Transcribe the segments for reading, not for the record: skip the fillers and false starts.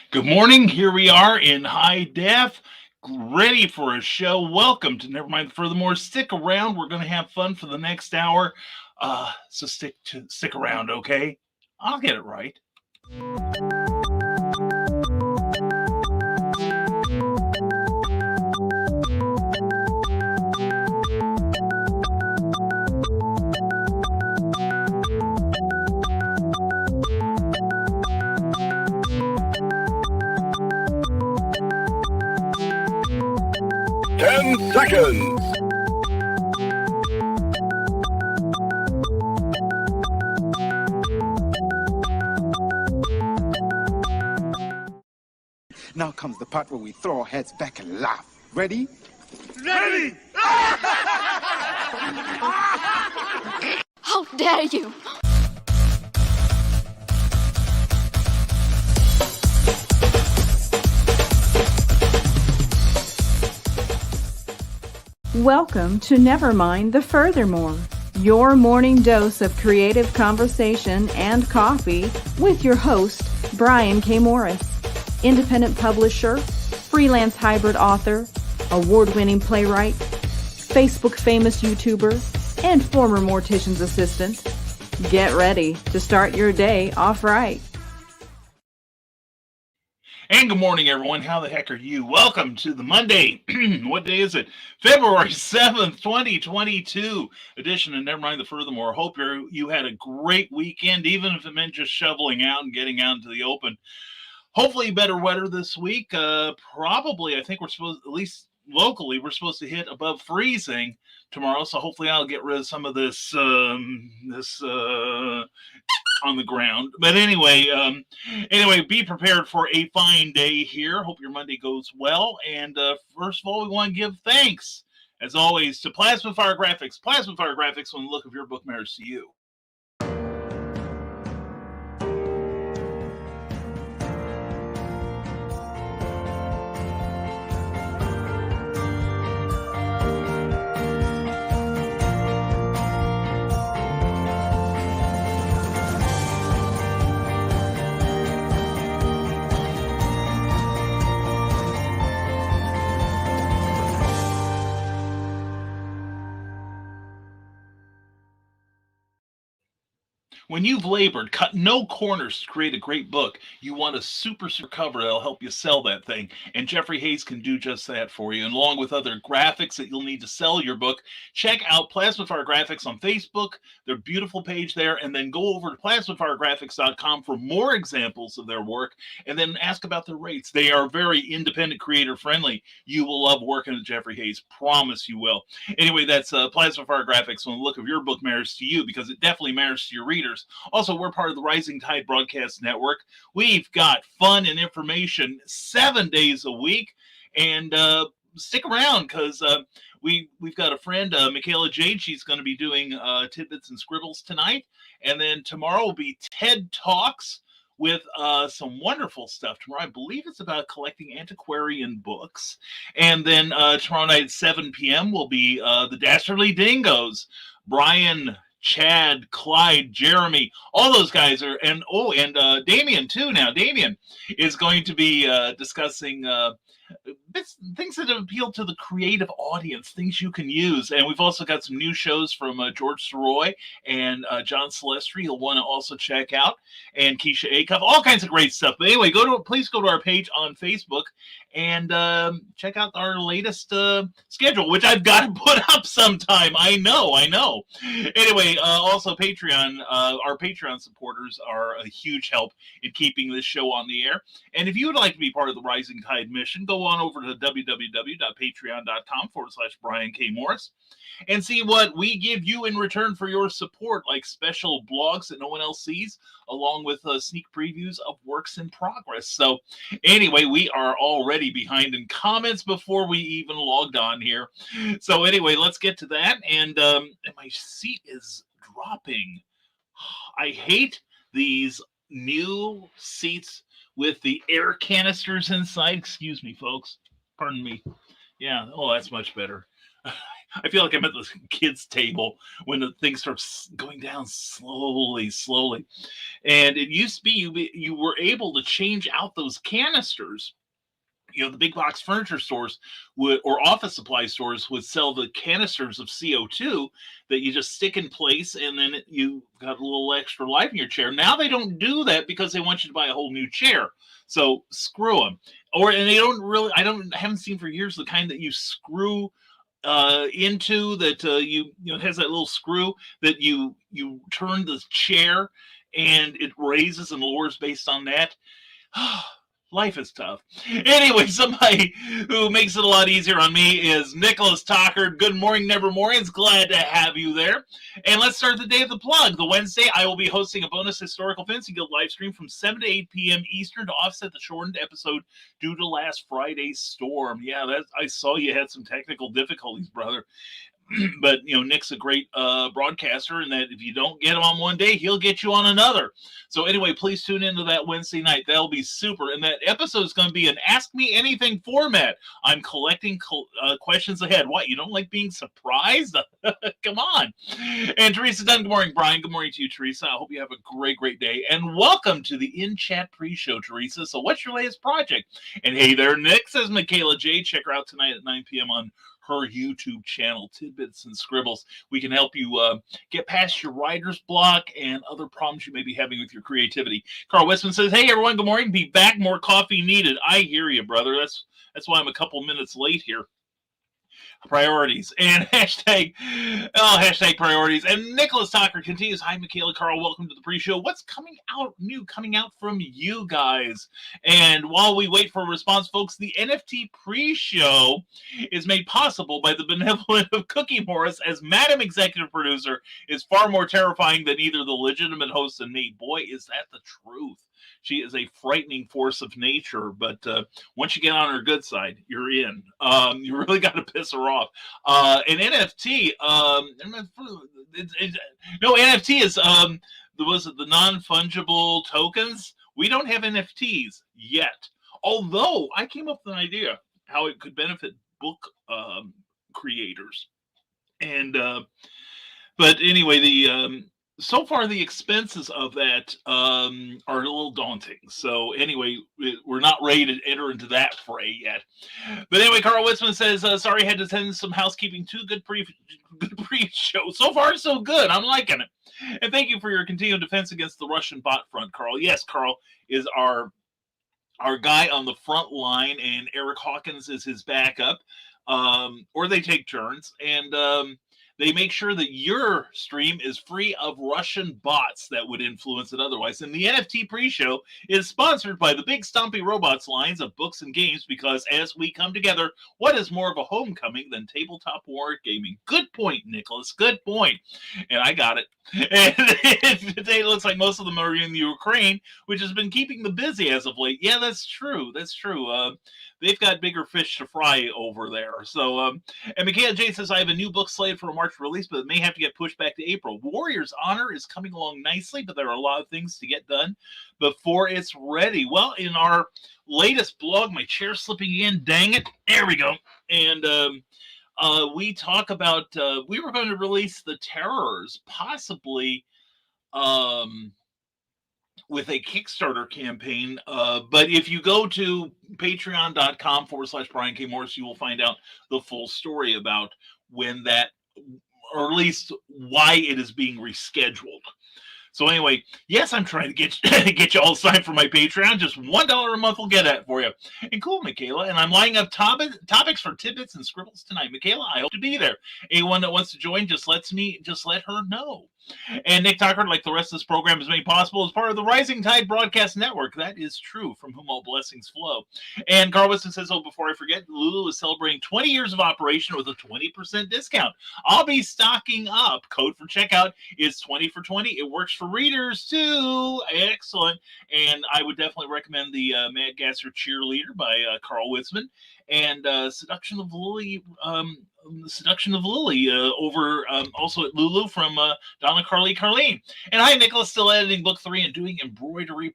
Good morning. Here we are in high def, ready for a show. Welcome to Nevermind the Furthermore. Stick around. We're going to have fun for the next hour. So stick around, okay? I'll get it right. 10 seconds. Now comes the part where we throw our heads back and laugh. Ready? Ready! How dare you! Welcome to Nevermind the Furthermore, your morning dose of creative conversation and coffee with your host, Brian K. Morris, independent publisher, freelance hybrid author, award-winning playwright, Facebook famous YouTuber, and former mortician's assistant. Get ready to start your day off right. And good morning, everyone. How the heck are you? Welcome to the Monday. What day is it? February 7th, 2022 edition of Nevermind the Furthermore. Hope you had a great weekend, even if it meant just shoveling out and getting out into the open. Hopefully better weather this week. Probably, I think we're supposed, at least locally, we're supposed to hit above freezing tomorrow. So hopefully I'll get rid of some of this on the ground. But anyway, be prepared for a fine day here. Hope your Monday goes well. And first of all, we want to give thanks, as always, to Plasma Fire Graphics. Plasma Fire Graphics, when the look of your book matters to you. When you've labored, cut no corners to create a great book, you want a super cover that'll help you sell that thing. And Jeffrey Hayes can do just that for you. And along with other graphics that you'll need to sell your book, check out Plasmafire Graphics on Facebook, their beautiful page there, and then go over to plasmafiregraphics.com for more examples of their work, and then ask about their rates. They are very independent creator friendly. You will love working with Jeffrey Hayes. Promise you will. Anyway, that's Plasmafire Graphics when the look of your book matters to you, because it definitely matters to your readers. Also, we're part of the Rising Tide Broadcast Network. We've got fun and information 7 days a week, and stick around because we've got a friend, Michaela Jade. She's going to be doing Tidbits and Scribbles tonight, and then tomorrow will be TED Talks with some wonderful stuff. Tomorrow, I believe it's about collecting antiquarian books, and then tomorrow night at 7 p.m. will be the Dastardly Dingoes. Brian, Chad, Clyde, Jeremy, all those guys are, and Damien too. Now Damien is going to be discussing things that appeal to the creative audience, things you can use. And we've also got some new shows from George Soroy and John Celestri. You'll want to also check out, and Keisha Acuff, all kinds of great stuff. But anyway, please go to our page on Facebook and check out our latest schedule, which I've got to put up sometime. I know. Anyway, also Patreon. Our Patreon supporters are a huge help in keeping this show on the air. And if you would like to be part of the Rising Tide mission, go on over to www.patreon.com/Brian K. Morris and see what we give you in return for your support, like special blogs that no one else sees, along with sneak previews of works in progress. So anyway, we are already behind in comments before we even logged on here. So anyway, let's get to that. And my seat is dropping. I hate these new seats with the air canisters inside. Excuse me, folks. Pardon me. Yeah. Oh, that's much better. I feel like I'm at the kids' table when the thing starts going down slowly, slowly. And it used to be you were able to change out those canisters. The big box furniture stores would, or office supply stores would sell the canisters of CO2 that you just stick in place, and then you got a little extra life in your chair. Now they don't do that because they want you to buy a whole new chair. So screw them. And they don't really. Haven't seen for years the kind that you screw into that it has that little screw that you turn the chair and it raises and lowers based on that. Life is tough. Anyway, somebody who makes it a lot easier on me is Nicholas Tockard. Good morning, Nevermorians. Glad to have you there. And let's start the day of the plug. The Wednesday, I will be hosting a bonus Historical Fantasy Guild live stream from 7 to 8 p.m. Eastern to offset the shortened episode due to last Friday's storm. Yeah, I saw you had some technical difficulties, brother. But Nick's a great broadcaster, and that if you don't get him on one day, he'll get you on another. So anyway, please tune into that Wednesday night. That'll be super. And that episode is going to be an Ask Me Anything format. I'm collecting questions ahead. What, you don't like being surprised? Come on. And Teresa Dunn, good morning, Brian. Good morning to you, Teresa. I hope you have a great, great day. And welcome to the in-chat pre-show, Teresa. So what's your latest project? And hey there, Nick, says Michaela J. Check her out tonight at 9 p.m. on her YouTube channel, Tidbits and Scribbles. We can help you get past your writer's block and other problems you may be having with your creativity. Carl Westman says, hey, everyone, good morning. Be back. More coffee needed. I hear you, brother. That's why I'm a couple minutes late here. Priorities and hashtag priorities. And Nicholas Tocker continues. Hi, Michaela, Carl. Welcome to the pre-show. What's coming out from you guys? And while we wait for a response, folks, the NFT pre-show is made possible by the benevolent of Cookie Morris, as Madam Executive Producer is far more terrifying than either the legitimate host and me. Boy, is that the truth. She is a frightening force of nature, but once you get on her good side, you're in. You really got to piss her off. An NFT, NFT is the non-fungible tokens? We don't have NFTs yet. Although I came up with an idea how it could benefit book creators. And but anyway, so far, the expenses of that are a little daunting. So anyway, we're not ready to enter into that fray yet. But anyway, Carl Witzman says, sorry, I had to send some housekeeping too. Good pre-show. So far, so good. I'm liking it. And thank you for your continued defense against the Russian bot front, Carl. Yes, Carl is our guy on the front line, and Eric Hawkins is his backup. Or they take turns. And they make sure that your stream is free of Russian bots that would influence it otherwise. And the NFT pre-show is sponsored by the Big Stompy Robots lines of books and games, because as we come together, what is more of a homecoming than tabletop wargaming? Good point, Nicholas. Good point. And I got it. And today it looks like most of them are in the Ukraine, which has been keeping them busy as of late. Yeah, that's true. That's true. They've got bigger fish to fry over there. So, and Michaela J says, I have a new book slated for a March release, but it may have to get pushed back to April. Warrior's Honor is coming along nicely, but there are a lot of things to get done before it's ready. Well, in our latest blog, my chair's slipping in. Dang it. There we go. And we talk about, we were going to release The Terrors, possibly with a Kickstarter campaign. But if you go to patreon.com/Brian K. Morris, you will find out the full story about when that, or at least why it is being rescheduled. So anyway, yes, I'm trying to get you all signed for my Patreon. Just $1 a month will get that for you. And cool, Michaela. And I'm lining up topics for Tidbits and Scribbles tonight. Michaela, I hope to be there. Anyone that wants to join, just let her know. And Nick Tucker, like the rest of this program, is made possible as part of the Rising Tide Broadcast Network. That is true, from whom all blessings flow. And Carl Wilson says, oh, before I forget, Lulu is celebrating 20 years of operation with a 20% discount. I'll be stocking up. Code for checkout is 20 for 20. It works for readers, too. Excellent. And I would definitely recommend the Mad Gasser Cheerleader by Carl Witzman, and Seduction of Lily Seduction of Lily over also at Lulu from Donna Carleen. And hi, Nicholas, still editing book 3 and doing embroidery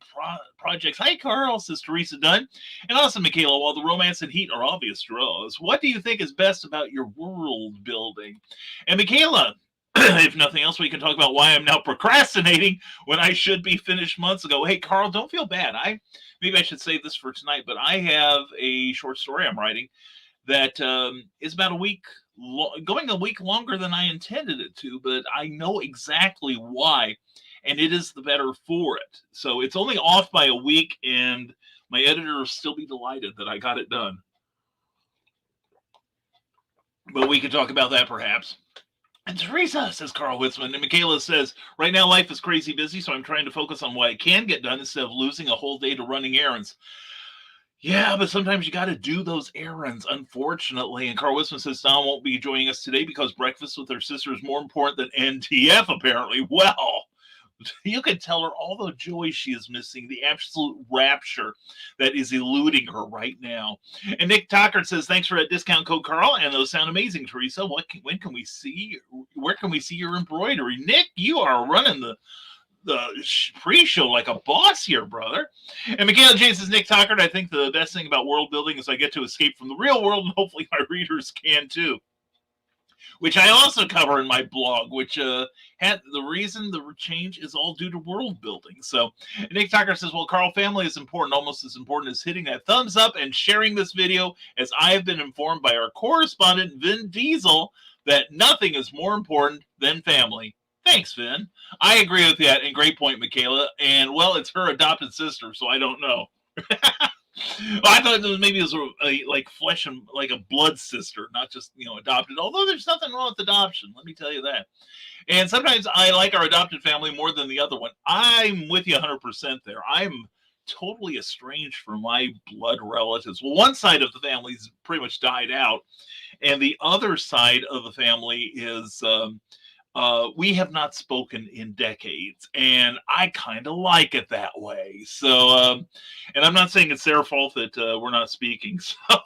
projects. Hi, Carl, says Teresa Dunn. And also, Michaela, while the romance and heat are obvious draws, what do you think is best about your world building? And Michaela, if nothing else, we can talk about why I'm now procrastinating when I should be finished months ago. Hey, Carl, don't feel bad. Maybe I should save this for tonight, but I have a short story I'm writing that is about a week, going a week longer than I intended it to, but I know exactly why, and it is the better for it. So it's only off by a week, and my editor will still be delighted that I got it done. But we could talk about that perhaps. And Teresa, says Carl Witzman, and Michaela says, right now life is crazy busy, so I'm trying to focus on what I can get done instead of losing a whole day to running errands. Yeah, but sometimes you got to do those errands, unfortunately. And Carl Witzman says Don won't be joining us today because breakfast with her sister is more important than NTF, apparently. Well, you can tell her all the joy she is missing, the absolute rapture that is eluding her right now. And Nick Tockert says, thanks for that discount code, Carl. And those sound amazing, Teresa. Where can we see your embroidery? Nick, you are running the pre-show like a boss here, brother. And Michaela J says, Nick Tockert, I think the best thing about world building is I get to escape from the real world, and hopefully my readers can too. Which I also cover in my blog, which had the reason the change is all due to world building. So Nick Tucker says, well, Carl, family is important, almost as important as hitting that thumbs up and sharing this video, as I have been informed by our correspondent, Vin Diesel, that nothing is more important than family. Thanks, Vin. I agree with that, and great point, Michaela. And, well, it's her adopted sister, so I don't know. Well, I thought maybe it was like flesh and like a blood sister, not just, adopted. Although there's nothing wrong with adoption, let me tell you that. And sometimes I like our adopted family more than the other one. I'm with you 100% there. I'm totally estranged from my blood relatives. Well, one side of the family's pretty much died out, and the other side of the family is we have not spoken in decades, and I kind of like it that way. So, and I'm not saying it's their fault that we're not speaking. So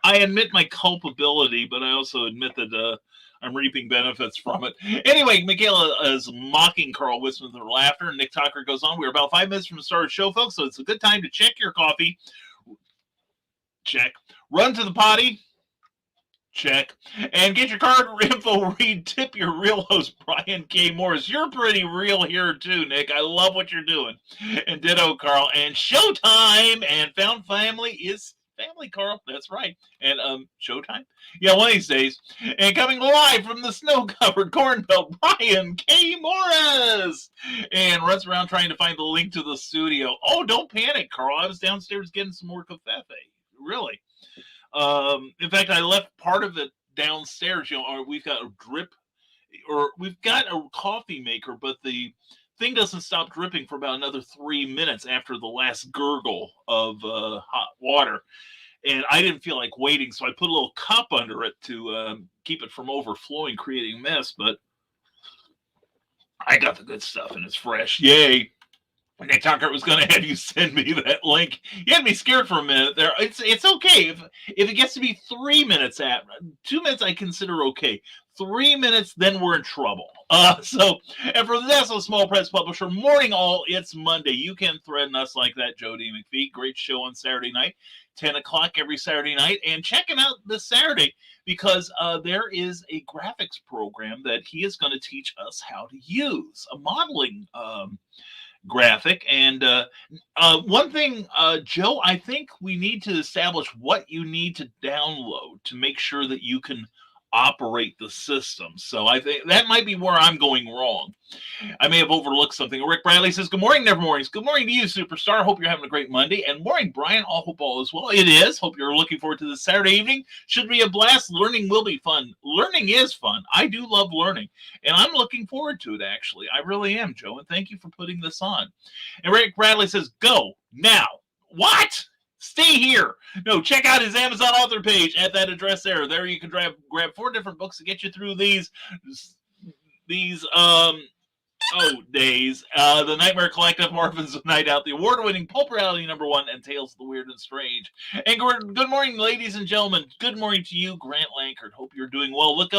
I admit my culpability, but I also admit that I'm reaping benefits from it. Anyway, Michaela is mocking Carl Witzman with her laughter, and Nick Tucker goes on. We're about 5 minutes from the start of the show, folks, so it's a good time to check your coffee. Check. Run to the potty. Check. And get your card info, read, tip your real host, Brian K. Morris. You're pretty real here, too, Nick. I love what you're doing. And ditto, Carl. And Showtime and Found Family is family, Carl. That's right. And Showtime? Yeah, one of these days. And coming live from the snow-covered Corn Belt, Brian K. Morris. And runs around trying to find the link to the studio. Oh, don't panic, Carl. I was downstairs getting some more café. Really. In fact, I left part of it downstairs. We've got a drip, or we've got a coffee maker, but the thing doesn't stop dripping for about another 3 minutes after the last gurgle of hot water. And I didn't feel like waiting, so I put a little cup under it to keep it from overflowing, creating mess. But I got the good stuff, and it's fresh. Yay! Nick Tucker was going to have you send me that link. You had me scared for a minute there. It's okay if it gets to be 3 minutes. 2 minutes I consider okay. 3 minutes, then we're in trouble. So, and for the National Small Press Publisher, morning all, it's Monday. You can threaten us like that, Joe D. McPhee. Great show on Saturday night, 10 o'clock every Saturday night. And check him out this Saturday, because there is a graphics program that he is going to teach us how to use, a modeling graphic. And one thing, Joe, I think we need to establish what you need to download to make sure that you can operate the system. So I think that might be where I'm going wrong. I may have overlooked something. Rick Bradley says, good morning, Nevermornings. Good morning to you, superstar. Hope you're having a great Monday. And morning, Brian. I hope all is well. It is. Hope you're looking forward to this Saturday evening. Should be a blast. Learning will be fun. Learning is fun. I do love learning. And I'm looking forward to it, actually. I really am, Joe. And thank you for putting this on. And Rick Bradley says, go now. What? Stay here. No, check out his Amazon author page at that address there. There you can grab 4 different books to get you through these Oh, days. The Nightmare Collective, Marvin's Night Out, the award-winning Pulp Reality #1, and Tales of the Weird and Strange. And good morning, ladies and gentlemen. Good morning to you, Grant Lankard. Hope you're doing well. Look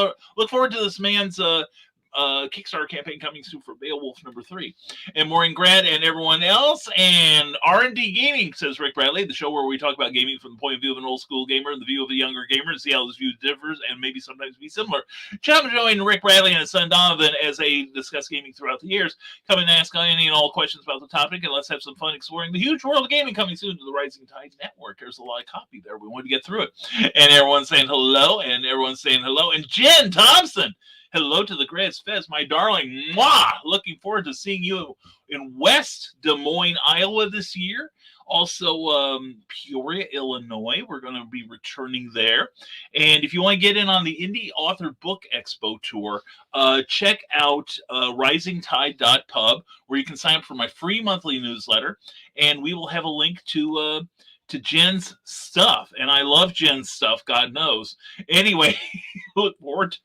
forward to this man's Kickstarter campaign coming soon for Beowulf #3. And morning, Grant, and everyone else. And R&D Gaming, says Rick Bradley, the show where we talk about gaming from the point of view of an old school gamer and the view of a younger gamer and see how this view differs and maybe sometimes be similar. Chum join Rick Bradley and his son Donovan as they discuss gaming throughout the years. Come and ask any and all questions about the topic, and let's have some fun exploring the huge world of gaming coming soon to the Rising Tide Network. There's a lot of copy there. We want to get through it. And everyone's saying hello, And Jen Thompson, hello to the Grizz Fez, my darling. Mwah! Looking forward to seeing you in West Des Moines, Iowa this year. Also, Peoria, Illinois. We're going to be returning there. And if you want to get in on the Indie Author Book Expo tour, check out risingtide.pub, where you can sign up for my free monthly newsletter. And we will have a link to Jen's stuff. And I love Jen's stuff, God knows. Anyway, look forward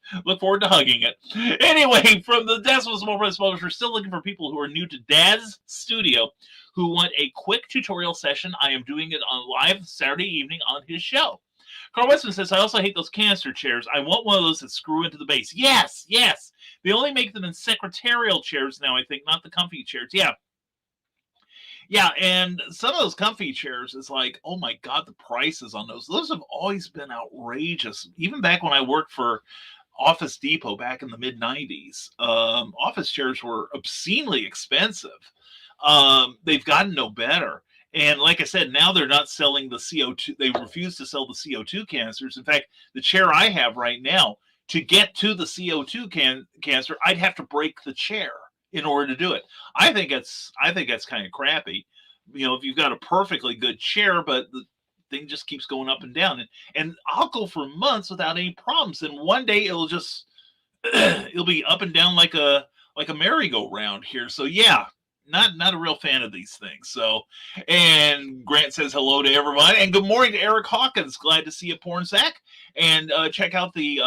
to hugging it. Anyway, from the Decimal Small Press Publisher, we're still looking for people who are new to Dad's Studio, who want a quick tutorial session. I am doing it on live Saturday evening on his show. Carl Westman says, I also hate those canister chairs. I want one of those that screw into the base. Yes. They only make them in secretarial chairs now, I think, not the comfy chairs. Yeah, and some of those comfy chairs is like, oh my God, the prices on those. Those have always been outrageous. Even back when I worked for Office Depot back in the mid-90s, office chairs were obscenely expensive. They've gotten no better. And like I said, now they're not selling the CO2. They refuse to sell the CO2 canisters. In fact, the chair I have right now, to get to the CO2 canister, I'd have to break the chair in order to do it. I think that's kind of crappy. You know, if you've got a perfectly good chair, but the thing just keeps going up and down, and I'll go for months without any problems. And one day it'll just it'll be up and down like a merry-go-round here. So yeah, not a real fan of these things. So, and Grant says hello to everybody, and good morning to Eric Hawkins. Glad to see you, Porn Sack. And check out the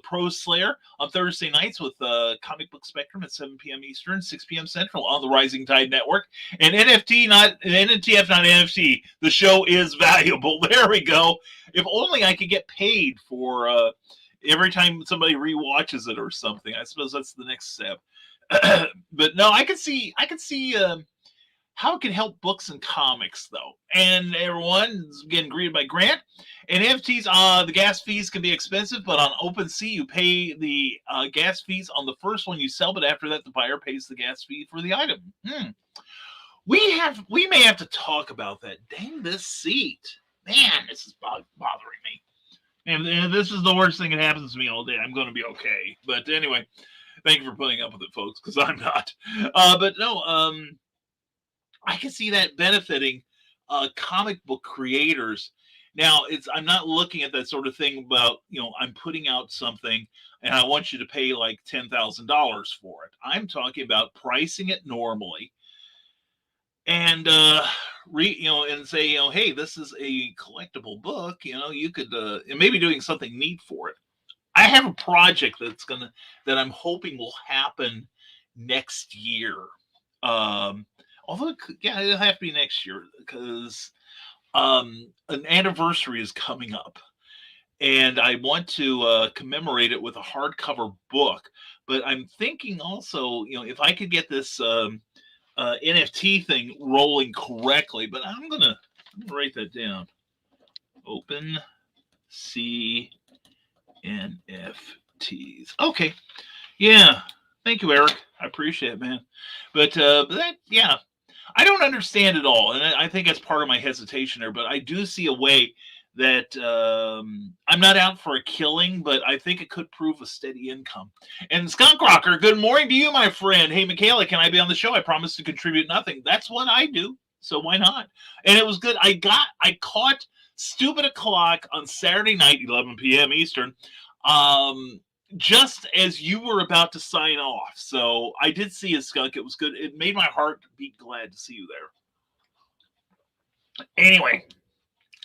Pro Slayer on Thursday nights with Comic Book Spectrum at 7 p.m. Eastern, 6 p.m. Central on the Rising Tide Network. And NTF, not NFT. The show is valuable. There we go. If only I could get paid for every time somebody rewatches it or something. I suppose that's the next step. But no, I could see how it can help books and comics, though. And everyone's getting greeted by Grant. And NFTs, the gas fees can be expensive, but on OpenSea, you pay the gas fees on the first one you sell, but after that, the buyer pays the gas fee for the item. We may have to talk about that. Dang this seat. Man, this is bothering me. And this is the worst thing that happens to me all day. I'm going to be okay. But anyway, thank you for putting up with it, folks, because I'm not. But no, I can see that benefiting comic book creators. Now, I'm not looking at that sort of thing about, I'm putting out something and I want you to pay like $10,000 for it. I'm talking about pricing it normally and and say, hey, this is a collectible book. You could and maybe doing something neat for it. I have a project that I'm hoping will happen next year. Although, it'll have to be next year because an anniversary is coming up, and I want to commemorate it with a hardcover book. But I'm thinking also, if I could get this NFT thing rolling correctly. But I'm gonna write that down. OpenSea NFTs. Okay, yeah. Thank you, Eric. I appreciate it, man. But I don't understand it all, and I think that's part of my hesitation there. But I do see a way that I'm not out for a killing, but I think it could prove a steady income. And Skunk Rocker, good morning to you, my friend. Hey, Michaela, can I be on the show? I promise to contribute nothing. That's what I do, so why not? And it was good. I caught Stupid O'Clock on Saturday night, 11 p.m. Eastern, just as you were about to sign off. So I did see a Skunk. It was good. It made my heart beat glad to see you there. Anyway,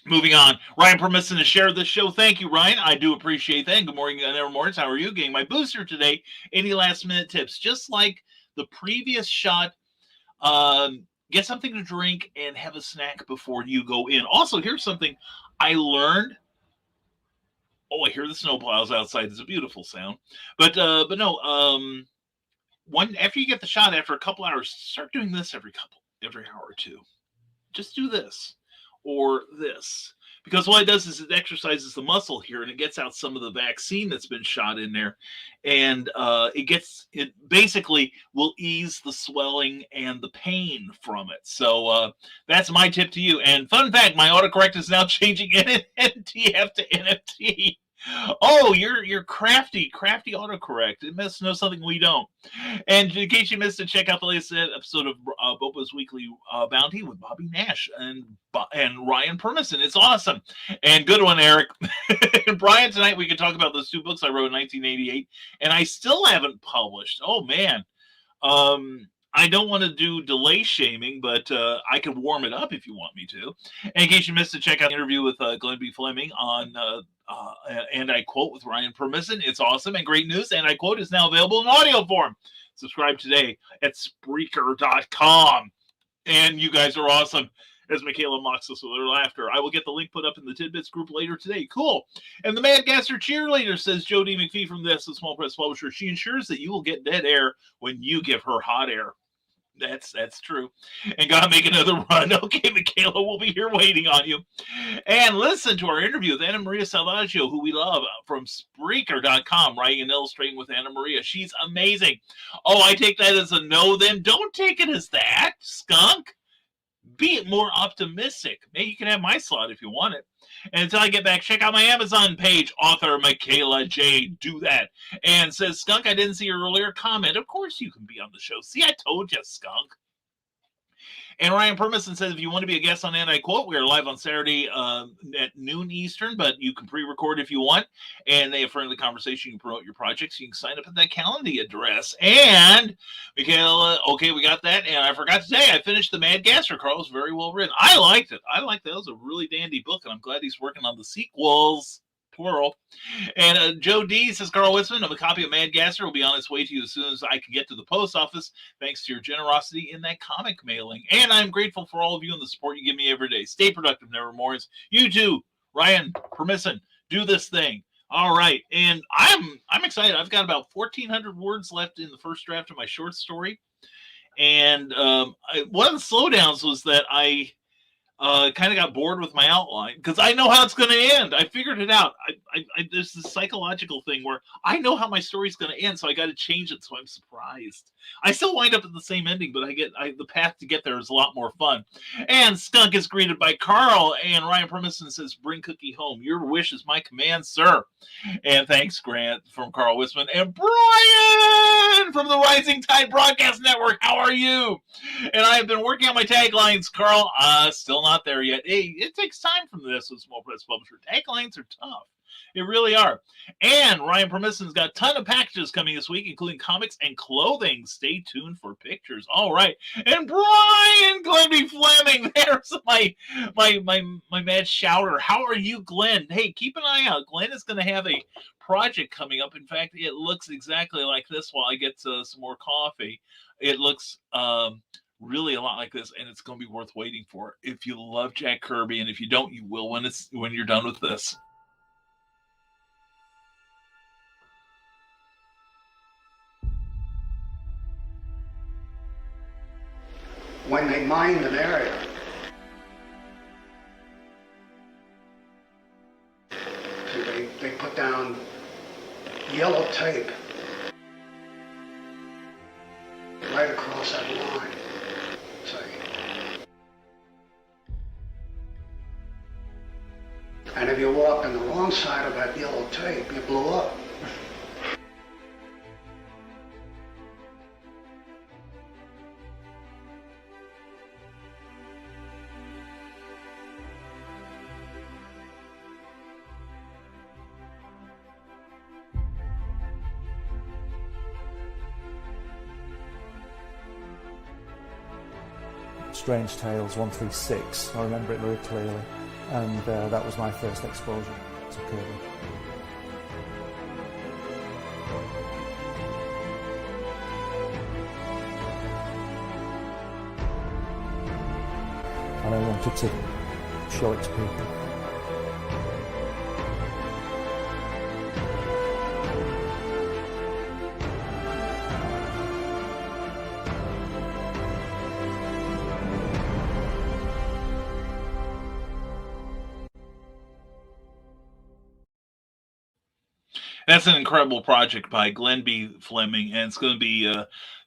Moving on, Ryan Permission to share this show. Thank you, Ryan. I do appreciate that. And good morning, Nevermornings. How are you? Getting my booster today. Any last minute tips? Just like the previous shot, get something to drink and have a snack before you go in. Also, here's something I learned. Oh, I hear the snowplows outside. It's a beautiful sound. But no, one after you get the shot, after a couple hours, start doing this every hour or two. Just do this or this, because what it does is it exercises the muscle here and it gets out some of the vaccine that's been shot in there, and it basically will ease the swelling and the pain from it. So that's my tip to you. And fun fact, my autocorrect is now changing NTF to NFT. Oh, you're crafty autocorrect. It must know something we don't. And in case you missed it, check out the latest episode of Boba's Weekly Bounty with Bobby Nash and Ryan Permission. It's awesome. And good one, Eric. Brian, tonight we can talk about those two books I wrote in 1988, and I still haven't published. Oh, man. I don't want to do delay shaming, but I can warm it up if you want me to. And in case you missed it, check out the interview with Glenn B. Fleming on And I Quote with Ryan Permission. It's awesome and great news. And I Quote is now available in audio form. Subscribe today at Spreaker.com. And you guys are awesome. As Michaela mocks us with her laughter. I will get the link put up in the Tidbits group later today. Cool. And the Mad Gasser Cheerleader, says Joe D. McPhee from the Small Press Publisher. She ensures that you will get dead air when you give her hot air. That's true. And gotta make another run. Okay, Michaela, we'll be here waiting on you. And listen to our interview with Anna Maria Salvaggio, who we love, from Spreaker.com, writing and illustrating with Anna Maria. She's amazing. Oh, I take that as a no, then. Don't take it as that, skunk. Be more optimistic. Maybe you can have my slot if you want it. And until I get back, check out my Amazon page, author Michaela J. Do that. And says, Skunk, I didn't see your earlier comment. Of course you can be on the show. See, I told you, Skunk. And Ryan Permission says, if you want to be a guest on And I Quote, we are live on Saturday at noon Eastern, but you can pre-record if you want. And they have friendly conversation. You can promote your projects. You can sign up at that Calendly address. And, Michaela, okay, we got that. And I forgot to say, I finished The Mad Gasser. Carl was very well written. I liked it. That. It was a really dandy book, and I'm glad he's working on the sequels. Plural. And Joe D. says, Carl Witzman, a copy of Mad Gasser will be on its way to you as soon as I can get to the post office, thanks to your generosity in that comic mailing. And I'm grateful for all of you and the support you give me every day. Stay productive, Nevermore. You too, Ryan Permission. Do this thing. All right. And I'm excited. I've got about 1,400 words left in the first draft of my short story. And one of the slowdowns was that I kind of got bored with my outline because I know how it's going to end. I figured it out. There's this psychological thing where I know how my story's going to end, so I got to change it. So I'm surprised. I still wind up at the same ending, but the path to get there is a lot more fun. And Skunk is greeted by Carl, and Ryan Permission says, "Bring Cookie home. Your wish is my command, sir." And thanks, Grant, from Carl Witzman, and Brian from the Rising Tide Broadcast Network. How are you? And I have been working on my taglines, Carl. Still not there yet. Hey, it takes time from this with Small Press Publisher. Taglines are tough. They really are. And Ryan Permission's got a ton of packages coming this week, including comics and clothing. Stay tuned for pictures. All right. And Brian Glenn Fleming, there's my mad shouter. How are you, Glenn? Hey, keep an eye out. Glenn is going to have a project coming up. In fact, it looks exactly like this while I get some more coffee. It looks really a lot like this, and it's going to be worth waiting for. If you love Jack Kirby, and if you don't, you will when you're done with this. When they mined an area, they put down yellow tape right across that line. And if you walked on the wrong side of that yellow tape, you blew up. Strange Tales 136, I remember it very clearly. and that was my first exposure to Kirby. And I wanted to show it to people. That's an incredible project by Glenn B. Fleming, and it's going to be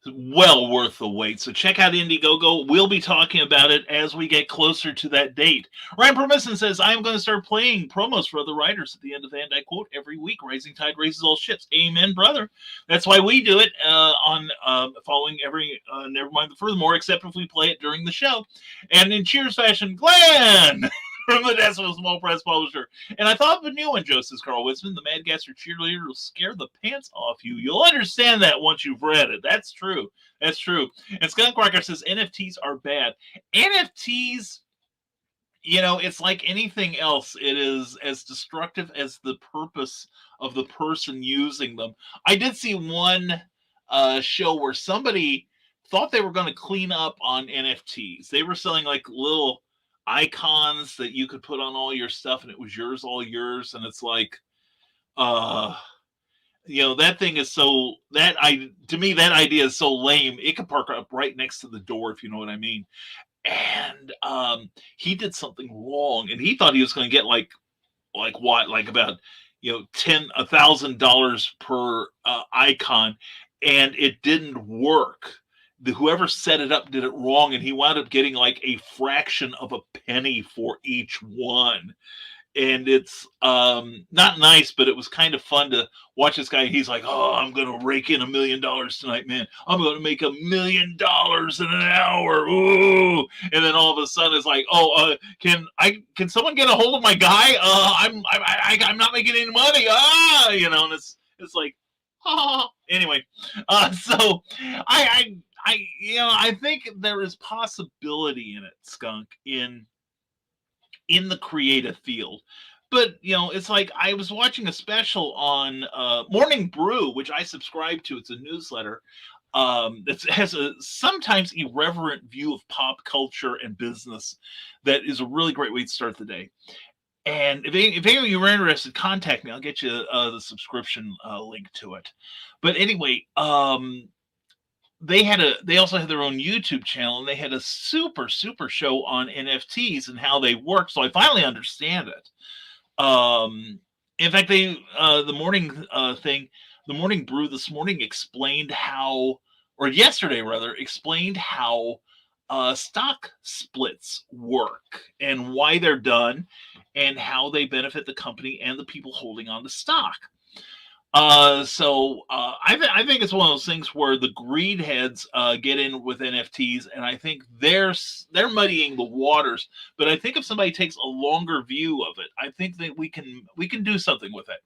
well worth the wait. So check out Indiegogo. We'll be talking about it as we get closer to that date. Ryan Permisson says, I'm going to start playing promos for other writers at the end of, and I quote, every week. Rising tide raises all ships. Amen, brother. That's why we do it on following every Nevermind the Furthermore, except if we play it during the show. And in cheers fashion, Glenn! From the Decimal Small Press Publisher. And I thought of a new one, Joe, says Carl Witzman. The Mad Gasser cheerleader will scare the pants off you. You'll understand that once you've read it. That's true. That's true. And Skunkcracker says NFTs are bad. NFTs, you know, it's like anything else. It is as destructive as the purpose of the person using them. I did see one show where somebody thought they were going to clean up on NFTs. They were selling like little icons that you could put on all your stuff, and it was yours, all yours. And it's like, you know, that thing is so to me, that idea is so lame. It could park up right next to the door, if you know what I mean. And he did something wrong, and he thought he was going to get like what, like about, you know, $1,000 per icon, and it didn't work. Whoever set it up did it wrong, and he wound up getting like a fraction of a penny for each one. And it's not nice, but it was kind of fun to watch this guy. He's like, oh, I'm going to rake in $1 million tonight, man. I'm going to make $1 million in an hour. Ooh. And then all of a sudden it's like, oh, can someone get a hold of my guy? I'm not making any money. You know, and it's like, anyway, so I think there is possibility in it, Skunk, in the creative field. But, you know, it's like I was watching a special on Morning Brew, which I subscribe to. It's a newsletter that has a sometimes irreverent view of pop culture and business that is a really great way to start the day. And if any of you are interested, contact me. I'll get you the subscription link to it. But anyway, they also had their own YouTube channel, and they had a super show on NFTs and how they work. So I finally understand it. In fact, the morning thing, the Morning Brew this morning explained how, or yesterday rather, explained how stock splits work and why they're done and how they benefit the company and the people holding on to stock. So I think it's one of those things where the greed heads get in with NFTs, and I think they're muddying the waters. But I think if somebody takes a longer view of it, I think that we can do something with it.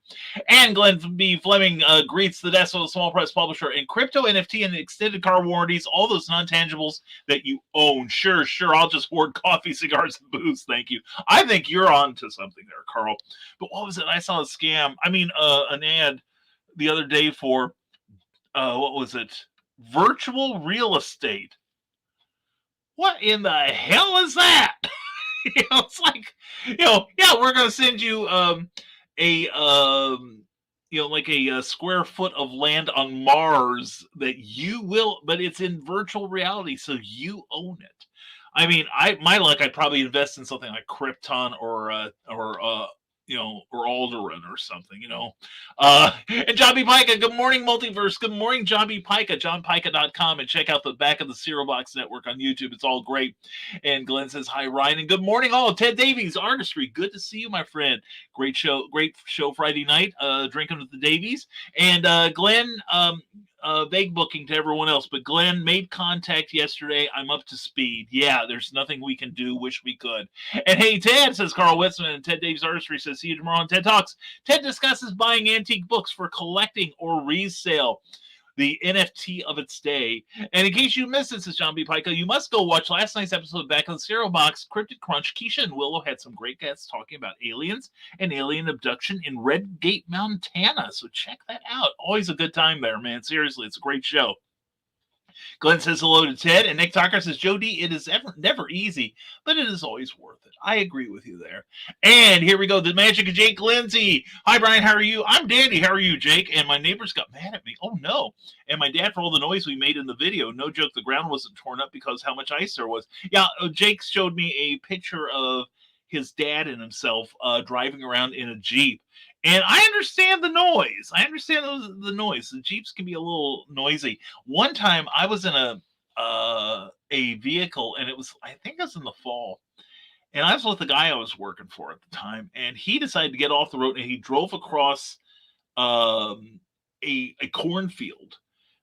And Glenn B. Fleming greets the Decimal Small Press Publisher and crypto, NFT, and extended car warranties, all those non-tangibles that you own. Sure, I'll just hoard coffee, cigars, and booze. Thank you. I think you're on to something there, Carl. But what was it? I saw a scam. I mean, an ad the other day for what was it? Virtual real estate. What in the hell is that? It's like, yeah, we're gonna send you like a square foot of land on Mars that you will, but it's in virtual reality, so you own it. I mean, my luck, I'd probably invest in something like Krypton or Alderaan or something, And John B. Pica, good morning, Multiverse. Good morning, John B. Pica, johnpica.com, and check out the back of the Cereal Box Network on YouTube. It's all great. And Glenn says, hi, Ryan, and good morning, all. Ted Davies, Artistry. Good to see you, my friend. Great show Friday night, drinking with the Davies. And Glenn, vague booking to everyone else, but Glenn made contact yesterday. I'm up to speed. Yeah, there's nothing we can do. Wish we could. And hey, Ted, says Carl Witzman, and Ted Davies Artistry says, see you tomorrow on TED Talks. Ted discusses buying antique books for collecting or resale. the NFT of its day. And in case you missed this, is John B. Pico, you must go watch last night's episode of Back on the Cereal Box. Cryptid Crunch, Keisha and Willow had some great guests talking about aliens and alien abduction in Red Gate, Montana. So check that out. Always a good time there, man. Seriously, it's a great show. Glenn says hello to Ted, and Nick Tucker says, Jody, it is never easy, but it is always worth it. I agree with you there. And here we go, the magic of Jake Lindsay. Hi, Brian, how are you? I'm dandy. How are you, Jake? And my neighbors got mad at me. Oh, no. And my dad for all the noise we made in the video. No joke, the ground wasn't torn up because how much ice there was. Yeah, Jake showed me a picture of his dad and himself driving around in a Jeep. And I understand the noise. I understand the noise. The Jeeps can be a little noisy. One time I was in a vehicle, and I think it was in the fall. And I was with the guy I was working for at the time, and he decided to get off the road, and he drove across a cornfield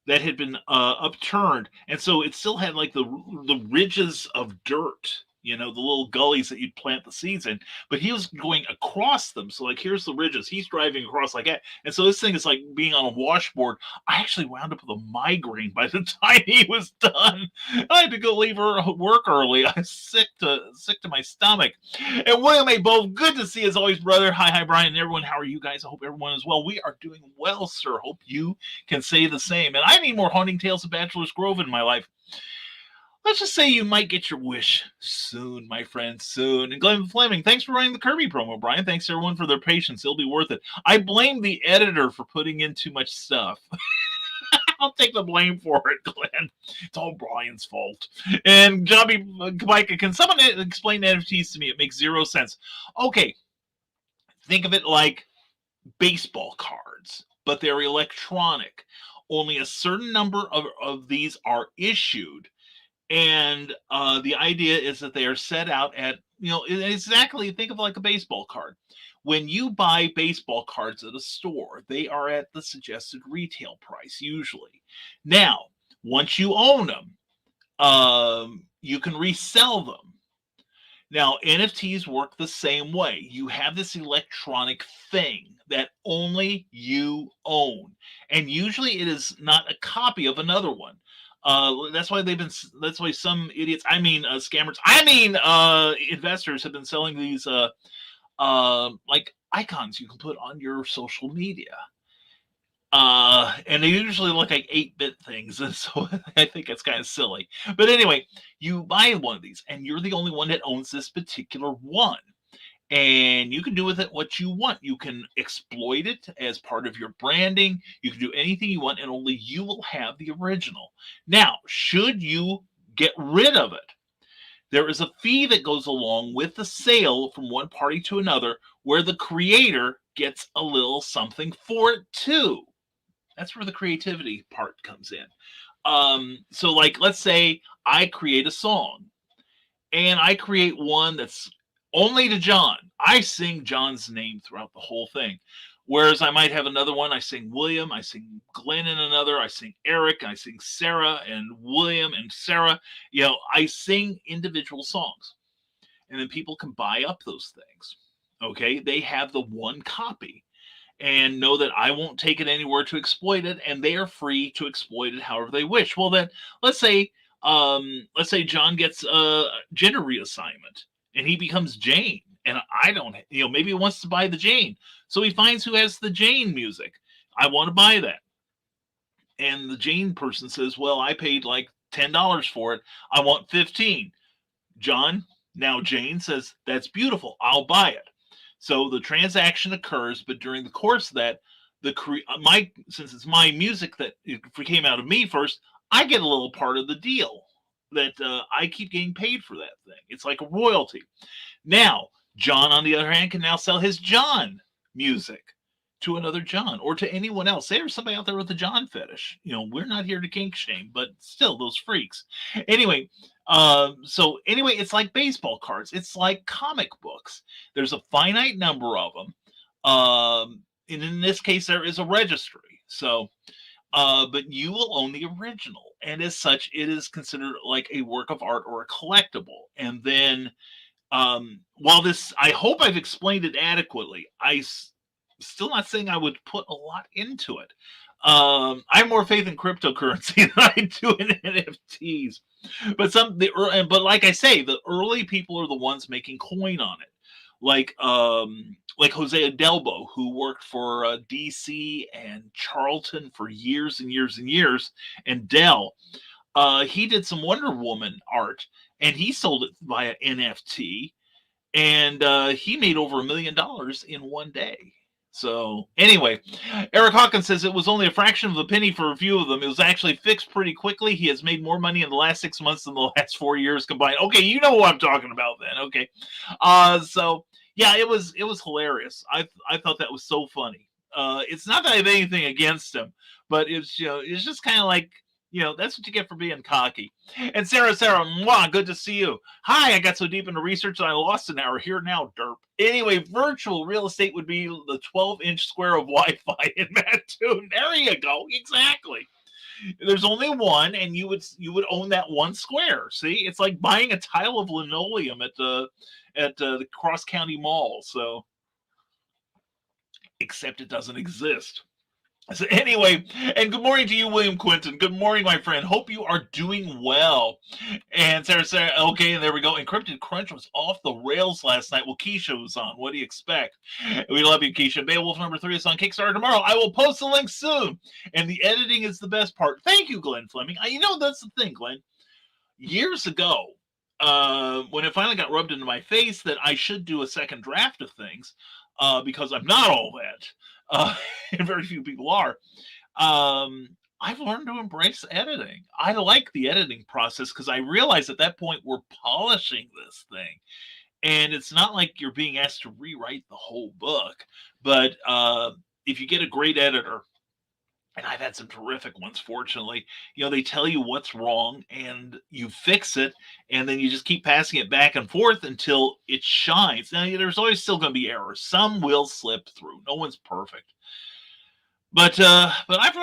that had been upturned. And so it still had like the ridges of dirt, the little gullies that you'd plant the seeds in, but he was going across them. So like, here's the ridges. He's driving across like that. And so this thing is like being on a washboard. I actually wound up with a migraine by the time he was done. I had to go leave work early. I was sick to my stomach. And William A. Bove, good to see you as always, brother. Hi, Brian and everyone. How are you guys? I hope everyone is well. We are doing well, sir. Hope you can say the same. And I need more Haunting Tales of Bachelor's Grove in my life. Let's just say you might get your wish soon, my friend, soon. And Glenn Fleming, thanks for running the Kirby promo, Brian. Thanks, everyone, for their patience. It'll be worth it. I blame the editor for putting in too much stuff. I'll take the blame for it, Glenn. It's all Brian's fault. And Jobby Kabika, can someone explain NFTs to me? It makes zero sense. Okay, think of it like baseball cards, but they're electronic. Only a certain number of these are issued. And the idea is that they are set out at, exactly, think of like a baseball card. When you buy baseball cards at a store, they are at the suggested retail price, usually. Now, once you own them, you can resell them. Now, NFTs work the same way. You have this electronic thing that only you own. And usually it is not a copy of another one. That's why some idiots, scammers, investors have been selling these like icons you can put on your social media. And they usually look like 8-bit things, and so I think it's kind of silly. But anyway, you buy one of these, and you're the only one that owns this particular one. And you can do with it what you want. You can exploit it as part of your branding. You can do anything you want, and only you will have the original. Now, should you get rid of it, there is a fee that goes along with the sale from one party to another, where the creator gets a little something for it too. That's where the creativity part comes in. So like, let's say I create a song, and I create one that's only to John. I sing John's name throughout the whole thing. Whereas I might have another one. I sing William. I sing Glenn in another. I sing Eric. I sing Sarah and William and Sarah. I sing individual songs. And then people can buy up those things. Okay? They have the one copy. And know that I won't take it anywhere to exploit it. And they are free to exploit it however they wish. Well, then, let's say John gets a gender reassignment. And he becomes Jane, and I don't, maybe he wants to buy the Jane. So he finds who has the Jane music. I want to buy that. And the Jane person says, well, I paid like $10 for it. I want 15. John, now Jane, says, that's beautiful. I'll buy it. So the transaction occurs, but during the course of that, since it's my music that came out of me first, I get a little part of the deal. That I keep getting paid for that thing. It's like a royalty. Now, John, on the other hand, can now sell his John music to another John or to anyone else. There's somebody out there with a John fetish. We're not here to kink shame, but still, those freaks. Anyway, it's like baseball cards. It's like comic books. There's a finite number of them. And in this case, there is a registry. So, but you will own the original. And as such, it is considered like a work of art or a collectible. And then, while this, I hope I've explained it adequately, still not saying I would put a lot into it. I have more faith in cryptocurrency than I do in NFTs. But like I say, the early people are the ones making coin on it. Like Jose Adelbo, who worked for DC and Charlton for years and years and years, and Dell. He did some Wonder Woman art, and he sold it via NFT, and he made over $1 million in one day. So anyway, Eric Hawkins says it was only a fraction of a penny for a few of them. It was actually fixed pretty quickly. He has made more money in the last 6 months than the last 4 years combined. Okay, you know what I'm talking about then. Okay, so yeah, it was hilarious. I thought that was so funny. It's not that I have anything against him, but it's it's just kind of like. That's what you get for being cocky. And Sarah, mwah, good to see you. Hi, I got so deep into research that I lost an hour. Here now, derp. Anyway, virtual real estate would be the 12-inch square of Wi-Fi in Mattoon. There you go. Exactly. There's only one, and you would own that one square. See, it's like buying a tile of linoleum at the Cross County Mall. So, except it doesn't exist. So anyway, and good morning to you, William Quinton. Good morning, my friend. Hope you are doing well. And Sarah, okay, and there we go. Encrypted Crunch was off the rails last night. Well, Keisha was on. What do you expect? We love you, Keisha. Beowulf number 3 is on Kickstarter tomorrow. I will post the link soon. And the editing is the best part. Thank you, Glenn Fleming. That's the thing, Glenn. Years ago, when it finally got rubbed into my face that I should do a second draft of things, because I'm not all that. And very few people are. I've learned to embrace editing. I like the editing process because I realize at that point we're polishing this thing. And it's not like you're being asked to rewrite the whole book. But if you get a great editor, and I've had some terrific ones, fortunately, they tell you what's wrong and you fix it, and then you just keep passing it back and forth until it shines. Now, there's always still going to be errors. Some will slip through. No one's perfect. But I've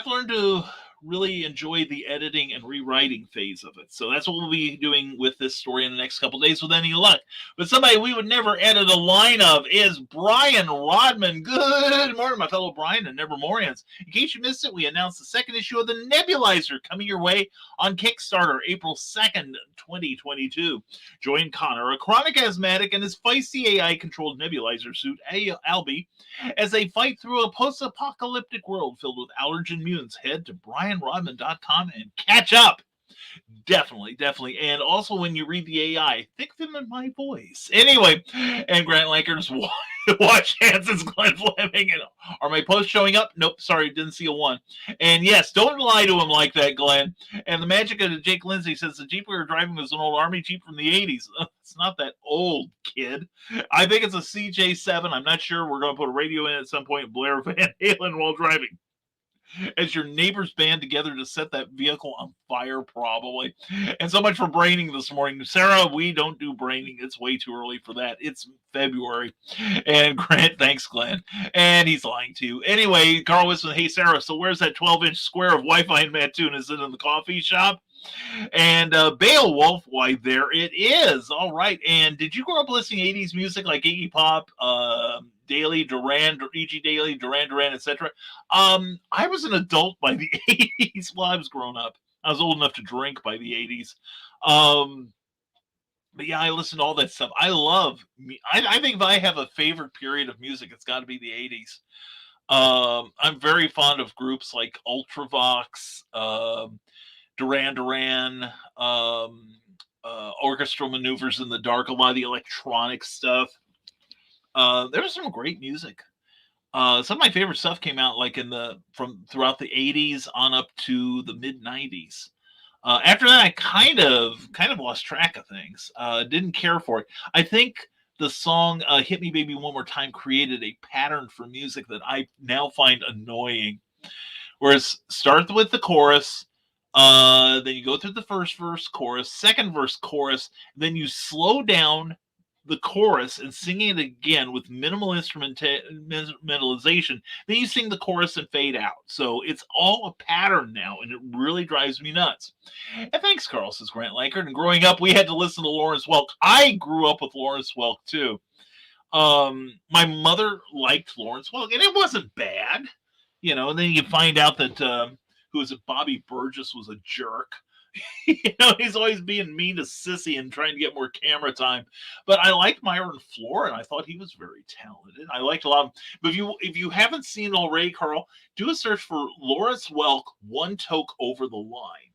learned to really enjoy the editing and rewriting phase of it. So that's what we'll be doing with this story in the next couple of days with any luck. But somebody we would never edit a line of is Brian Rodman. Good morning, my fellow Brian and Nevermorians. In case you missed it, we announced the second issue of the Nebulizer coming your way on Kickstarter April 2nd, 2022. Join Connor, a chronic asthmatic, and his feisty AI-controlled nebulizer suit, Albie, as they fight through a post-apocalyptic world filled with allergen mutants. Head to brianrodman.com and catch up. Definitely. And also when you read the AI, think of him in my voice. Anyway, and Grant Lankers, watch Hanson's Glenn Fleming. And are my posts showing up? Nope, sorry, didn't see a one. And yes, don't lie to him like that, Glenn. And the magic of Jake Lindsay says the Jeep we were driving was an old Army Jeep from the 80s. It's not that old, kid. I think it's a CJ7. I'm not sure. We're going to put a radio in at some point, Blair Van Halen while driving. As your neighbors band together to set that vehicle on fire, probably. And so much for braining this morning. Sarah, we don't do braining. It's way too early for that. It's February. And Grant, thanks, Glenn. And he's lying too. Anyway, Carl Wisman, hey, Sarah, so where's that 12-inch square of Wi-Fi in Mattoon? Is it in the coffee shop? And Beowulf, why, there it is. All right. And did you grow up listening to 80s music like Iggy Pop, Daly, Duran, E.G. Daly, Duran, etc.? I was an adult by the 80s. Well, I was grown up. I was old enough to drink by the 80s. But yeah, I listened to all that stuff. I think if I have a favorite period of music, it's got to be the 80s. I'm very fond of groups like Ultravox, Duran, Orchestral Maneuvers in the Dark, a lot of the electronic stuff. There was some great music. Some of my favorite stuff came out like from throughout the 80s on up to the mid 90s. After that, I kind of lost track of things. Didn't care for it. I think the song "Hit Me Baby One More Time" created a pattern for music that I now find annoying. Whereas start with the chorus. Then you go through the first verse, chorus, second verse, chorus. Then you slow down the chorus and sing it again with minimal instrumentalization. Then you sing the chorus and fade out. So it's all a pattern now, and it really drives me nuts. And thanks, Carl, says Grant Lankard. And growing up, we had to listen to Lawrence Welk. I grew up with Lawrence Welk, too. My mother liked Lawrence Welk, and it wasn't bad. And then you find out that who was it? Bobby Burgess was a jerk. He's always being mean to Sissy and trying to get more camera time. But I liked Myron Florin. I thought he was very talented. I liked a lot of. But if you haven't seen it already, Carl, do a search for Lawrence Welk, One Toke Over the Line.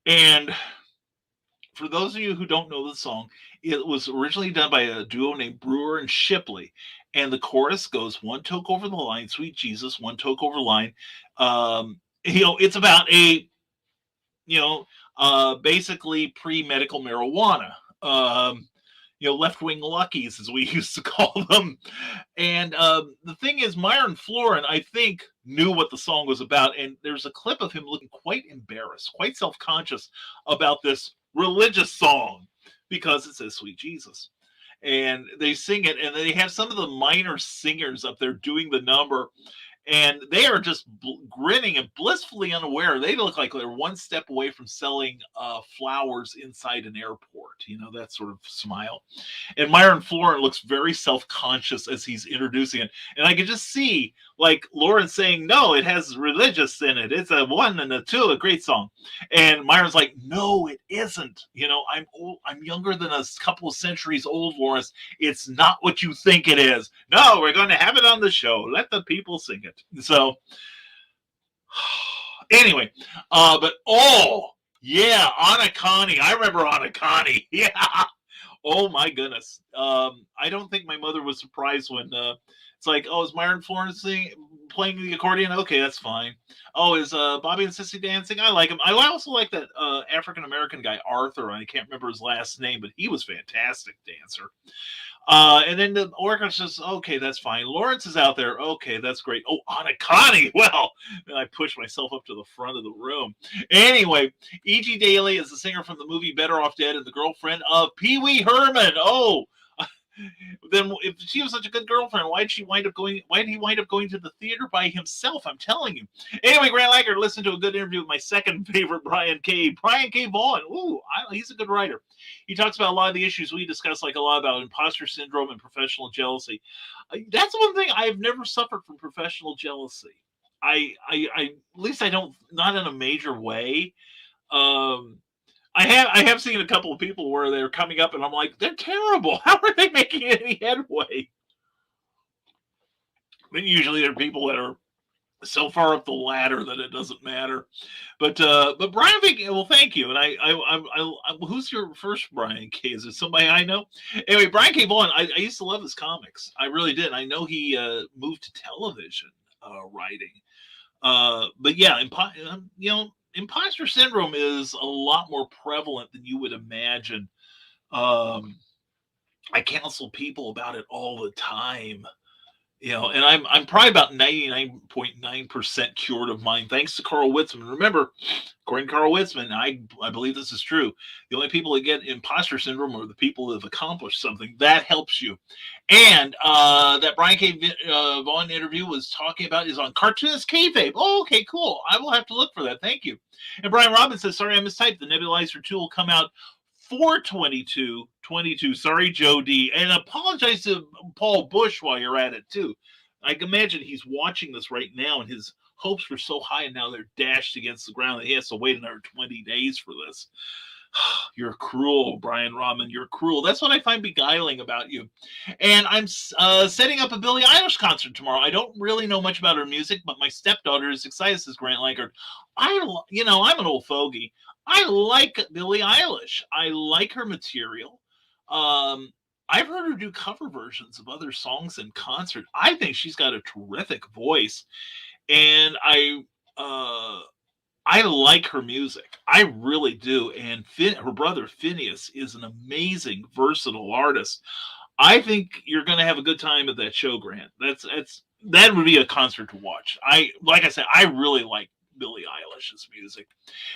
And for those of you who don't know the song, it was originally done by a duo named Brewer and Shipley. And the chorus goes, one toke over the line, sweet Jesus, one toke over the line. It's about a basically pre-medical marijuana, left-wing luckies, as we used to call them. And the thing is, Myron Florin, I think, knew what the song was about. And there's a clip of him looking quite embarrassed, quite self-conscious about this religious song because it says sweet Jesus. And they sing it, and they have some of the minor singers up there doing the number. And they are just grinning and blissfully unaware. They look like they're one step away from selling flowers inside an airport, that sort of smile. And Myron Florin looks very self-conscious as he's introducing it. And I could just see, like, Lauren saying, no, it has religious in it. It's a 1 and a 2, a great song. And Myron's like, no, it isn't. I'm old. I'm younger than a couple of centuries old, Lawrence. It's not what you think it is. No, we're going to have it on the show. Let the people sing it. So anyway, but yeah, Anna-Connie. I remember Anna-Connie. Yeah. Oh my goodness. I don't think my mother was surprised when it's like, oh, is Myron Florin playing the accordion? Okay, that's fine. Oh, is Bobby and Sissy dancing? I like him. I also like that African-American guy, Arthur. I can't remember his last name, but he was a fantastic dancer. And then the orchestra says, okay, that's fine. Lawrence is out there. Okay, that's great. Oh, Anna-Connie. Well, then I pushed myself up to the front of the room. Anyway, E.G. Daly is the singer from the movie Better Off Dead and the girlfriend of Pee Wee Herman. Oh, then if she was such a good girlfriend, why did he wind up going to the theater by himself? I'm telling you. Anyway, Grant Lackard listened to a good interview with my second favorite, Brian K. Vaughan. Ooh, he's a good writer. He talks about a lot of the issues we discuss, like a lot about imposter syndrome and professional jealousy. That's one thing. I have never suffered from professional jealousy. I at least I don't, not in a major way. I have seen a couple of people where they're coming up and I'm like, they're terrible. How are they making any headway? Then usually they're people that are so far up the ladder that it doesn't matter. But Brian K, well, thank you. And I who's your first Brian K? Is it somebody I know? Anyway, Brian K. Vaughan, I used to love his comics. I really did. I know he moved to television writing. But yeah, imposter syndrome is a lot more prevalent than you would imagine. I counsel people about it all the time, and I'm probably about 99.9% cured of mine, thanks to Carl Witzman. Remember, according to Carl Witzman, I believe this is true. The only people that get imposter syndrome are the people that have accomplished something. That helps you. And that Brian K. Vaughan interview was talking about is on Cartoonist Kayfabe. Oh, okay, cool. I will have to look for that. Thank you. And Brian Robbins says, sorry, I mistyped. The Nebulizer 2 will come out 4/22/22. Sorry, Joe D. And apologize to Paul Bush while you're at it, too. I can imagine he's watching this right now, and his hopes were so high, and now they're dashed against the ground that he has to wait another 20 days for this. You're cruel, Brian Rahman. You're cruel. That's what I find beguiling about you. And I'm setting up a Billie Eilish concert tomorrow. I don't really know much about her music, but my stepdaughter is excited, says Grant Lankard. I'm an old fogey. I like Billie Eilish. I like her material. I've heard her do cover versions of other songs in concert. I think she's got a terrific voice, and I like her music. I really do. And her brother Phineas is an amazing, versatile artist. I think you're going to have a good time at that show, Grant. That would be a concert to watch. Like I said, I really like Billie Eilish's music.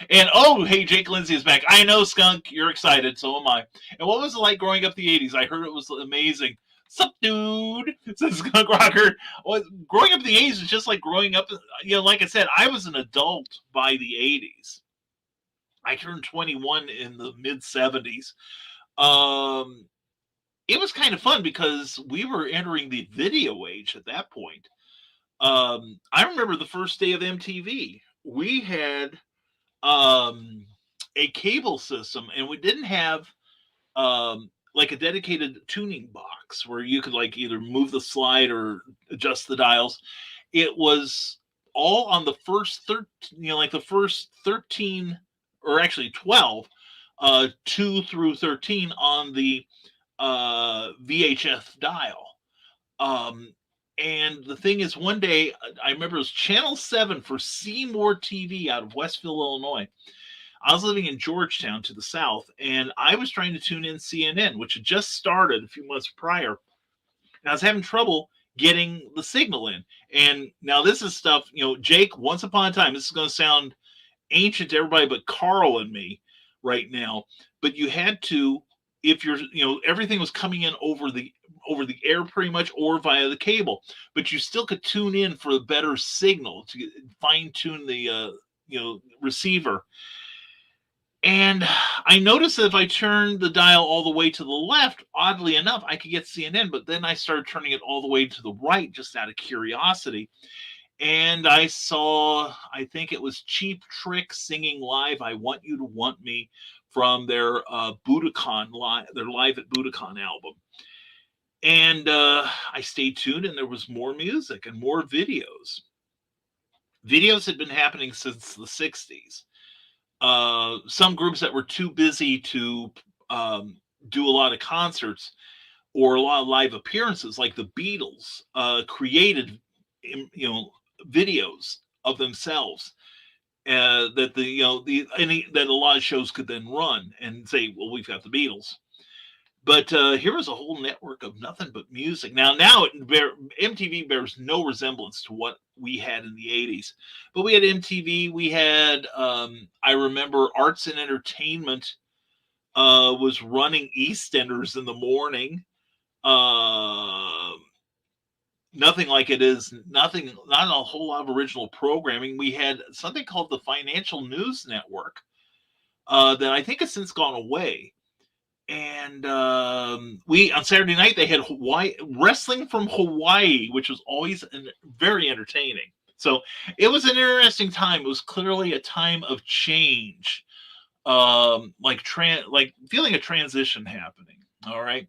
And hey, Jake Lindsay is back. I know, Skunk, you're excited. So am I. And what was it like growing up the 80s? I heard it was amazing. Sup, dude? Says Skunk Rocker. Well, growing up in the 80s is just like growing up. Like I said, I was an adult by the 80s. I turned 21 in the mid 70s. It was kind of fun because we were entering the video age at that point. I remember the first day of MTV. We had a cable system, and we didn't have like a dedicated tuning box where you could like either move the slide or adjust the dials. It was all on the first 13, like the first 13 or actually 12, 2 through 13 on the VHF dial. Um, and the thing is, one day I remember it was Channel 7 for Seymour TV out of Westville, Illinois. I was living in Georgetown to the south, and I was trying to tune in CNN, which had just started a few months prior. And I was having trouble getting the signal in. And now this is stuff, Jake, once upon a time, this is going to sound ancient to everybody but Carl and me right now. But you had to, if you're, everything was coming in over the air pretty much or via the cable, but you still could tune in for a better signal to fine tune the, receiver. And I noticed that if I turned the dial all the way to the left, oddly enough, I could get CNN, but then I started turning it all the way to the right just out of curiosity. And I saw, I think it was Cheap Trick singing live I Want You to Want Me from their Budokan, their Live at Budokan album. And I stayed tuned, and there was more music and more videos. Videos had been happening since the 60s. Some groups that were too busy to do a lot of concerts or a lot of live appearances, like the Beatles, created videos of themselves that that a lot of shows could then run and say, well, we've got the Beatles. But here was a whole network of nothing but music. Now MTV bears no resemblance to what we had in the 80s. But we had MTV. We had, I remember, Arts and Entertainment was running EastEnders in the morning. Nothing like it is. Not a whole lot of original programming. We had something called the Financial News Network that I think has since gone away. And we on Saturday night they had wrestling from Hawaii, which was always very entertaining. So it was an interesting time. It was clearly a time of change, like feeling a transition happening. All right.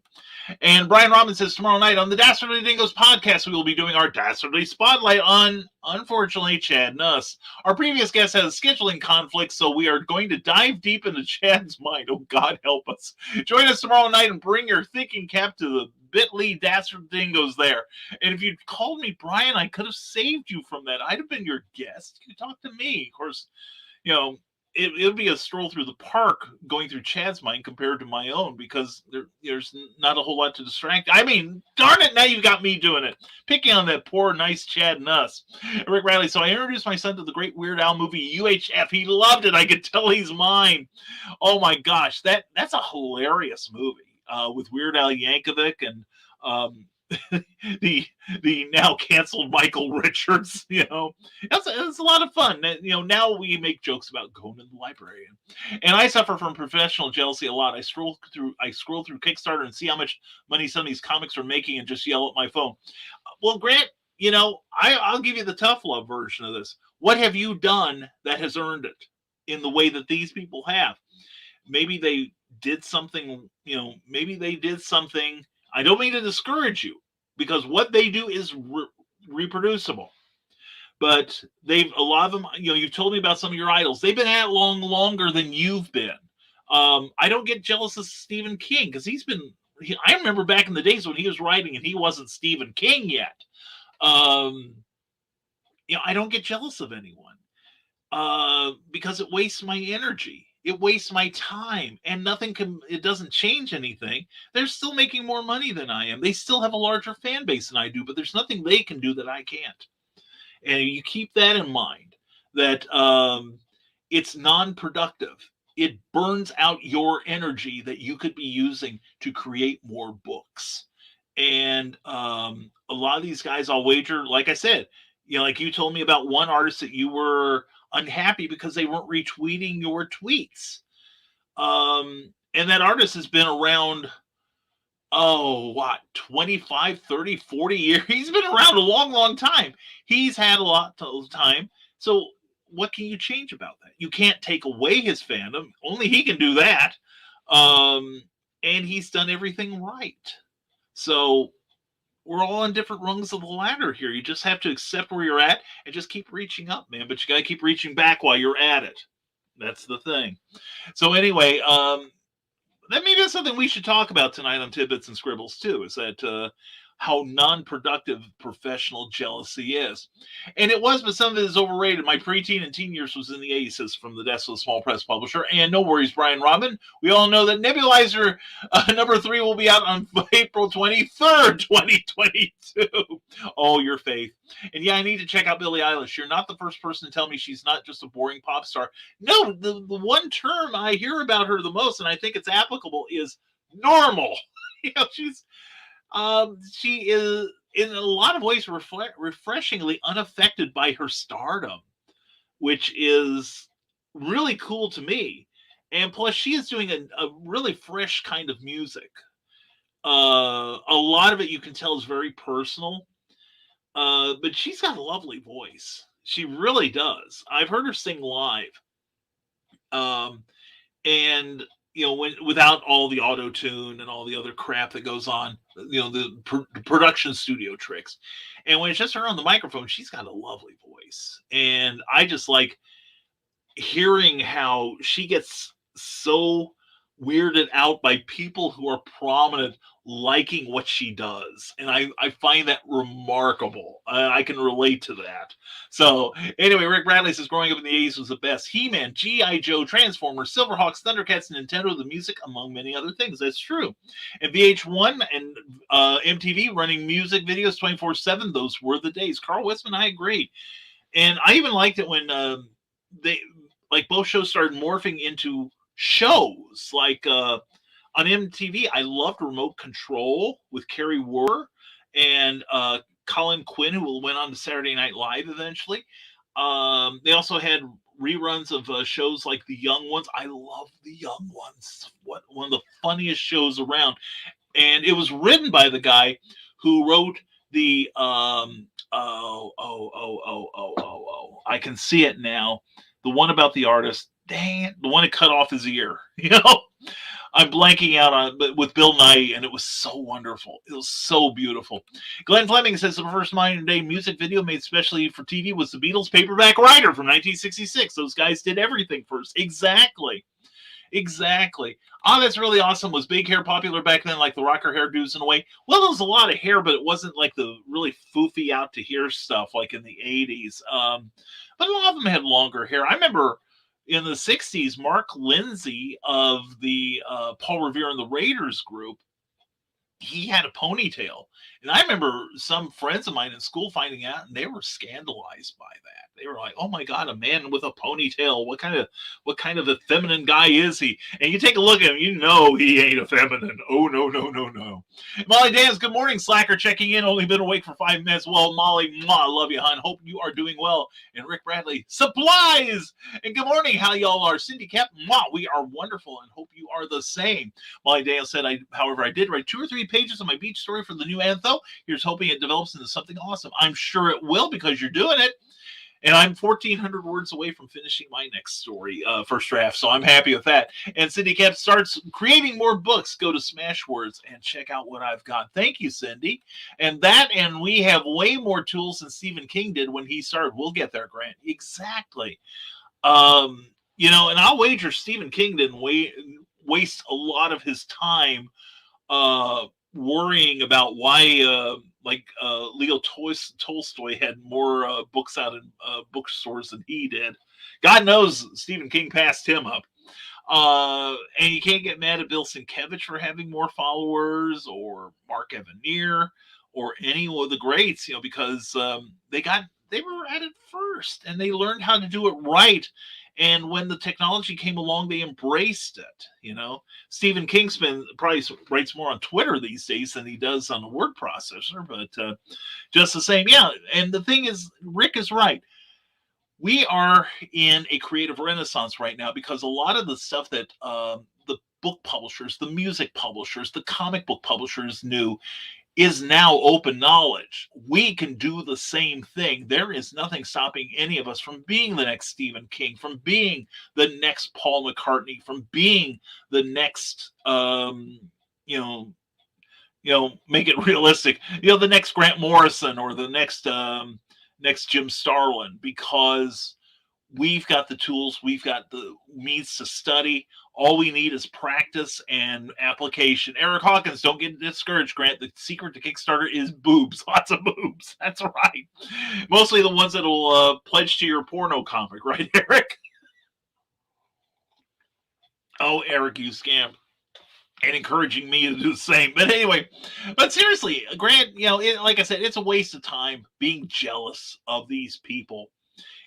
And Brian Robbins says tomorrow night on the Dastardly Dingoes podcast, we will be doing our Dastardly Spotlight on, unfortunately, Chad Nuss. Our previous guest had a scheduling conflict, so we are going to dive deep into Chad's mind. Oh, God help us. Join us tomorrow night and bring your thinking cap to the bit.ly Dastardly Dingoes there. And if you'd called me Brian, I could have saved you from that. I'd have been your guest. You talk to me. Of course, it would be a stroll through the park going through Chad's mind compared to my own, because there's not a whole lot to distract. I mean, darn it, now you've got me doing it. Picking on that poor, nice Chad Nuss. Rick Riley, so I introduced my son to the great Weird Al movie UHF. He loved it. I could tell he's mine. Oh my gosh, that's a hilarious movie with Weird Al Yankovic and the now canceled Michael Richards. It's a lot of fun. Now we make jokes about going to the library, and I suffer from professional jealousy a lot. I scroll through Kickstarter and see how much money some of these comics are making and just yell at my phone. Well, Grant, I'll give you the tough love version of this. What have you done that has earned it in the way that these people have? Maybe they did something, I don't mean to discourage you, because what they do is reproducible. But a lot of them, you've told me about some of your idols. They've been at it longer than you've been. I don't get jealous of Stephen King, because I remember back in the days when he was writing and he wasn't Stephen King yet. I don't get jealous of anyone because it wastes my energy. It wastes my time, and it doesn't change anything. They're still making more money than I am. They still have a larger fan base than I do, but there's nothing they can do that I can't. And you keep that in mind, that it's non-productive. It burns out your energy that you could be using to create more books. And a lot of these guys, I'll wager, like I said, like you told me about one artist that you were unhappy because they weren't retweeting your tweets. And that artist has been around what, 25, 30, 40 years? He's been around a long, long time. He's had a lot of time. So what can you change about that? You can't take away his fandom. Only he can do that. And he's done everything right. So we're all on different rungs of the ladder here. You just have to accept where you're at and just keep reaching up, man. But you got to keep reaching back while you're at it. That's the thing. So anyway, that maybe that's something we should talk about tonight on Tidbits and Scribbles too, is that how non-productive professional jealousy is. And it was, but some of it is overrated. My preteen and teen years was in the Aces from the desk of the small press publisher. And no worries, Brian Robin. We all know that Nebulizer number 3 will be out on April 23rd, 2022. Oh, your faith. And yeah, I need to check out Billie Eilish. You're not the first person to tell me she's not just a boring pop star. No, the one term I hear about her the most, and I think it's applicable, is normal. She is in a lot of ways refreshingly unaffected by her stardom, which is really cool to me. And plus, she is doing a really fresh kind of music. A lot of it you can tell is very personal, but she's got a lovely voice. She really does. I've heard her sing live, and without all the auto tune and all the other crap that goes on, the production studio tricks. And when it's just her on the microphone, she's got a lovely voice. And I just like hearing how she gets so weirded out by people who are prominent liking what she does. And I find that remarkable. I can relate to that. So anyway, Rick Bradley says growing up in the 80s was the best. He-Man, G.I. Joe, Transformers, Silverhawks, Thundercats, Nintendo, the music, among many other things. That's true. And VH1 and MTV running music videos 24/7. Those were the days. Carl Westman, I agree. And I even liked it when both shows started morphing into shows like on MTV. I loved Remote Control with Kerry Werner and Colin Quinn, who went on to Saturday Night Live eventually. They also had reruns of shows like The Young Ones. I love The Young Ones. One of the funniest shows around. And it was written by the guy who wrote the I can see it now. The one about the artist. Dang it, the one that cut off his ear. I'm blanking out on it, but with Bill Nye, and it was so wonderful. It was so beautiful. Glenn Fleming says the first modern day music video made especially for TV was the Beatles' Paperback Writer from 1966. Those guys did everything first. Exactly. Oh, that's really awesome. Was big hair popular back then, like the rocker hairdos in a way? Well, there was a lot of hair, but it wasn't like the really foofy out to here stuff like in the 80s. But a lot of them had longer hair. I remember in the 60s, Mark Lindsay of the Paul Revere and the Raiders group, he had a ponytail. And I remember some friends of mine in school finding out, and they were scandalized by that. They were like, "Oh my God, a man with a ponytail! What kind of a feminine guy is he?" And you take a look at him, you know he ain't a feminine. Oh no. Molly Dance, good morning, slacker, checking in. Only been awake for 5 minutes. Well, Molly, I love you, hon. Hope you are doing well. And Rick Bradley, supplies. And good morning, how y'all are? Cindy Cap, we are wonderful, and hope you are the same. Molly Dance said, however, I did write 2 or 3 pages of my beach story for the new Antho. Here's hoping it develops into something awesome. I'm sure it will, because you're doing it. And I'm 1,400 words away from finishing my next story, first draft. So I'm happy with that. And Cindy Cap starts creating more books. Go to Smashwords and check out what I've got. Thank you, Cindy. And we have way more tools than Stephen King did when he started. We'll get there, Grant. Exactly. And I'll wager Stephen King didn't waste a lot of his time worrying about why Leo Tolstoy had more books out in bookstores than he did. God knows Stephen King passed him up. And you can't get mad at Bill Sienkiewicz for having more followers, or Mark Evanier, or any of the greats, because they were at it first, and they learned how to do it right. And when the technology came along, they embraced it. Stephen King probably writes more on Twitter these days than he does on a word processor, but just the same. Yeah. And the thing is, Rick is right. We are in a creative renaissance right now, because a lot of the stuff that the book publishers, the music publishers, the comic book publishers knew is now open knowledge. We can do the same thing. There is nothing stopping any of us from being the next Stephen King, from being the next Paul McCartney, from being the next, make it realistic, the next Grant Morrison or the next Jim Starlin, because we've got the tools, we've got the means to study. All we need is practice and application. Eric Hawkins, don't get discouraged, Grant. The secret to Kickstarter is boobs. Lots of boobs. That's right. Mostly the ones that will pledge to your porno comic, right, Eric? Oh, Eric, you scamp. And encouraging me to do the same. But anyway, seriously, Grant, like I said, it's a waste of time being jealous of these people.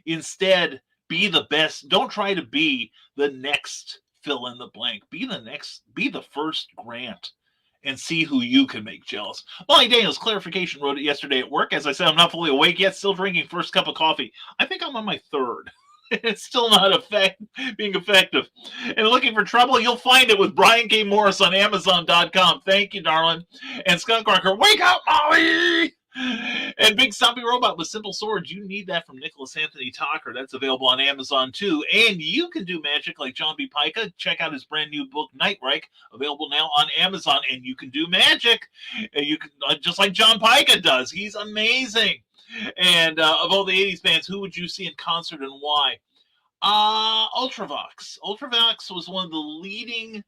Instead, be the best. Don't try to be the next fill in the blank. Be the first Grant, and see who you can make jealous. Molly Daniels, clarification, wrote it yesterday at work. As I said, I'm not fully awake yet, still drinking first cup of coffee. I think I'm on my third. It's still not being effective. And looking for trouble, you'll find it with Brian K. Morris on Amazon.com. Thank you, darling. And Skunk Rocker, wake up, Molly! And Big Zombie Robot with Simple Swords. You need that from Nicholas Anthony Talker. That's available on Amazon too. And you can do magic like John B. Pica. Check out his brand new book, Nightreich, available now on Amazon. And you can do magic. And you can, just like John Pica does. He's amazing. And of all the 80s bands, who would you see in concert and why? Ultravox. Ultravox was one of the leading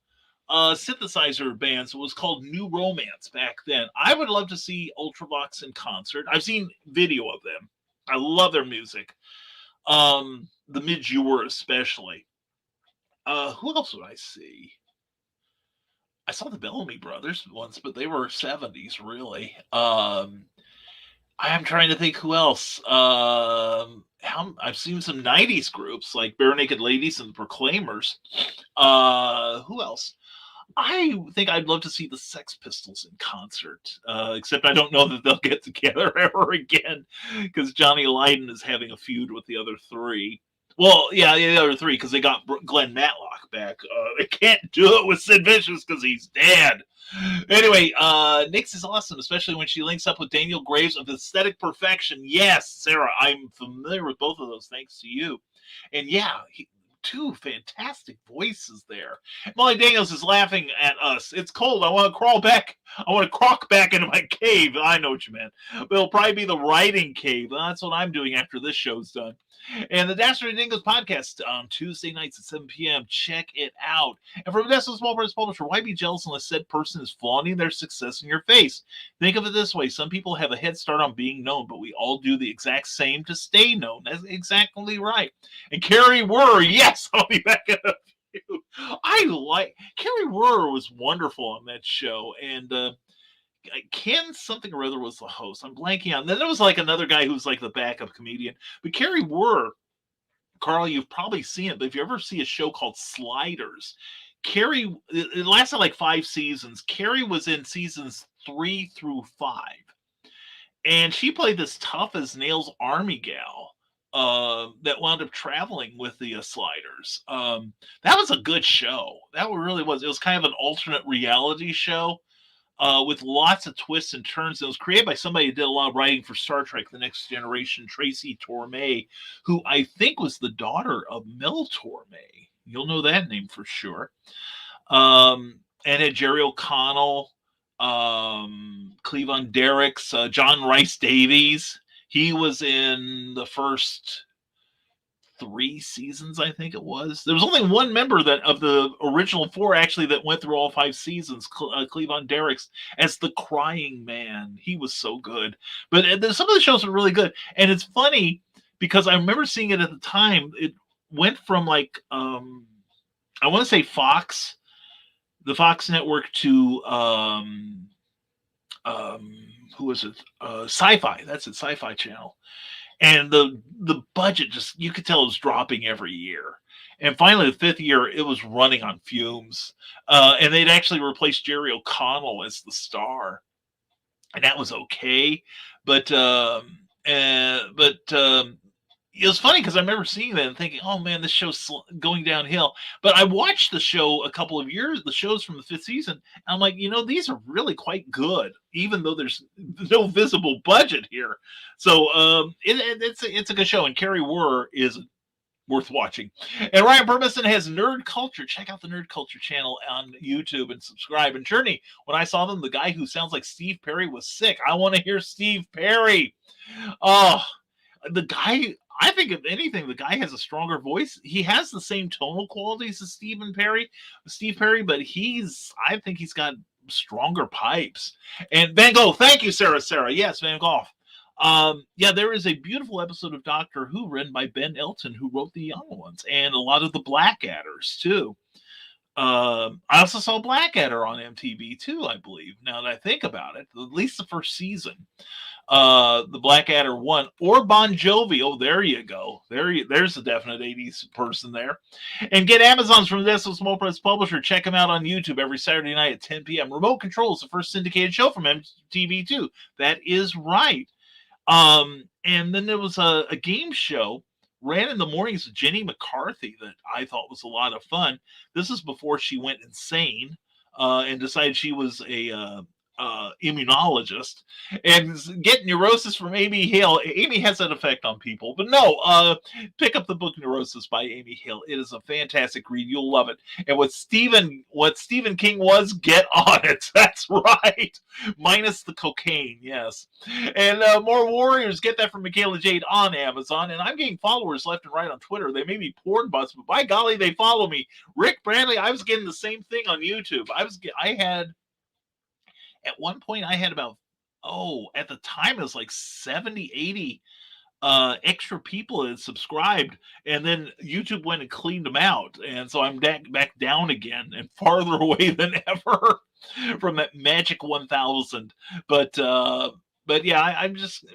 synthesizer bands. It was called New Romance back then. I would love to see Ultravox in concert. I've seen video of them. I love their music. The Mid-Jure especially. Who else would I see? I saw the Bellamy Brothers once, but they were 70s, really. I'm trying to think who else. I've seen some 90s groups like Bare Naked Ladies and the Proclaimers. Who else? I think I'd love to see the Sex Pistols in concert, except I don't know that they'll get together ever again because Johnny Lydon is having a feud with the other three. Well, yeah, the other three, because they got Glenn Matlock back. They can't do it with Sid Vicious because he's dead. Anyway, Nyx is awesome, especially when she links up with Daniel Graves of Aesthetic Perfection. Yes, Sarah, I'm familiar with both of those, thanks to you. And yeah, two fantastic voices there. Molly Daniels is laughing at us. It's cold. I want to crawl back. I want to croc back into my cave. I know what you meant. But it'll probably be the writing cave. That's what I'm doing after this show's done. And the Dastardly Dingoes podcast on Tuesday nights at 7 p.m. Check it out. And for Modesto Small Press Publisher, why be jealous unless said person is flaunting their success in your face? Think of it this way. Some people have a head start on being known, but we all do the exact same to stay known. That's exactly right. And Carrie Wurr, yes, I'll be back in a few. Carrie Wurr was wonderful on that show. And Ken something or other was the host. I'm blanking on. Then there was like another guy who was like the backup comedian. But Carrie Wurr, Carl, you've probably seen it. But if you ever see a show called Sliders, Carrie, it lasted like 5 seasons. Carrie was in seasons 3 through 5. And she played this tough as nails army gal that wound up traveling with the Sliders. That was a good show. That really was. It was kind of an alternate reality show. With lots of twists and turns. It was created by somebody who did a lot of writing for Star Trek The Next Generation, Tracy Torme, who I think was the daughter of Mel Torme. You'll know that name for sure. And had Jerry O'Connell, Cleavon Derricks, John Rice Davies. He was in the first 3 seasons, I think it was. There was only one member of the original 4 actually that went through all 5 seasons, Cleavon Derricks, as the Crying Man. He was so good. But some of the shows were really good. And it's funny because I remember seeing it at the time. It went from like, I want to say Fox, the Fox network to, who was it? Sci-Fi. That's it, Sci-Fi Channel. And the budget just, you could tell it was dropping every year. And finally, the 5th year, it was running on fumes. And they'd actually replaced Jerry O'Connell as the star. And that was okay. But it was funny because I remember seeing that and thinking, "Oh man, this show's going downhill." But I watched the show a couple of years, the shows from the 5th season. And I'm like, these are really quite good, even though there's no visible budget here. So it's a good show, and Carrie Wurr is worth watching. And Ryan Burmison has Nerd Culture. Check out the Nerd Culture channel on YouTube and subscribe. And Journey, when I saw them, the guy who sounds like Steve Perry was sick. I want to hear Steve Perry. Oh, the guy, I think if anything, the guy has a stronger voice. He has the same tonal qualities as Steve Perry, but I think he's got stronger pipes. And Van Gogh, thank you, Sarah. Yes, Van Gogh. There is a beautiful episode of Doctor Who written by Ben Elton, who wrote the young ones, and a lot of the Blackadders too. I also saw Blackadder on MTV too, I believe. Now that I think about it, at least the first season. The Blackadder one, or Bon Jovi. Oh, there you go. There's a definite 80s person there. And get Amazon's from this Small Press Publisher. Check them out on YouTube every Saturday night at 10 p.m. Remote Control is the first syndicated show from MTV too. That is right. And then there was a game show ran in the mornings with Jenny McCarthy that I thought was a lot of fun. This is before she went insane and decided she was a immunologist and get Neurosis from Amy Hale. Amy has that effect on people, but no, pick up the book Neurosis by Amy Hale. It is a fantastic read. You'll love it. And what Stephen King was, get on it. That's right. Minus the cocaine. Yes. And More Warriors, get that from Michaela Jade on Amazon. And I'm getting followers left and right on Twitter. They may be porn butts, but by golly, they follow me. Rick Bradley, I was getting the same thing on YouTube. At one point, I had about, at the time, it was like 70, 80 extra people had subscribed. And then YouTube went and cleaned them out. And so I'm back down again and farther away than ever from that magic 1,000. But yeah,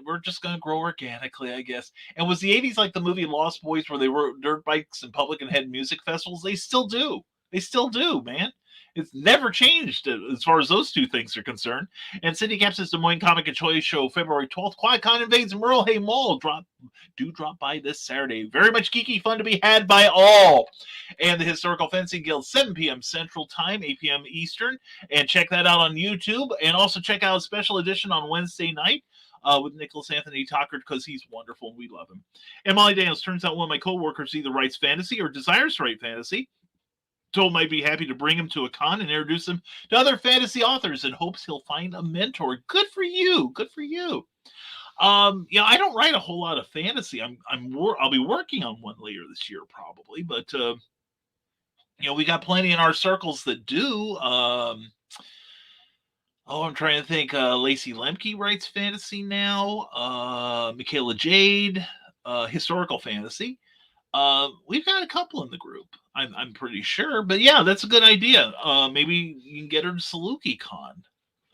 we're just going to grow organically, I guess. And was the 80s like the movie Lost Boys where they rode dirt bikes in public and had music festivals? They still do. They still do, man. It's never changed as far as those two things are concerned. And Cindy Caps's Des Moines Comic and Toy Show, February 12th. QuietCon invades Merle Hay Mall. Drop by this Saturday. Very much geeky fun to be had by all. And the Historical Fencing Guild, 7 p.m. Central Time, 8 p.m. Eastern. And check that out on YouTube. And also check out a special edition on Wednesday night with Nicholas Anthony Tucker, because he's wonderful and we love him. And Molly Daniels, turns out one of my co-workers either writes fantasy or desires to write fantasy. Told might be happy to bring him to a con and introduce him to other fantasy authors and hopes he'll find a mentor. Good for you. Good for you. I don't write a whole lot of fantasy. I'll be working on one later this year probably, but we got plenty in our circles that do. I'm trying to think. Lacey Lemke writes fantasy now. Michaela Jade, historical fantasy. We've got a couple in the group. I'm pretty sure, but yeah, that's a good idea. Maybe you can get her to Saluki Con.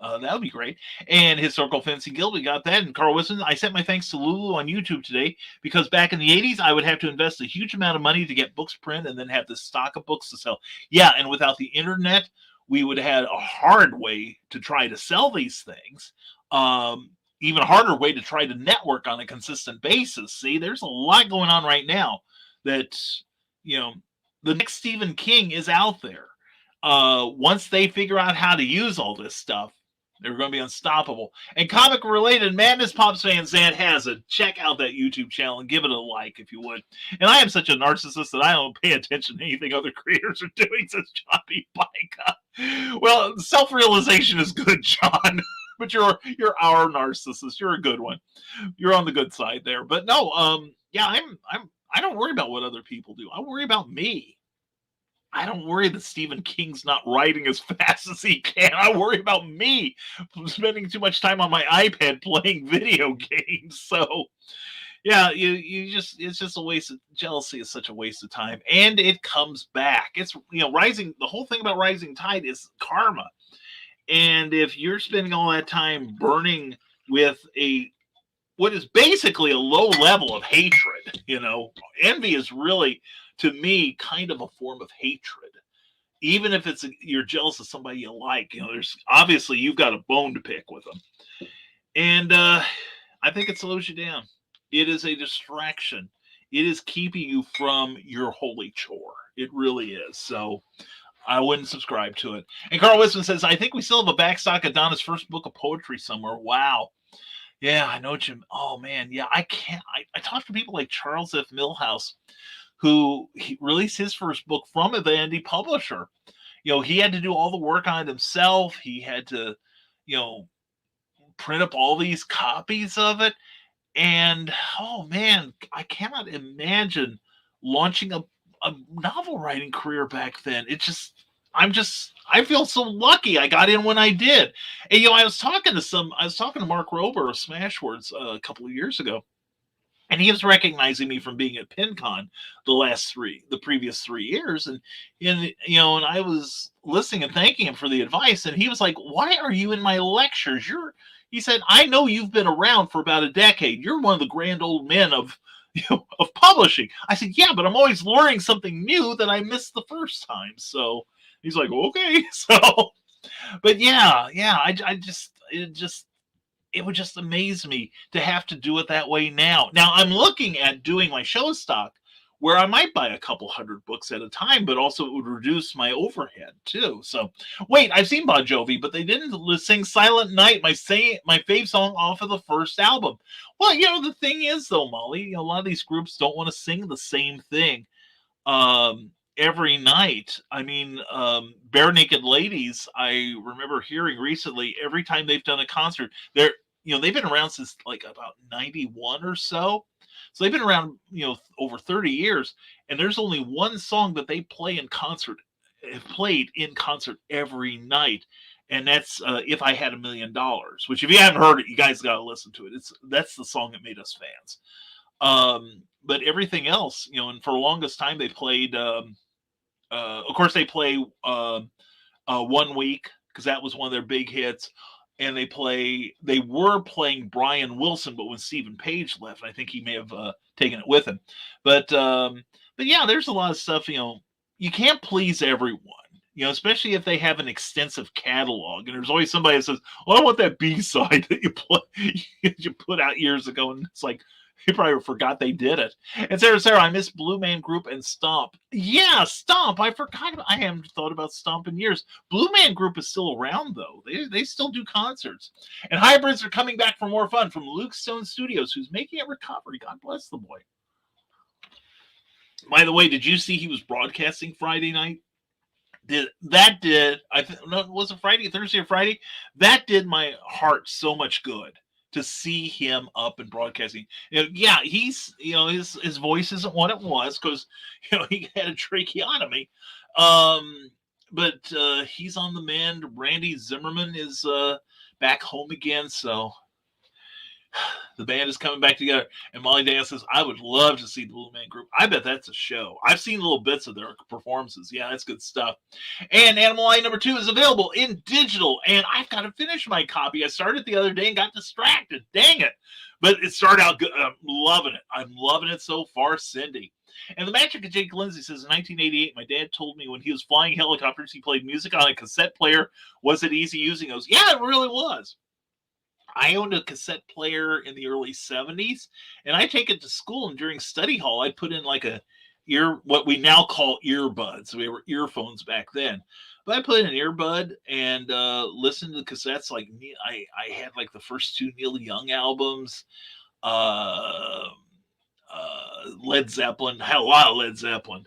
That would be great. And Historical Fencing Guild, we got that. And Carl Wilson, I sent my thanks to Lulu on YouTube today because back in the 80s, I would have to invest a huge amount of money to get books print and then have this stock of books to sell. Yeah, and without the internet, we would have had a hard way to try to sell these things. Even a harder way to try to network on a consistent basis. See, there's a lot going on right now that, the next Stephen King is out there. Once they figure out how to use all this stuff, they're going to be unstoppable. And comic-related Madness Pops fan Zan has it. Check out that YouTube channel and give it a like if you would. And I am such a narcissist that I don't pay attention to anything other creators are doing, says Choppy Pika. Well, self-realization is good, John. But you're our narcissist. You're a good one. You're on the good side there. But no, I don't worry about what other people do. I worry about me. I don't worry that Stephen King's not writing as fast as he can. I worry about me spending too much time on my iPad playing video games. So, yeah, it's just a waste of jealousy is such a waste of time. And it comes back. It's, rising. The whole thing about Rising Tide is karma. And if you're spending all that time burning with what is basically a low level of hatred, envy is really, to me, kind of a form of hatred. Even if you're jealous of somebody you like, there's obviously you've got a bone to pick with them. And I think it slows you down. It is a distraction. it is keeping you from your holy chore. It really is. So I wouldn't subscribe to it. And Carl Wisman says, I think we still have a backstock of Donna's first book of poetry somewhere. Wow. Yeah, I know, Jim. Oh, man. Yeah, I can't. I talked to people like Charles F. Milhouse, who he released his first book from the indie publisher. He had to do all the work on it himself. He had to, print up all these copies of it. And, oh, man, I cannot imagine launching a novel writing career back then. I feel so lucky I got in when I did. And, I was talking to Mark Rober of Smashwords a couple of years ago, and he was recognizing me from being at PinCon the previous 3 years. And I was listening and thanking him for the advice. And he was like, why are you in my lectures? He said, I know you've been around for about a decade. You're one of the grand old men of publishing. I said, yeah, but I'm always learning something new that I missed the first time. So he's like, okay. So, but yeah, it would just amaze me to have to do it that way now. Now I'm looking at doing my show stock where I might buy a couple hundred books at a time, but also it would reduce my overhead too. So wait, I've seen Bon Jovi, but they didn't sing Silent Night, my fave song off of the first album. Well, the thing is though, Molly, a lot of these groups don't want to sing the same thing every night. I mean, Bare Naked Ladies, I remember hearing recently, every time they've done a concert, they've been around since like about 91 or so. So they've been around, over 30 years, and there's only one song that they played in concert every night. And that's If I Had $1 Million, which if you haven't heard it, you guys got to listen to it. That's the song that made us fans. But everything else, and for the longest time they played, of course they play 1 Week, because that was one of their big hits. And they were playing Brian Wilson, but when Stephen Page left, I think he may have taken it with him. But yeah, there's a lot of stuff, you can't please everyone, especially if they have an extensive catalog. And there's always somebody that says, well, I want that B-side that you put out years ago. And it's like, you probably forgot they did it. And Sarah, I miss Blue Man Group and Stomp. Yeah, Stomp. I forgot. I haven't thought about Stomp in years. Blue Man Group is still around, though. They still do concerts. And hybrids are coming back for more fun from Luke Stone Studios, who's making a recovery. God bless the boy. By the way, did you see he was broadcasting Friday night? Was it Friday, Thursday or Friday? That did my heart so much good to see him up and broadcasting. Yeah, he's, his voice isn't what it was because, he had a tracheotomy. But he's on the mend. Randy Zimmerman is back home again. So the band is coming back together. And Molly Dan says, I would love to see the Blue Man Group. I bet that's a show. I've seen little bits of their performances. Yeah, that's good stuff. And Animal Eye number 2 is available in digital. And I've got to finish my copy. I started the other day and got distracted. Dang it. But it started out good. I'm loving it. I'm loving it so far, Cindy. And the Magic of Jake Lindsay says, in 1988, my dad told me when he was flying helicopters, he played music on a cassette player. Was it easy using those? Yeah, it really was. I owned a cassette player in the early 70s, and I take it to school, and during study hall, I'd put in like what we now call earbuds. We were earphones back then. But I put in an earbud and listened to the cassettes. Like I had like the first 2 Neil Young albums, Led Zeppelin, had a lot of Led Zeppelin,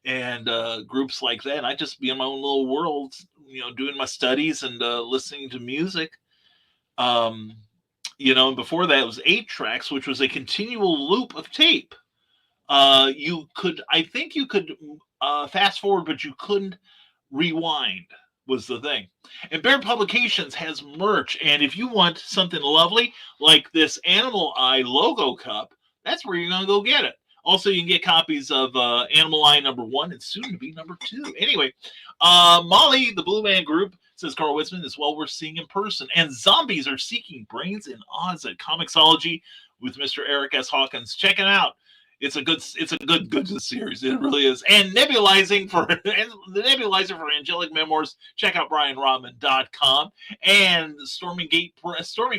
and groups like that. And I'd just be in my own little world, doing my studies and listening to music. And before that it was 8 tracks, which was a continual loop of tape. You could fast forward, but you couldn't rewind, was the thing. And Bear Publications has merch, and if you want something lovely like this Animal Eye logo cup, that's where you're gonna go get it. Also, you can get copies of Animal Eye number 1 and soon to be number 2. Anyway, Molly, the Blue Man Group, says Carl Witzman, is well worth seeing in person. And Zombies Are Seeking Brains in Oz at Comixology with Mr. Eric S. Hawkins. Check it out. It's a good series. It really is. And the nebulizer for Angelic Memoirs. Check out BrianRodman.com and Storming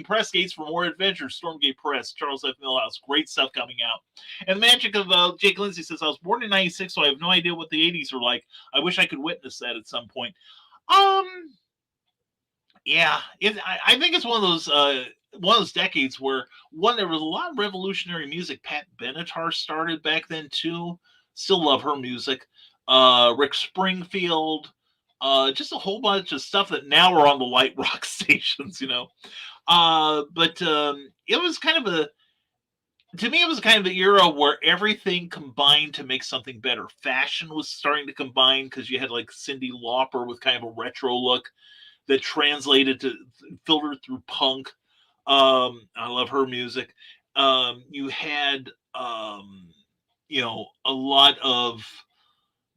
Press Gates for more adventures. Stormgate Press, Charles F. Millhouse. Great stuff coming out. And the magic of Jake Lindsay says, I was born in 96, so I have no idea what the 80s are like. I wish I could witness that at some point. Yeah, I think it's one of those decades where there was a lot of revolutionary music. Pat Benatar started back then too. Still love her music. Rick Springfield, just a whole bunch of stuff that now are on the light rock stations, you know. But it was kind of the era where everything combined to make something better. Fashion was starting to combine because you had like Cyndi Lauper with kind of a retro look that translated to filtered through punk. I love her music. You had, a lot of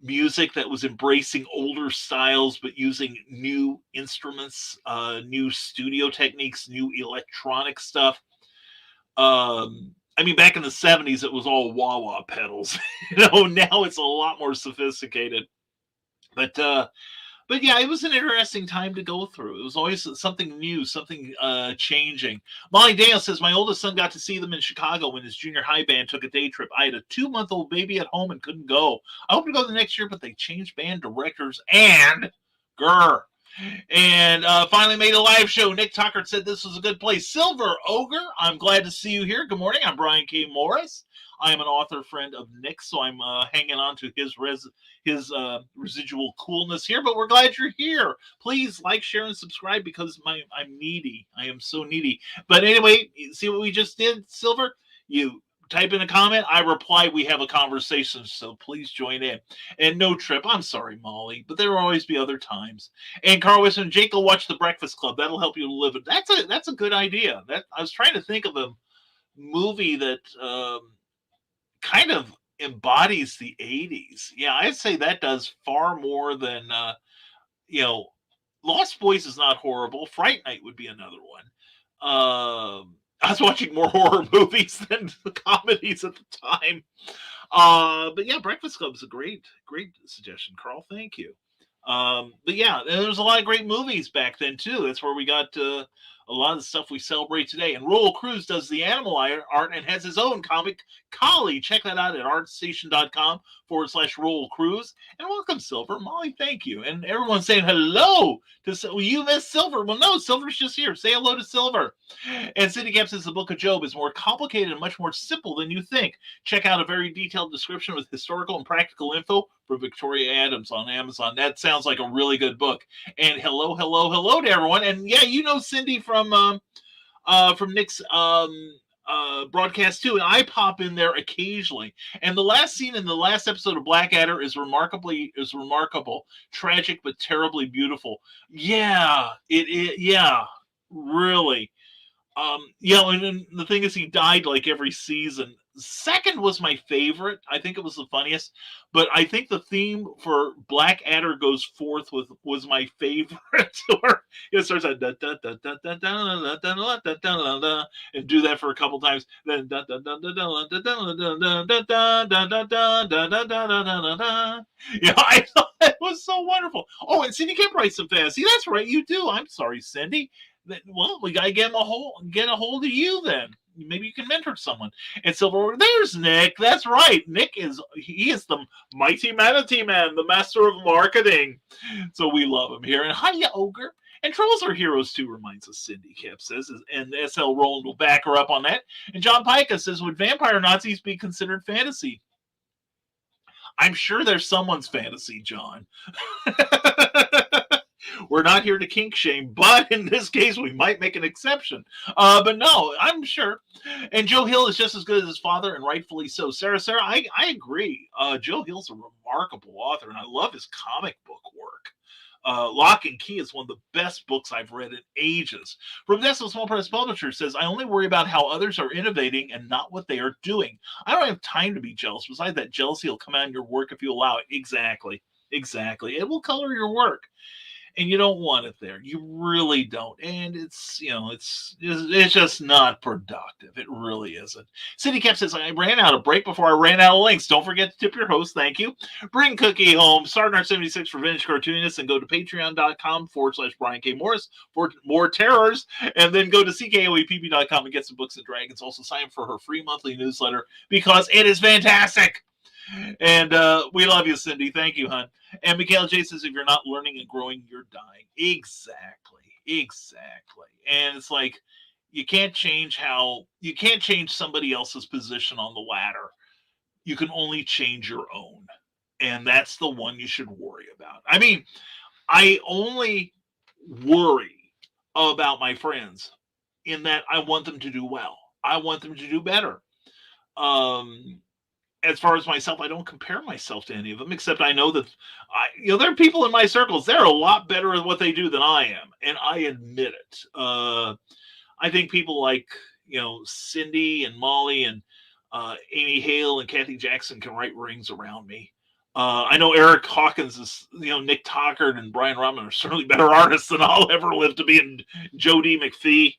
music that was embracing older styles, but using new instruments, new studio techniques, new electronic stuff. Back in the 70s, it was all wah-wah pedals. Now it's a lot more sophisticated. But yeah, it was an interesting time to go through. It was always something new, something changing. Molly Dale says, my oldest son got to see them in Chicago when his junior high band took a day trip. I had a 2-month-old baby at home and couldn't go. I hope to go the next year, but they changed band directors and grr. And finally made a live show. Nick Tucker said this was a good place. Silver Ogre, I'm glad to see you here. Good morning. I'm Brian K. Morris. I am an author friend of Nick, so I'm hanging on to his residual coolness here. But we're glad you're here. Please like, share, and subscribe because I'm needy. I am so needy. But anyway, see what we just did, Silver? You type in a comment, I reply, we have a conversation, so please join in. And no Trip, I'm sorry, Molly, but there will always be other times. And Carl Wilson, Jake will watch The Breakfast Club. That'll help you live it. That's a good idea. I was trying to think of a movie that kind of embodies the 80s. Yeah, I'd say that does far more than, Lost Boys is not horrible. Fright Night would be another one. I was watching more horror movies than the comedies at the time. But yeah, Breakfast Club is a great suggestion, Carl. Thank you. But yeah, there was a lot of great movies back then too. That's where we got a lot of the stuff we celebrate today. And Royal Cruz does the animal art and has his own comic, Collie. Check that out at artstation.com/Royal Cruz. And welcome, Silver. Molly, thank you. And everyone's saying hello to you, Miss Silver. Well, no, Silver's just here. Say hello to Silver. And Cindy Cap says the Book of Job is more complicated and much more simple than you think. Check out a very detailed description with historical and practical info for Victoria Adams on Amazon. That sounds like a really good book. And hello to everyone. And yeah, Cindy from Nick's broadcast too, and I pop in there occasionally. And the last scene in the last episode of Blackadder is remarkable, tragic but terribly beautiful. Yeah, yeah, really. And the thing is, he died like every season. Second was my favorite. I think it was the funniest, but I think the theme for Blackadder Goes Forth was my favorite. Where it starts at and do that for a couple times. Then I thought it was so wonderful. Oh, and Cindy Kemp writes some fantasy. That's right, you do. I'm sorry, Cindy. Well, we gotta get a hold of you then. Maybe you can mentor someone. And Silver, there's Nick. That's right. Nick is the mighty manatee man, the master of marketing. So we love him here. And hiya, Ogre. And trolls are heroes too, reminds us, Cindy Kip says. And SL Roland will back her up on that. And John Pica says, would vampire Nazis be considered fantasy? I'm sure there's someone's fantasy, John. We're not here to kink shame, but in this case, we might make an exception. But no, I'm sure. And Joe Hill is just as good as his father, and rightfully so. Sarah, I agree. Joe Hill's a remarkable author, and I love his comic book work. Lock and Key is one of the best books I've read in ages. From Decimal Small Press Publisher says, I only worry about how others are innovating and not what they are doing. I don't have time to be jealous. Besides that, jealousy will come out in your work if you allow it. Exactly. It will color your work. and you don't want it there. You really don't. And it's, it's just not productive. It really isn't. City Cap says, I ran out of break before I ran out of links. Don't forget to tip your host. Thank you. Bring Cookie home. Start our 76 for Vintage Cartoonists and go to patreon.com/Brian K. Morris for more terrors. And then go to ckoepp.com and get some books and dragons. Also sign up for her free monthly newsletter because it is fantastic. And we love you, Cindy. Thank you, hon. And Michaela J says, if you're not learning and growing, you're dying. Exactly. And it's like, you can't change somebody else's position on the ladder. You can only change your own. And that's the one you should worry about. I mean, I only worry about my friends in that I want them to do well. I want them to do better. As far as myself, I don't compare myself to any of them, except I know that there are people in my circles. They're a lot better at what they do than I am, and I admit it. I think people like Cindy and Molly and Amy Hale and Kathy Jackson can write rings around me. I know Eric Hawkins is, Nick Tockard and Brian Rodman are certainly better artists than I'll ever live to be, and Jody McPhee.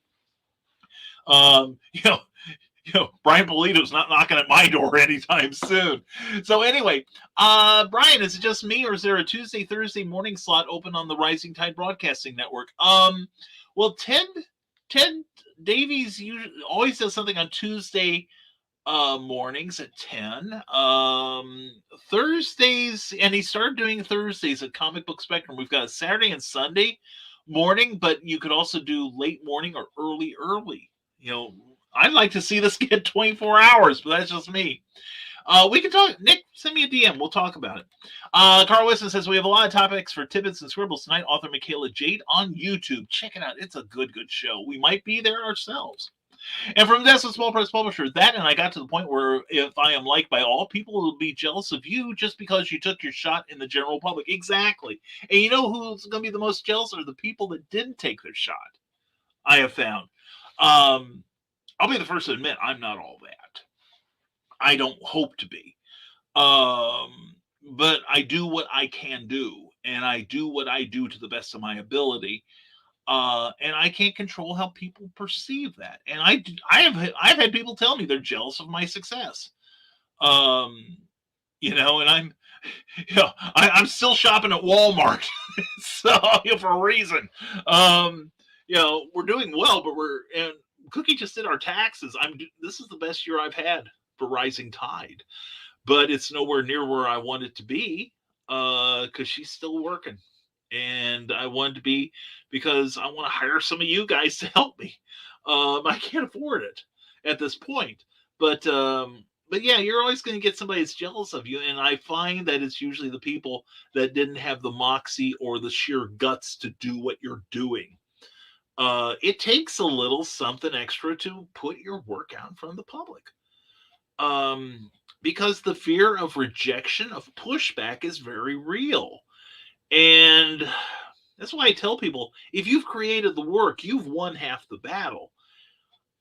Brian Polito's not knocking at my door anytime soon. So anyway, Brian, is it just me, or is there a Tuesday, Thursday morning slot open on the Rising Tide Broadcasting Network? Well, Ted Davies always does something on Tuesday mornings at 10. Thursdays, and he started doing Thursdays at Comic Book Spectrum. We've got a Saturday and Sunday morning, but you could also do late morning or early. I'd like to see this get 24 hours, but that's just me. We can talk. Nick, send me a DM. We'll talk about it. Carl Wilson says, we have a lot of topics for Tidbits and Scribbles tonight. Author Michaela Jade on YouTube. Check it out. It's a good show. We might be there ourselves. And from Desmond Small Press Publisher, that and I got to the point where if I am liked by all, people will be jealous of you just because you took your shot in the general public. Exactly. And you know who's going to be the most jealous are the people that didn't take their shot, I have found. I'll be the first to admit I'm not all that. I don't hope to be. But I do what I can do, and I do what I do to the best of my ability. And I can't control how people perceive that. And I've had people tell me they're jealous of my success. And I'm still shopping at Walmart. So for a reason. We're doing well, but and Cookie just did our taxes. This is the best year I've had for Rising Tide, but it's nowhere near where I want it to be because she's still working, and I want it to be because I want to hire some of you guys to help me. I can't afford it at this point, but yeah, you're always going to get somebody that's jealous of you, and I find that it's usually the people that didn't have the moxie or the sheer guts to do what you're doing. It takes a little something extra to put your work out in front of the public. Because the fear of rejection, of pushback is very real. And that's why I tell people, if you've created the work, you've won half the battle.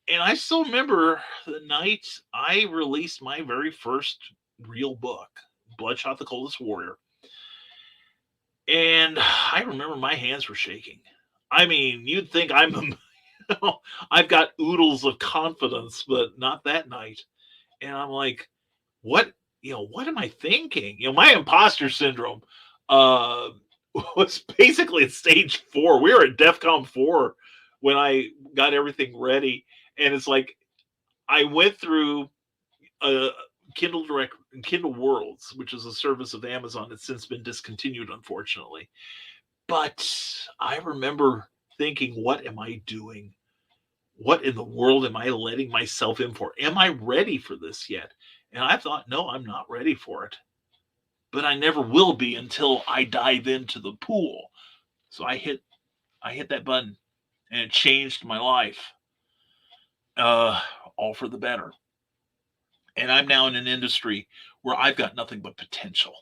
And I still remember the night I released my very first real book, Bloodshot the Coldest Warrior. And I remember my hands were shaking. I mean, you'd think I've got oodles of confidence, but not that night. And I'm like, what am I thinking? My imposter syndrome was basically at stage 4. We were at DEFCON 4 when I got everything ready. And it's like, I went through Kindle Worlds, which is a service of Amazon that's since been discontinued, unfortunately. But I remember thinking, what am I doing? What in the world am I letting myself in for? Am I ready for this yet? And I thought, no, I'm not ready for it. But I never will be until I dive into the pool. So I hit that button, and it changed my life. All for the better. And I'm now in an industry where I've got nothing but potential.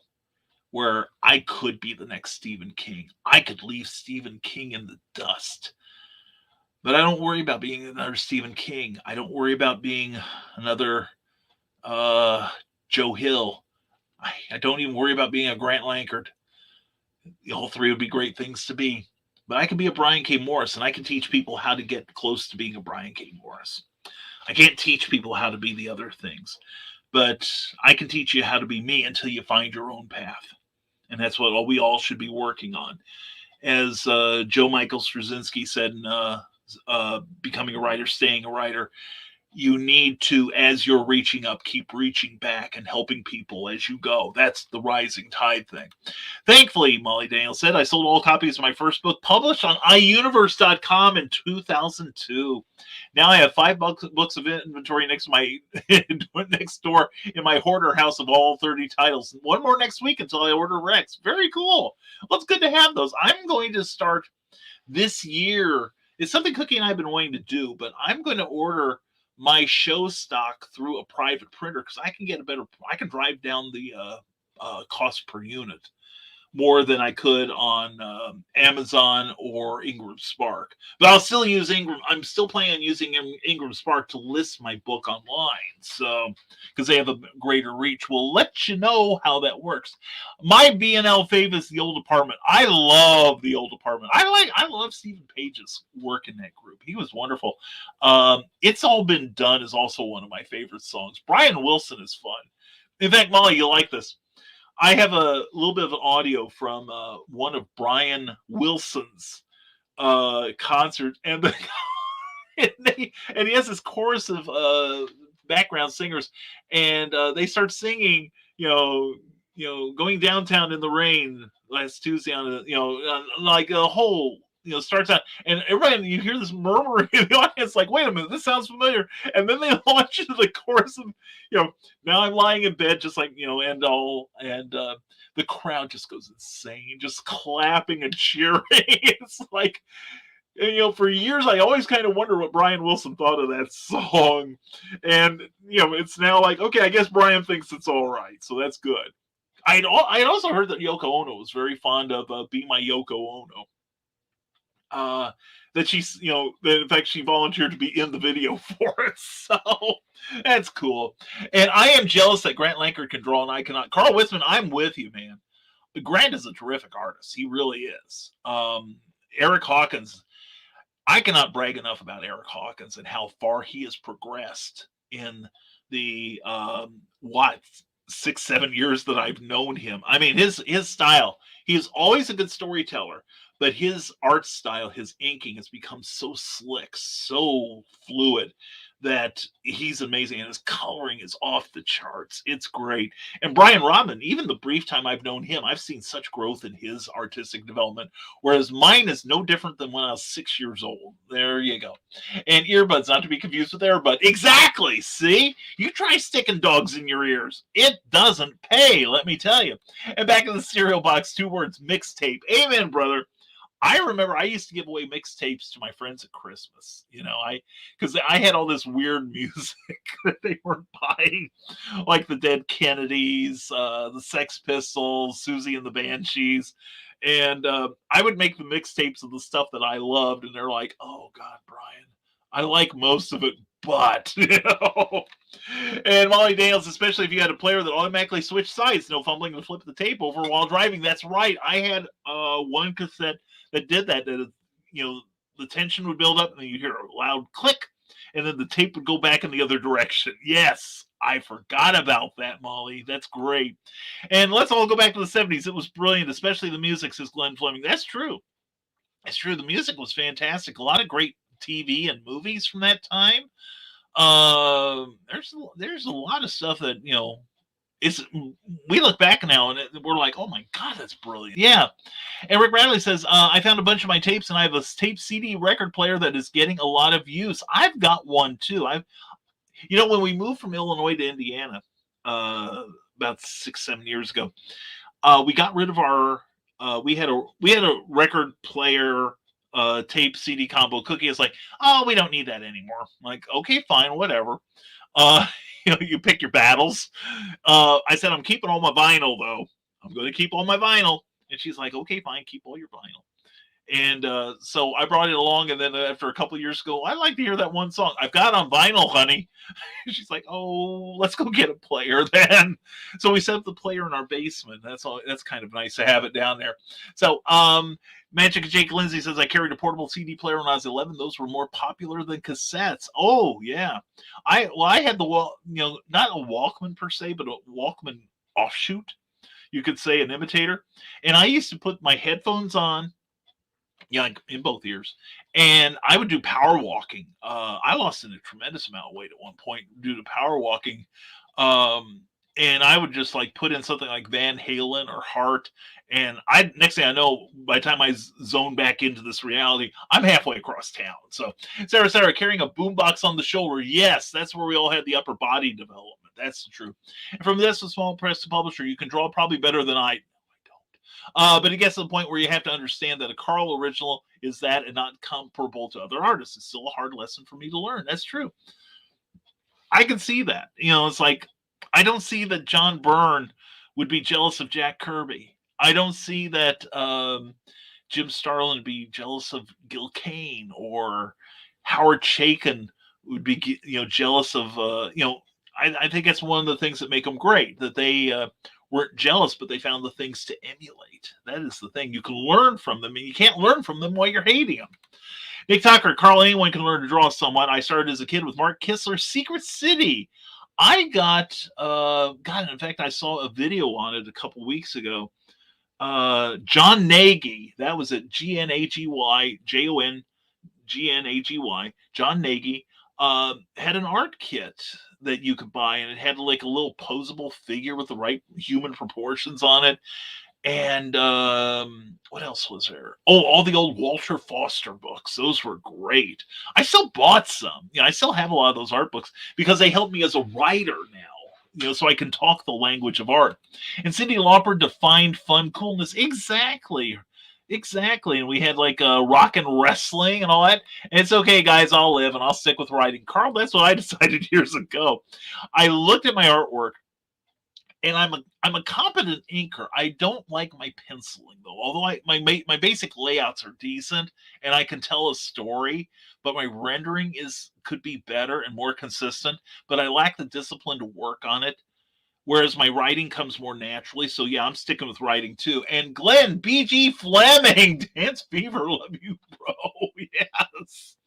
Where I could be the next Stephen King. I could leave Stephen King in the dust. But I don't worry about being another Stephen King. I don't worry about being another Joe Hill. I don't even worry about being a Grant Lankard. All three would be great things to be. But I can be a Brian K. Morris, and I can teach people how to get close to being a Brian K. Morris. I can't teach people how to be the other things, but I can teach you how to be me until you find your own path. And that's what we all should be working on. As Joe Michael Straczynski said in Becoming a Writer, Staying a Writer, you need to, as you're reaching up, keep reaching back and helping people as you go. That's the rising tide thing. Thankfully, Molly Daniels said, I sold all copies of my first book published on iUniverse.com in 2002. Now I have 5 books of inventory next to my next door in my hoarder house of all 30 titles. One more next week until I order Rex. Very cool. Well, it's good to have those. I'm going to start this year. It's something Cookie and I have been wanting to do, but I'm going to order my show stock through a private printer because I can drive down the cost per unit more than I could on Amazon or Ingram Spark. But I'll still use Ingram. I'm still planning on using Ingram Spark to list my book online. So, because they have a greater reach, we'll let you know how that works. My B&L fave is The Old Apartment. I love The Old Apartment. I love Stephen Page's work in that group. He was wonderful. It's All Been Done is also one of my favorite songs. Brian Wilson is fun. In fact, Molly, you'll like this. I have a little bit of an audio from one of Brian Wilson's concerts, and he has this chorus of background singers, and they start singing, going downtown in the rain last Tuesday on, like a whole. Starts out, and everybody, you hear this murmuring in the audience, like, wait a minute, this sounds familiar. And then they launch into the chorus of, now I'm lying in bed, just like, and the crowd just goes insane, just clapping and cheering. It's like, for years, I always kind of wonder what Brian Wilson thought of that song. And, it's now like, okay, I guess Brian thinks it's all right. So that's good. I'd also heard that Yoko Ono was very fond of Be My Yoko Ono. That she's, that in fact she volunteered to be in the video for it, so that's cool. And I am jealous that Grant Lankard can draw and I cannot. Carl Witzman, I'm with you, man. But Grant is a terrific artist. He really is. Eric Hawkins, I cannot brag enough about Eric Hawkins and how far he has progressed in the 6-7 years that I've known him. I mean, his style. He is always a good storyteller. But his art style, his inking has become so slick, so fluid that he's amazing. And his coloring is off the charts. It's great. And Brian Rodman, even the brief time I've known him, I've seen such growth in his artistic development, whereas mine is no different than when I was 6 years old. There you go. And earbuds, not to be confused with Airbud. Exactly. See? You try sticking dogs in your ears. It doesn't pay, let me tell you. And back in the cereal box, 2 words, mixtape. Amen, brother. I remember I used to give away mixtapes to my friends at Christmas, because I had all this weird music that they weren't buying, like the Dead Kennedys, the Sex Pistols, Susie and the Banshees. And I would make the mixtapes of the stuff that I loved. And they're like, oh, God, Brian, I like most of it, but, And Molly Daniels, especially if you had a player that automatically switched sides, no fumbling to flip the tape over while driving. That's right. I had one cassette that did that, the tension would build up and then you'd hear a loud click and then the tape would go back in the other direction. Yes, I forgot about that, Molly. That's great. And let's all go back to the 70s. It was brilliant, especially the music, says Glenn Fleming. That's true. It's true. The music was fantastic. A lot of great TV and movies from that time. There's a lot of stuff that, we look back now and we're like, oh my God, that's brilliant. Yeah. And Rick Bradley says, I found a bunch of my tapes and I have a tape CD record player that is getting a lot of use. I've got one too. When we moved from Illinois to Indiana, about 6-7 years ago, we got rid of our, we had a record player, tape CD combo. Cookie is like, oh, we don't need that anymore. I'm like, okay, fine, whatever. You pick your battles. I said, I'm keeping all my vinyl, though. I'm going to keep all my vinyl. And she's like, okay, fine, keep all your vinyl. And so I brought it along, and then after a couple of years ago, I'd like to hear that one song. I've got it on vinyl, honey. She's like, "Oh, let's go get a player then." So we set up the player in our basement. That's all. That's kind of nice to have it down there. So, Magic Jake Lindsay says, I carried a portable CD player when I was 11. Those were more popular than cassettes. Oh yeah, I had the not a Walkman per se, but a Walkman offshoot. You could say an imitator. And I used to put my headphones on, like in both ears, and I would do power walking. I lost a tremendous amount of weight at one point due to power walking. And I would just like put in something like Van Halen or Heart, and next thing I know, by the time I zone back into this reality, I'm halfway across town. So Sarah, carrying a boombox on the shoulder, yes, that's where we all had the upper body development. That's true. And from this, a small press to publisher, you can draw probably better than I don't. But it gets to the point where you have to understand that a Carl original is that and not comparable to other artists. It's still a hard lesson for me to learn. That's true. I can see that. It's like, I don't see that John Byrne would be jealous of Jack Kirby. I don't see that Jim Starlin would be jealous of Gil Kane, or Howard Chaykin would be, jealous of, I think that's one of the things that make them great, that they weren't jealous, but they found the things to emulate. That is the thing. You can learn from them, and you can't learn from them while you're hating them. Nick Tucker, Carl, anyone can learn to draw somewhat. I started as a kid with Mark Kistler's Secret City. I got, in fact, I saw a video on it a couple weeks ago. John Nagy, that was at GNAGY, JONGNAGY, John Nagy, had an art kit that you could buy, and it had like a little posable figure with the right human proportions on it. And what else was there? Oh, all the old Walter Foster books. Those were great. I still bought some. I still have a lot of those art books because they help me as a writer now, so I can talk the language of art. And Cyndi Lauper defined fun coolness. Exactly. And we had like rock and wrestling and all that. And it's okay, guys, I'll live and I'll stick with writing. Carl, that's what I decided years ago. I looked at my artwork, and I'm a competent inker. I don't like my penciling though. Although my basic layouts are decent and I can tell a story, but my rendering could be better and more consistent. But I lack the discipline to work on it. Whereas my writing comes more naturally. So yeah, I'm sticking with writing too. And Glenn, BG Fleming, Dance Fever, love you, bro. Yes.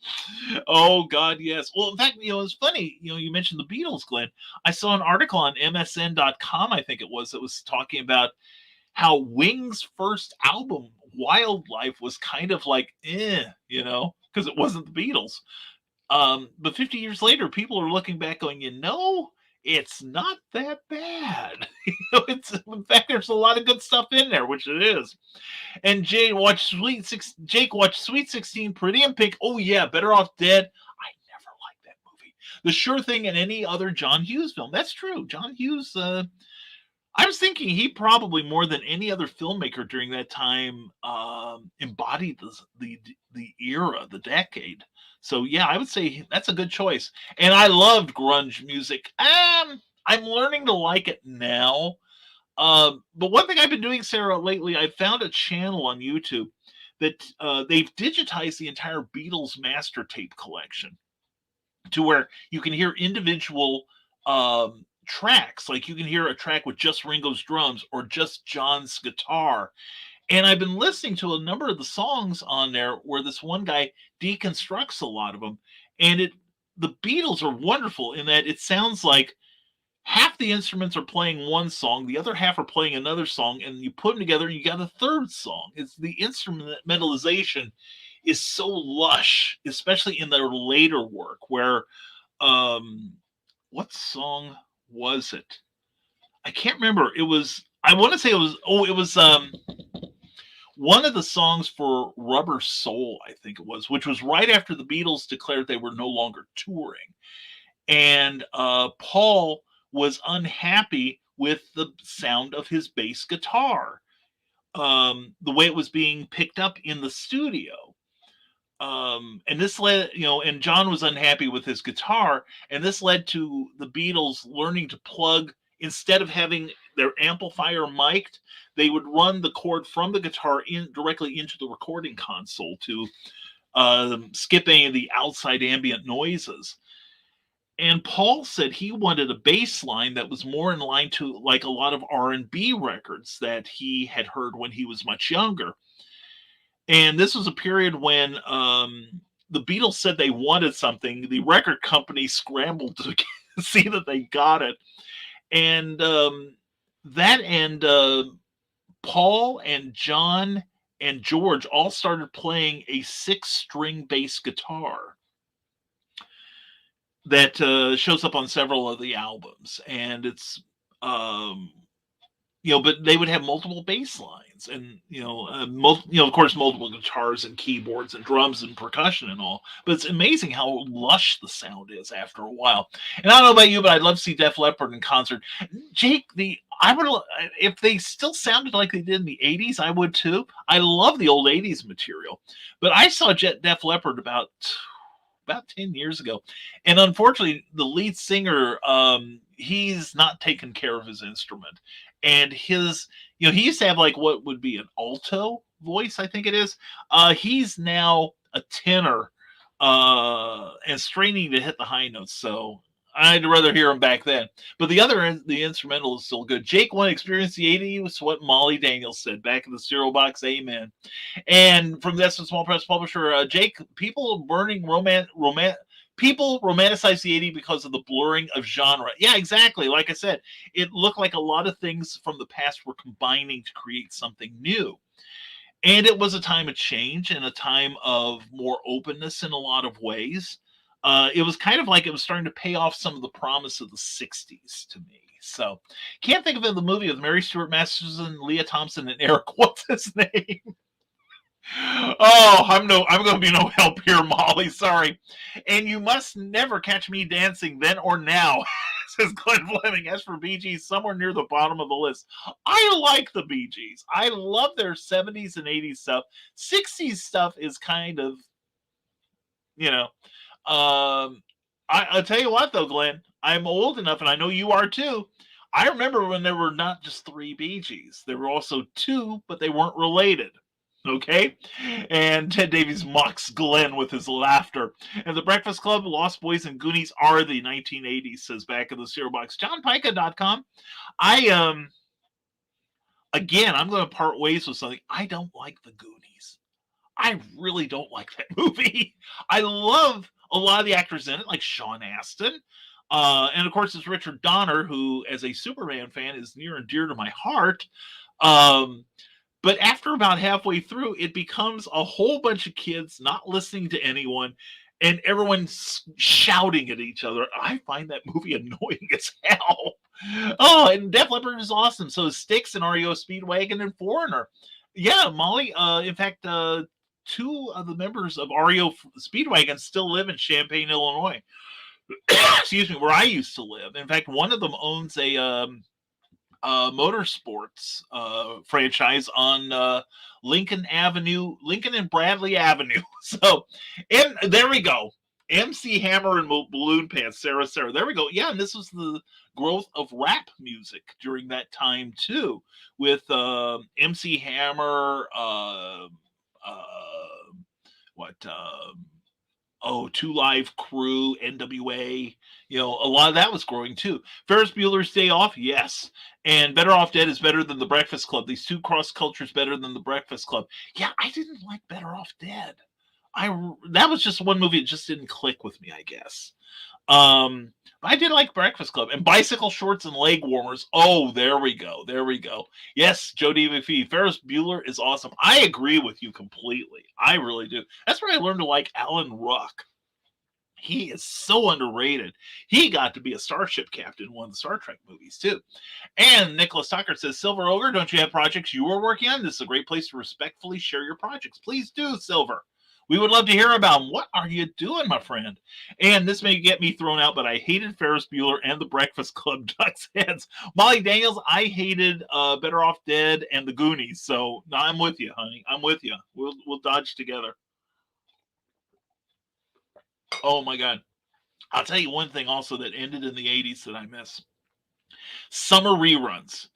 Oh God, yes. Well, in fact, it's funny. You mentioned the Beatles, Glenn. I saw an article on MSN.com, I think it was, that was talking about how Wings' first album, Wildlife, was kind of like, because it wasn't the Beatles. But 50 years later, people are looking back going, it's not that bad. In fact, there's a lot of good stuff in there, which it is. And Jake watched Sweet 16, Pretty in Pink. Oh yeah, Better Off Dead. I never liked that movie. The Sure Thing and any other John Hughes film. That's true. John Hughes. I was thinking he probably more than any other filmmaker during that time embodied the era, the decade. So yeah, I would say that's a good choice. And I loved grunge music. I'm learning to like it now. But one thing I've been doing, Sarah, lately, I found a channel on YouTube that they've digitized the entire Beatles master tape collection to where you can hear individual tracks. Like you can hear a track with just Ringo's drums or just John's guitar. And I've been listening to a number of the songs on there where this one guy deconstructs a lot of them. And the Beatles are wonderful in that it sounds like half the instruments are playing one song, the other half are playing another song, and you put them together and you got a third song. It's the instrumentalization is so lush, especially in their later work where, what song was it? I can't remember. I want to say it was one of the songs for Rubber Soul, I think it was, which was right after the Beatles declared they were no longer touring. And Paul was unhappy with the sound of his bass guitar, the way it was being picked up in the studio. And this led, and John was unhappy with his guitar, and this led to the Beatles learning to plug instead of having their amplifier mic'd, they would run the cord from the guitar in directly into the recording console to skip any of the outside ambient noises. And Paul said he wanted a bass line that was more in line to like a lot of R&B records that he had heard when he was much younger. And this was a period when the Beatles said they wanted something. The record company scrambled to see that they got it. And Paul and John and George all started playing a 6-string bass guitar that shows up on several of the albums. And it's, but they would have multiple bass lines and, of course, multiple guitars and keyboards and drums and percussion and all. But it's amazing how lush the sound is after a while. And I don't know about you, but I'd love to see Def Leppard in concert. Jake, if they still sounded like they did in the 80s, I would too. I love the old 80s material. But I saw Def Leppard about 10 years ago. And unfortunately, the lead singer, he's not taken care of his instrument. And his, he used to have like what would be an alto voice, I think it is. He's now a tenor and straining to hit the high notes. So I'd rather hear him back then. But the instrumental is still good. Jake want to experience the 80s, what Molly Daniels said back in the cereal box. Amen. And from the Small Press publisher, Jake, people romanticize the 80s because of the blurring of genre. Yeah, exactly. Like I said, it looked like a lot of things from the past were combining to create something new. And it was a time of change and a time of more openness in a lot of ways. It was kind of like it was starting to pay off some of the promise of the 60s to me. So can't think of the movie with Mary Stuart Masterson, Leah Thompson, and Eric. What's his name? Oh, I'm going to be no help here, Molly. Sorry. And you must never catch me dancing then or now, says Glenn Fleming. As for Bee Gees, somewhere near the bottom of the list. I like the Bee Gees. I love their 70s and 80s stuff. 60s stuff is kind of, I'll tell you what, though, Glenn, I'm old enough, and I know you are too. I remember when there were not just 3 Bee Gees. There were also 2, but they weren't related. Okay? And Ted Davies mocks Glenn with his laughter. And the Breakfast Club, Lost Boys, and Goonies are the 1980s, says back in the cereal box. JohnPica.com. Again, I'm going to part ways with something. I don't like the Goonies. I really don't like that movie. I love a lot of the actors in it, like Sean Astin. And of course, it's Richard Donner, who, as a Superman fan, is near and dear to my heart. But after about halfway through, it becomes a whole bunch of kids not listening to anyone and everyone's shouting at each other. I find that movie annoying as hell. Oh, and Def Leppard is awesome. So is Styx and REO Speedwagon and Foreigner. Yeah, Molly. In fact, 2 of the members of REO Speedwagon still live in Champaign, Illinois. Excuse me, where I used to live. In fact, one of them owns a motorsports franchise on Lincoln and Bradley Avenue. So, and there we go. MC Hammer and Balloon Pants, Sarah. There we go. Yeah, and this was the growth of rap music during that time too, with MC Hammer, Two Live Crew, NWA, a lot of that was growing too. Ferris Bueller's Day Off, yes. And Better Off Dead is better than The Breakfast Club. These 2 cross cultures better than The Breakfast Club. Yeah, I didn't like Better Off Dead. That was just one movie that just didn't click with me, I guess. But I did like Breakfast Club and Bicycle Shorts and Leg Warmers. Oh, there we go. Yes, Jody McPhee. Ferris Bueller is awesome. I agree with you completely. I really do. That's where I learned to like Alan Ruck. He is so underrated. He got to be a starship captain in one of the Star Trek movies, too. And Nicholas Tucker says, Silver Ogre, don't you have projects you are working on? This is a great place to respectfully share your projects. Please do, Silver. We would love to hear about them. What are you doing, my friend? And this may get me thrown out, but I hated Ferris Bueller and The Breakfast Club Duck's Heads. Molly Daniels, I hated Better Off Dead and The Goonies. So no, I'm with you, honey. I'm with you. We'll dodge together. Oh, my God. I'll tell you one thing also that ended in the 80s that I miss. Summer reruns.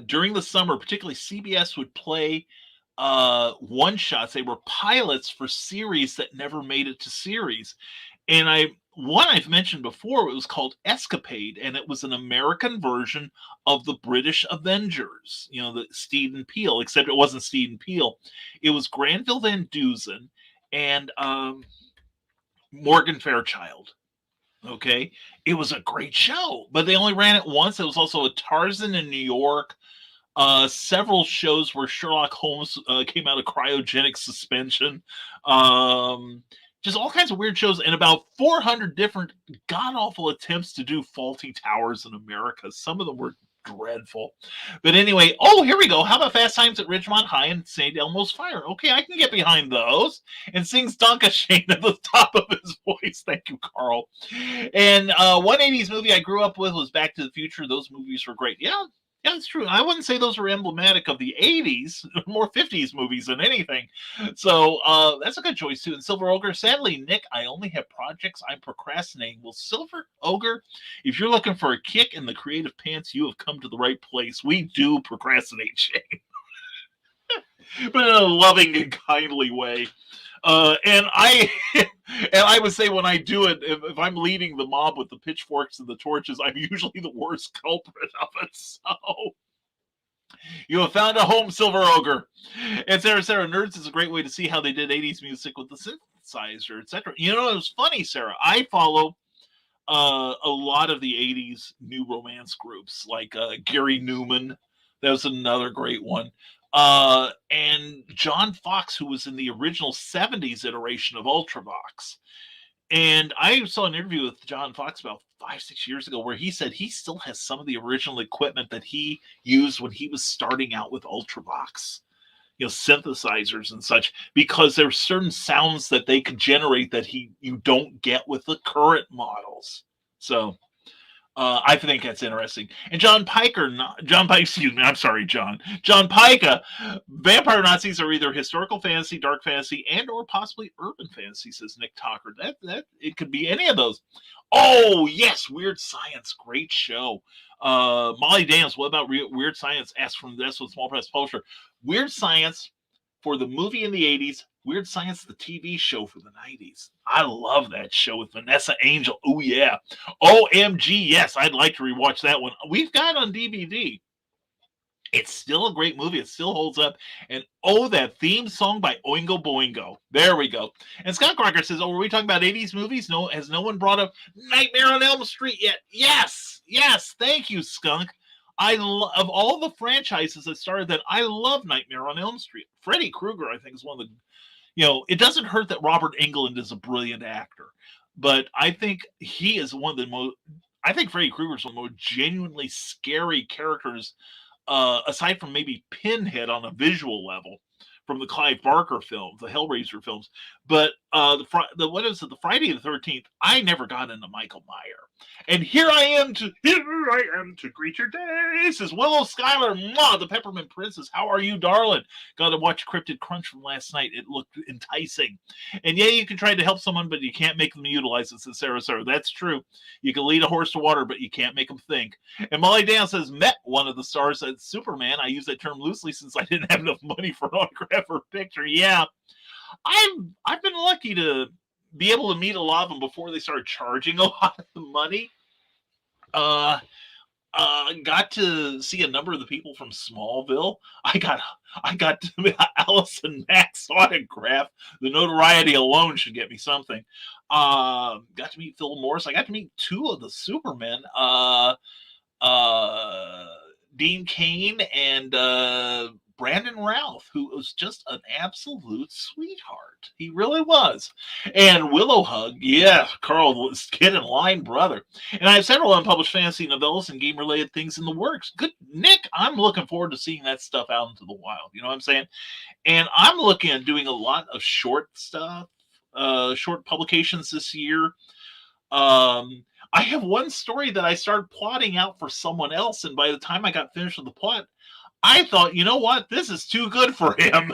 During the summer, particularly CBS would play one shots. They were pilots for series that never made it to series. And I've mentioned before, it was called Escapade, and it was an American version of the British Avengers, the Steed and Peel, except it wasn't Steed and Peel. It was Granville Van Dusen and Morgan Fairchild. Okay. It was a great show, but they only ran it once. It was also a Tarzan in New York. Several shows where Sherlock Holmes came out of cryogenic suspension. Just all kinds of weird shows, and about 400 different god-awful attempts to do Faulty Towers in America. Some of them were dreadful. But anyway, here we go. How about Fast Times at Ridgemont High and St. Elmo's Fire? Okay, I can get behind those. And sings Donka Shane at the top of his voice. Thank you, Carl. And one 80s movie I grew up with was Back to the Future. Those movies were great. Yeah, it's true. I wouldn't say those are emblematic of the 80s, more 50s movies than anything. So that's a good choice, too. And Silver Ogre, sadly, Nick, I only have projects I'm procrastinating. Well, Silver Ogre, if you're looking for a kick in the creative pants, you have come to the right place. We do procrastinate, Shane. But in a loving and kindly way. And I would say when I do it, if I'm leading the mob with the pitchforks and the torches, I'm usually the worst culprit of it. So you have found a home, Silver Ogre. And Sarah Nerds is a great way to see how they did 80s music with the synthesizer, etc. It was funny, Sarah. I follow a lot of the 80s new romance groups, like Gary Newman. That was another great one. And John Fox, who was in the original 70s iteration of Ultravox. And I saw an interview with John Fox about 5-6 years ago where he said he still has some of the original equipment that he used when he was starting out with Ultravox, synthesizers and such, because there's certain sounds that they could generate that you don't get with the current models. So I think that's interesting. And John Pica, vampire Nazis are either historical fantasy, dark fantasy, and or possibly urban fantasy, says Nick Talker. That it could be any of those. Oh, yes, Weird Science, great show. Molly Daniels, what about Weird Science? Asked from this with Small Press Publisher. Weird Science for the movie in the 80s, Weird Science, the TV show for the 90s. I love that show with Vanessa Angel. Oh, yeah. OMG, yes, I'd like to rewatch that one. We've got it on DVD. It's still a great movie. It still holds up. And that theme song by Oingo Boingo. There we go. And Scott Crocker says, were we talking about 80s movies? No, has no one brought up Nightmare on Elm Street yet? Yes. Thank you, Skunk. Of all the franchises that started that, I love Nightmare on Elm Street. Freddy Krueger, I think, is one of the... it doesn't hurt that Robert Englund is a brilliant actor, but I think he is one of the most... I think Freddy Krueger is one of the most genuinely scary characters, aside from maybe Pinhead on a visual level, from the Clive Barker films, the Hellraiser films. But the Friday the 13th, I never got into Michael Meyer. And here I am to greet your day, says Willow Schuyler, the Peppermint Princess. How are you, darling? Got to watch Cryptid Crunch from last night. It looked enticing. And yeah, you can try to help someone, but you can't make them utilize it, says Sarah. That's true. You can lead a horse to water, but you can't make them think. And Molly Dan says, met one of the stars at Superman. I use that term loosely since I didn't have enough money for an autograph or picture. Yeah. I've been lucky to be able to meet a lot of them before they started charging a lot of the money. Got to see a number of the people from Smallville. I got to meet Allison Mack's autograph. The notoriety alone should get me something. Got to meet Phil Morris. I got to meet two of the Supermen. Dean Cain and Brandon Routh, who was just an absolute sweetheart. He really was. And Willow Hug, yeah, Carl was get in line, brother. And I have several unpublished fantasy novellas and game-related things in the works. Good, Nick, I'm looking forward to seeing that stuff out into the wild. You know what I'm saying? And I'm looking at doing a lot of short stuff, short publications this year. I have one story that I started plotting out for someone else, and by the time I got finished with the plot, I thought, you know what? This is too good for him.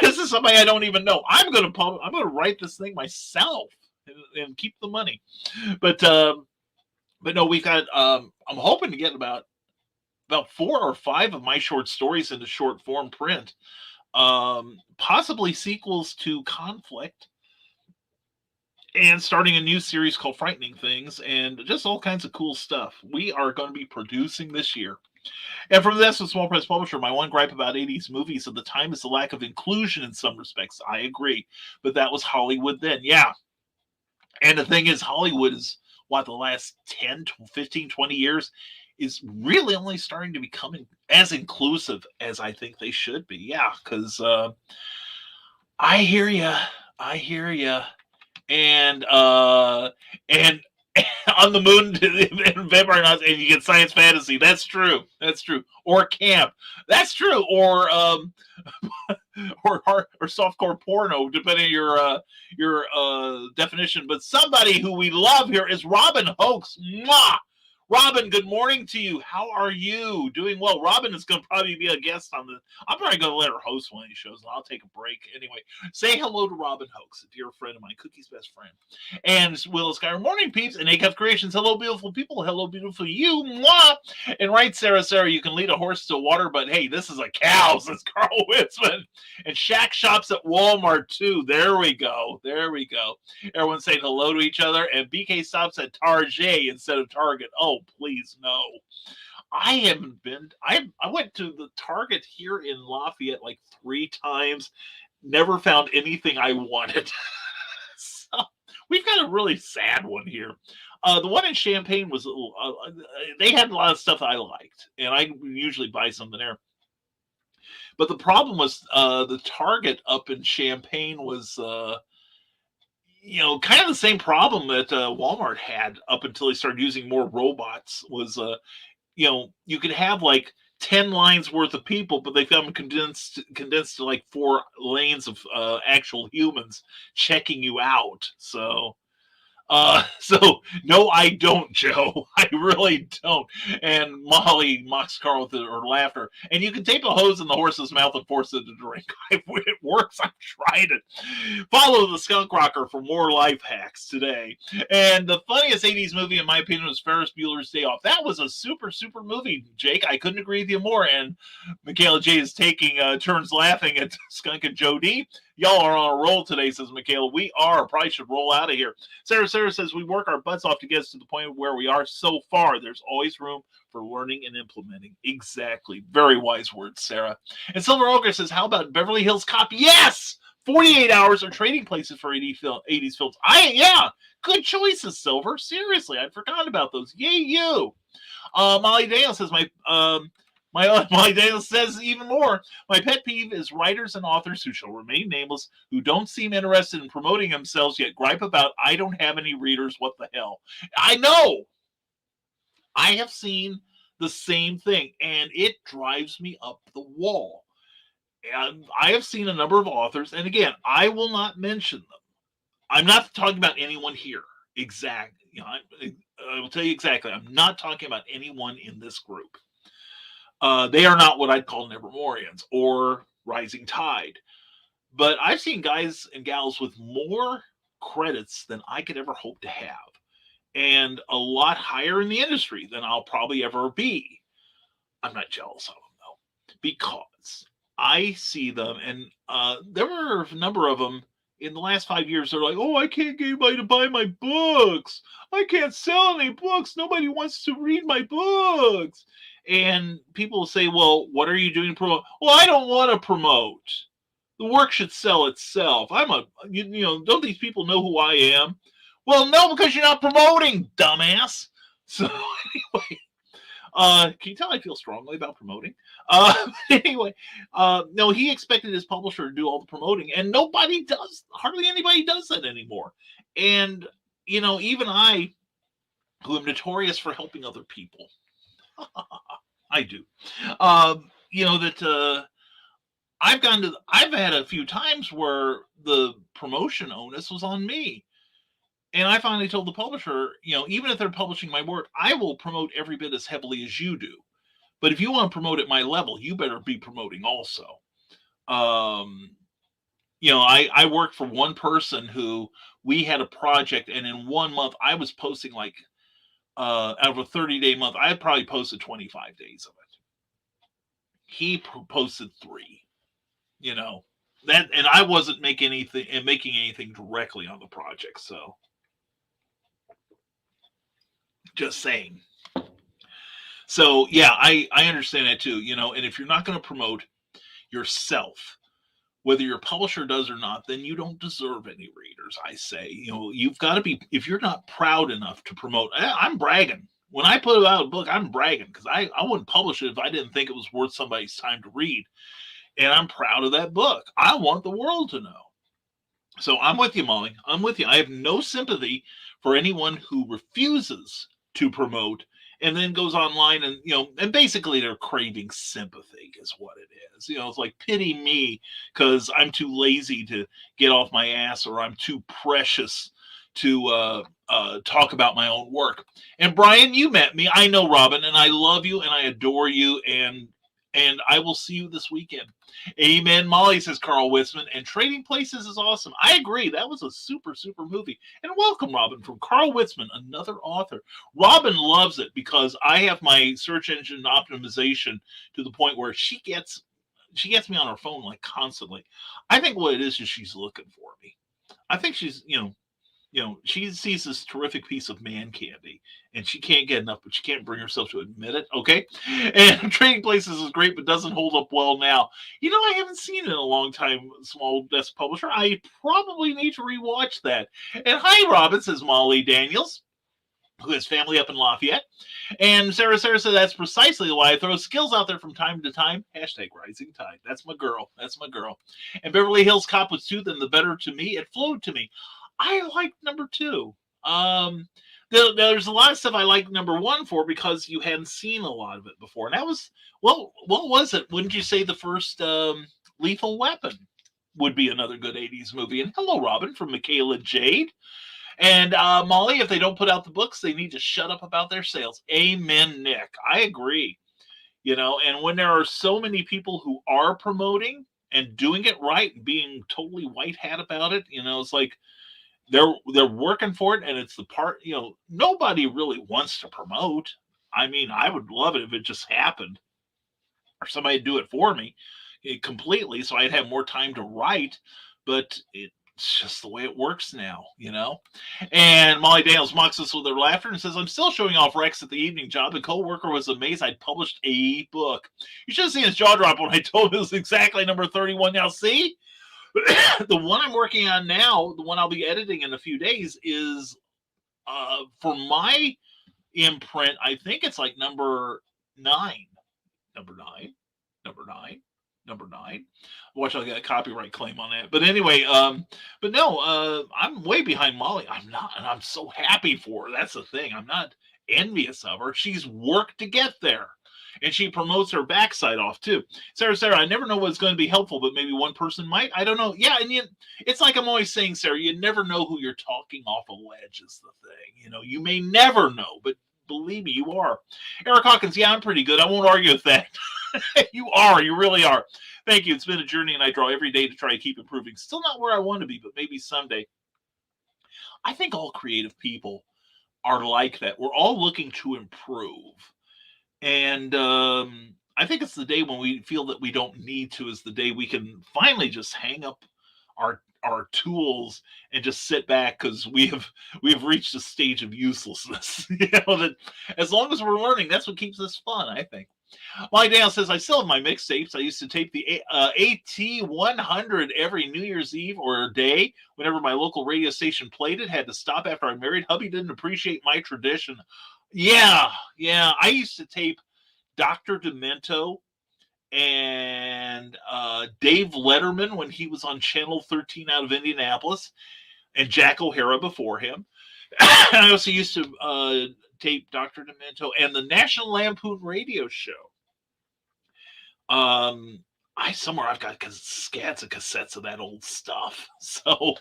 This is somebody I don't even know. I'm gonna write this thing myself and keep the money. But But no, we've got. I'm hoping to get about 4 or 5 of my short stories into short form print. Possibly sequels to Conflict, and starting a new series called Frightening Things, and just all kinds of cool stuff we are going to be producing this year. And from this, a small press publisher, my one gripe about 80s movies at the time is the lack of inclusion in some respects. I agree. But that was Hollywood then. Yeah. And the thing is, Hollywood is, what, the last 10, 15, 20 years is really only starting to become as inclusive as I think they should be. Yeah. Because I hear you. I hear you. And on the moon and vampire knots, and you get science fantasy. That's true. That's true. Or camp. That's true. Or or softcore porno, depending on your definition. But somebody who we love here is Robin Hoax. Mwah! Robin, good morning to you. How are you? Doing well. Robin is going to probably be a guest on the. I'm probably going to let her host one of these shows, and I'll take a break anyway. Say hello to Robin Hoax, a dear friend of mine, Cookie's best friend. And Willis Skyrim, morning peeps, and ACAF Creations. Hello, beautiful people. Hello, beautiful you. Mwah! And right, Sarah, you can lead a horse to water, but hey, this is a cow, says Carl Witzman. And Shaq shops at Walmart too. There we go. There we go. Everyone's saying hello to each other, and BK stops at Target instead of Target. Oh, please no. I haven't been. I went to the Target here in Lafayette like 3 times. Never found anything I wanted. So we've got a really sad one here. The one in Champaign was they had a lot of stuff I liked, and I usually buy something there. But the problem was the Target up in Champaign was kind of the same problem that Walmart had up until they started using more robots. Was you could have like 10 lines worth of people, but they found them condensed to like 4 lanes of actual humans checking you out. So no, I don't, Joe. I really don't. And Molly mocks Carl with her laughter. And you can tape a hose in the horse's mouth and force it to drink. It works. I've tried it. Follow the Skunk Rocker for more life hacks today. And the funniest 80s movie, in my opinion, was Ferris Bueller's Day Off. That was a super, super movie, Jake. I couldn't agree with you more. And Michaela J is taking turns laughing at Skunk and Joe D. Y'all are on a roll today, says Michaela. We are. Probably should roll out of here. Sarah says we work our butts off to get us to the point where we are so far. There's always room for learning and implementing. Exactly. Very wise words, Sarah. And Silver Ogre says, how about Beverly Hills Cop? Yes! 48 hours are trading places for 80s films. Yeah. Good choices, Silver. Seriously, I'd forgotten about those. Yay, you. Molly Daniel says, Molly Daniel says even more. My pet peeve is writers and authors who shall remain nameless, who don't seem interested in promoting themselves yet gripe about, I don't have any readers, what the hell. I know. I have seen the same thing, and it drives me up the wall. And I have seen a number of authors, and again, I will not mention them. I'm not talking about anyone here. Exactly. I will tell you exactly. I'm not talking about anyone in this group. They are not what I'd call Nevermorians or Rising Tide. But I've seen guys and gals with more credits than I could ever hope to have. And a lot higher in the industry than I'll probably ever be. I'm not jealous of them, though. Because I see them, and there were a number of them in the last 5 years. They're like, oh, I can't get anybody to buy my books. I can't sell any books. Nobody wants to read my books. And people will say, well, what are you doing to promote? Well, I don't want to promote. The work should sell itself. Don't these people know who I am? Well, no, because you're not promoting, dumbass. So anyway, can you tell I feel strongly about promoting? Anyway, no, he expected his publisher to do all the promoting, and nobody does. Hardly anybody does that anymore. And, even I, who am notorious for helping other people, I do. I've had a few times where the promotion onus was on me. And I finally told the publisher, even if they're publishing my work, I will promote every bit as heavily as you do. But if you want to promote at my level, you better be promoting also. I worked for one person who we had a project, and in 1 month I was posting like out of a 30-day month, I probably posted 25 days of it. He posted 3. You know, that, and I wasn't making anything directly on the project. So just saying. So yeah, I understand that too, you know, and if you're not going to promote yourself, whether your publisher does or not, then you don't deserve any readers. I say, you know, you've got to be, if you're not proud enough to promote, I'm bragging. When I put out a book, I'm bragging because I wouldn't publish it if I didn't think it was worth somebody's time to read. And I'm proud of that book. I want the world to know. So I'm with you, Molly. I'm with you. I have no sympathy for anyone who refuses to promote and then goes online and, you know, and basically they're craving sympathy is what it is. You know, it's like, pity me because I'm too lazy to get off my ass, or I'm too precious to talk about my own work. And Brian, you met me. I know Robin, and I love you and I adore you, and I will see you this weekend. Amen. Molly, says Carl Witzman, and Trading Places is awesome. I agree. That was a super, super movie. And welcome, Robin, from Carl Witzman, another author. Robin loves it because I have my search engine optimization to the point where she gets me on her phone like constantly. I think what it is she's looking for me. I think she's, you know, she sees this terrific piece of man candy and she can't get enough, but she can't bring herself to admit it. Okay. And Trading Places is great, but doesn't hold up well now. You know, I haven't seen it in a long time, Small Desk Publisher. I probably need to rewatch that. And hi, Robin, says Molly Daniels, who has family up in Lafayette. And Sarah said that's precisely why I throw skills out there from time to time. Hashtag Rising Tide. That's my girl. That's my girl. And Beverly Hills Cop with 2, then the better to me. It flowed to me. I like number 2. There's a lot of stuff I like number 1 for because you hadn't seen a lot of it before. And that was, well, what was it? Wouldn't you say the first Lethal Weapon would be another good 80s movie? And hello, Robin, from Michaela Jade. And Molly, if they don't put out the books, they need to shut up about their sales. Amen, Nick. I agree. You know, and when there are so many people who are promoting and doing it right and being totally white hat about it, you know, it's like, they're working for it, and it's the part, you know, nobody really wants to promote. I mean, I would love it if it just happened or somebody do it for me completely so I'd have more time to write, but it's just the way it works now, you know. And Molly Daniels mocks us with her laughter and says, I'm still showing off Rex at the evening job. The co-worker was amazed I'd published a book. You should have seen his jaw drop when I told him it was exactly number 31. Now, see? The one I'm working on now, the one I'll be editing in a few days, is for my imprint. I think it's like number 9. Watch, I'll get a copyright claim on that. But anyway, but no, I'm way behind Molly. I'm not, and I'm so happy for her. That's the thing. I'm not envious of her. She's worked to get there. And she promotes her backside off too. Sarah, I never know what's going to be helpful, but maybe one person might. I don't know. Yeah, and it's like I'm always saying, Sarah, you never know who you're talking off a ledge is the thing. You know, you may never know, but believe me, you are. Eric Hawkins, yeah, I'm pretty good. I won't argue with that. You really are. Thank you. It's been a journey, and I draw every day to try to keep improving. Still not where I want to be, but maybe someday. I think all creative people are like that. We're all looking to improve. And I think it's the day when we feel that we don't need to is the day we can finally just hang up our tools and just sit back because we have reached a stage of uselessness. You know, that as long as we're learning, that's what keeps us fun, I think. Molly Dale says, I still have my mixtapes. I used to tape the AT100 every New Year's Eve or day. Whenever my local radio station played it, had to stop after I married. Hubby didn't appreciate my tradition. Yeah. I used to tape Dr. Demento and Dave Letterman when he was on Channel 13 out of Indianapolis, and Jack O'Hara before him. I also used to tape Dr. Demento and the National Lampoon Radio Show. I've got scats of cassettes of that old stuff. So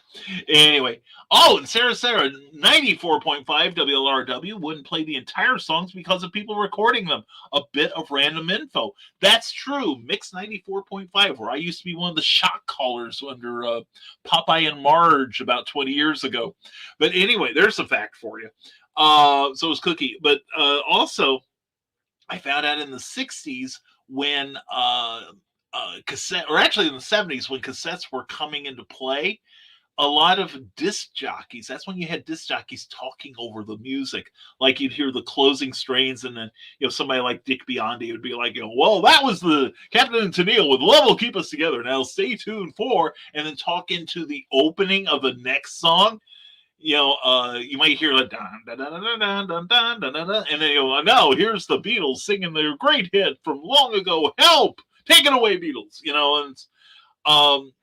anyway, and Sarah, 94.5 WLRW wouldn't play the entire songs because of people recording them. A bit of random info. That's true. Mix 94.5, where I used to be one of the shot callers under Popeye and Marge about 20 years ago. But anyway, there's a fact for you. So it was Cookie. But also, I found out in the 60s when cassette, or actually in the 70s when cassettes were coming into play, a lot of disc jockeys, that's when you had disc jockeys talking over the music. Like you'd hear the closing strains, and then somebody like Dick Biondi would be like, well, that was the Captain and Tennille with Love Will Keep Us Together. Now stay tuned for, and then talk into the opening of the next song. You might hear like dun, dun, dun, dun, dun, dun, dun, dun, dun, and then now here's the Beatles singing their great hit from long ago, Help, take it away, Beatles. And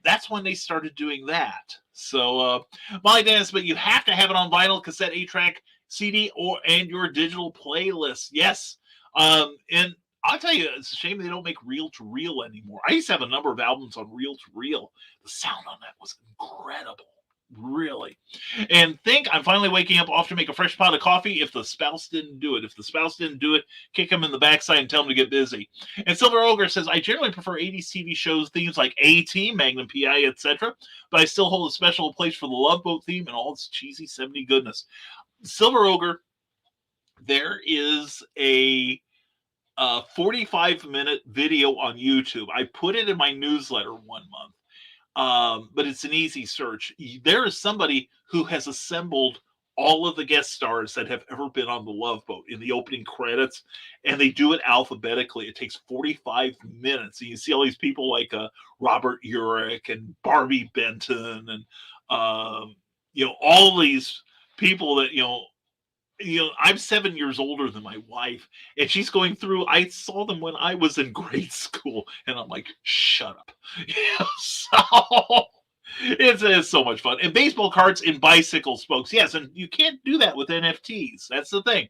that's when they started doing that. So Molly Dennis, but you have to have it on vinyl, cassette, 8-track, CD, and your digital playlist. Yes. And I'll tell you, it's a shame they don't make reel to reel anymore. I used to have a number of albums on reel to reel. The sound on that was incredible. Really. And think I'm finally waking up off to make a fresh pot of coffee if the spouse didn't do it. If the spouse didn't do it, kick him in the backside and tell him to get busy. And Silver Ogre says, I generally prefer 80s TV shows themes like A-Team, Magnum PI, etc., but I still hold a special place for the Love Boat theme and all its cheesy 70 goodness. Silver Ogre, there is a 45-minute video on YouTube. I put it in my newsletter one month. But it's an easy search. There is somebody who has assembled all of the guest stars that have ever been on the Love Boat in the opening credits, and they do it alphabetically. It takes 45 minutes. And you see all these people like Robert Urich and Barbie Benton and all these people that I'm 7 years older than my wife, and she's going through. I saw them when I was in grade school, and I'm like, shut up. So it's so much fun. And baseball cards in bicycle spokes. Yes, and you can't do that with NFTs. That's the thing.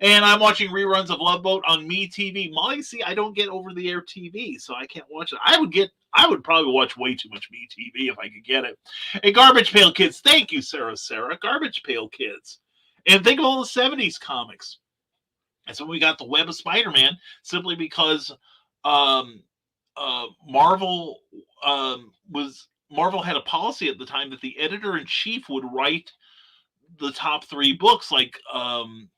And I'm watching reruns of Love Boat on MeTV. Molly, see, I don't get over-the-air TV, so I can't watch it. I would probably watch way too much MeTV if I could get it. And Garbage Pail Kids. Thank you, Sarah. Garbage Pail Kids. And think of all the 70s comics. That's when we got the Web of Spider-Man, simply because Marvel had a policy at the time that the editor-in-chief would write the top 3 books. Like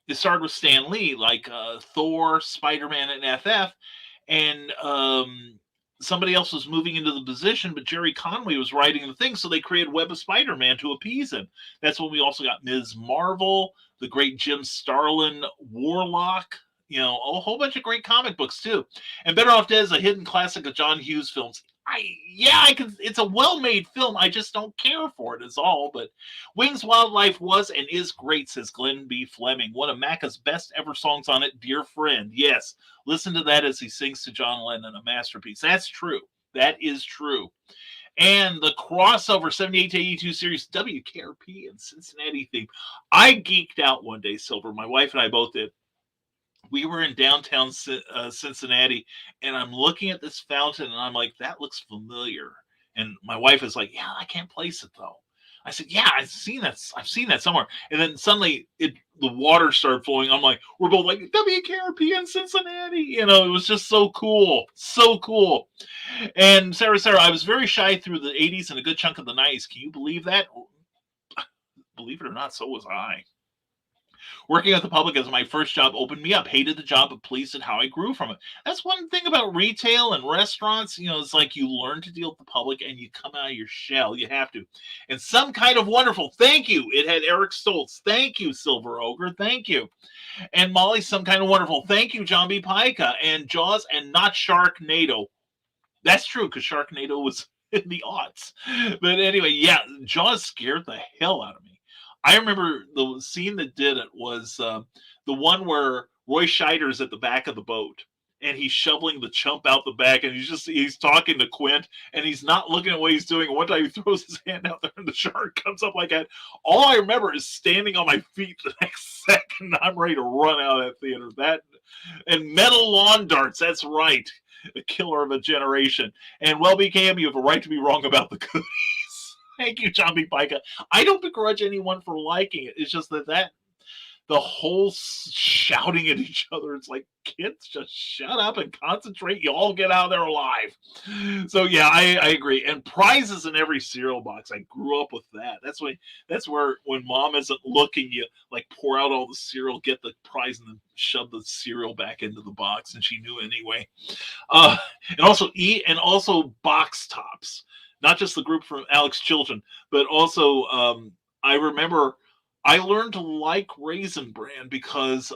it started with Stan Lee, like Thor, Spider-Man, and FF, and somebody else was moving into the position, but Jerry Conway was writing the thing, so they created Web of Spider-Man to appease him. That's when we also got Ms. Marvel, the great Jim Starlin, Warlock, a whole bunch of great comic books too. And Better Off Dead is a hidden classic of John Hughes films. It's a well-made film. I just don't care for it is all. But Wings Wildlife was and is great, says Glenn B. Fleming. One of Macca's best ever songs on it, Dear Friend. Yes, listen to that as he sings to John Lennon, a masterpiece. That's true. That is true. And the crossover 78 to 82 series WKRP and Cincinnati theme. I geeked out one day, Silver. My wife and I both did. We were in downtown Cincinnati, and I'm looking at this fountain, and I'm like, that looks familiar. And my wife is like, yeah, I can't place it, though. I said, yeah, I've seen that somewhere. And then suddenly the water started flowing. I'm like, we're both like, WKRP in Cincinnati. It was just so cool. So cool. And Sarah, I was very shy through the 80s and a good chunk of the 90s. Can you believe that? Believe it or not, so was I. Working at the public as my first job opened me up. Hated the job, but pleased at how I grew from it. That's one thing about retail and restaurants. It's like you learn to deal with the public and you come out of your shell. You have to. And Some Kind of Wonderful. Thank you. It had Eric Stoltz. Thank you, Silver Ogre. Thank you. And Molly, Some Kind of Wonderful. Thank you, John B. Pica. And Jaws and not Sharknado. That's true, because Sharknado was in the aughts. But anyway, yeah, Jaws scared the hell out of me. I remember the scene that did it was the one where Roy Scheider's at the back of the boat and he's shoveling the chump out the back, and he's talking to Quint, and he's not looking at what he's doing. And one time he throws his hand out there and the shark comes up like that. All I remember is standing on my feet the next second. I'm ready to run out of that theater. That and metal lawn darts. That's right. A killer of a generation. And well, BKM, you have a right to be wrong about the goodies. Thank you, John B. Pica. I don't begrudge anyone for liking it. It's just that the whole shouting at each other. It's like, kids, just shut up and concentrate. You all get out of there alive. So yeah, I agree. And prizes in every cereal box. I grew up with that. That's where when mom isn't looking, you like pour out all the cereal, get the prize, and then shove the cereal back into the box. And she knew anyway. Uh, and also box tops. Not just the group from Alex Chilton, but also I remember I learned to like Raisin Bran because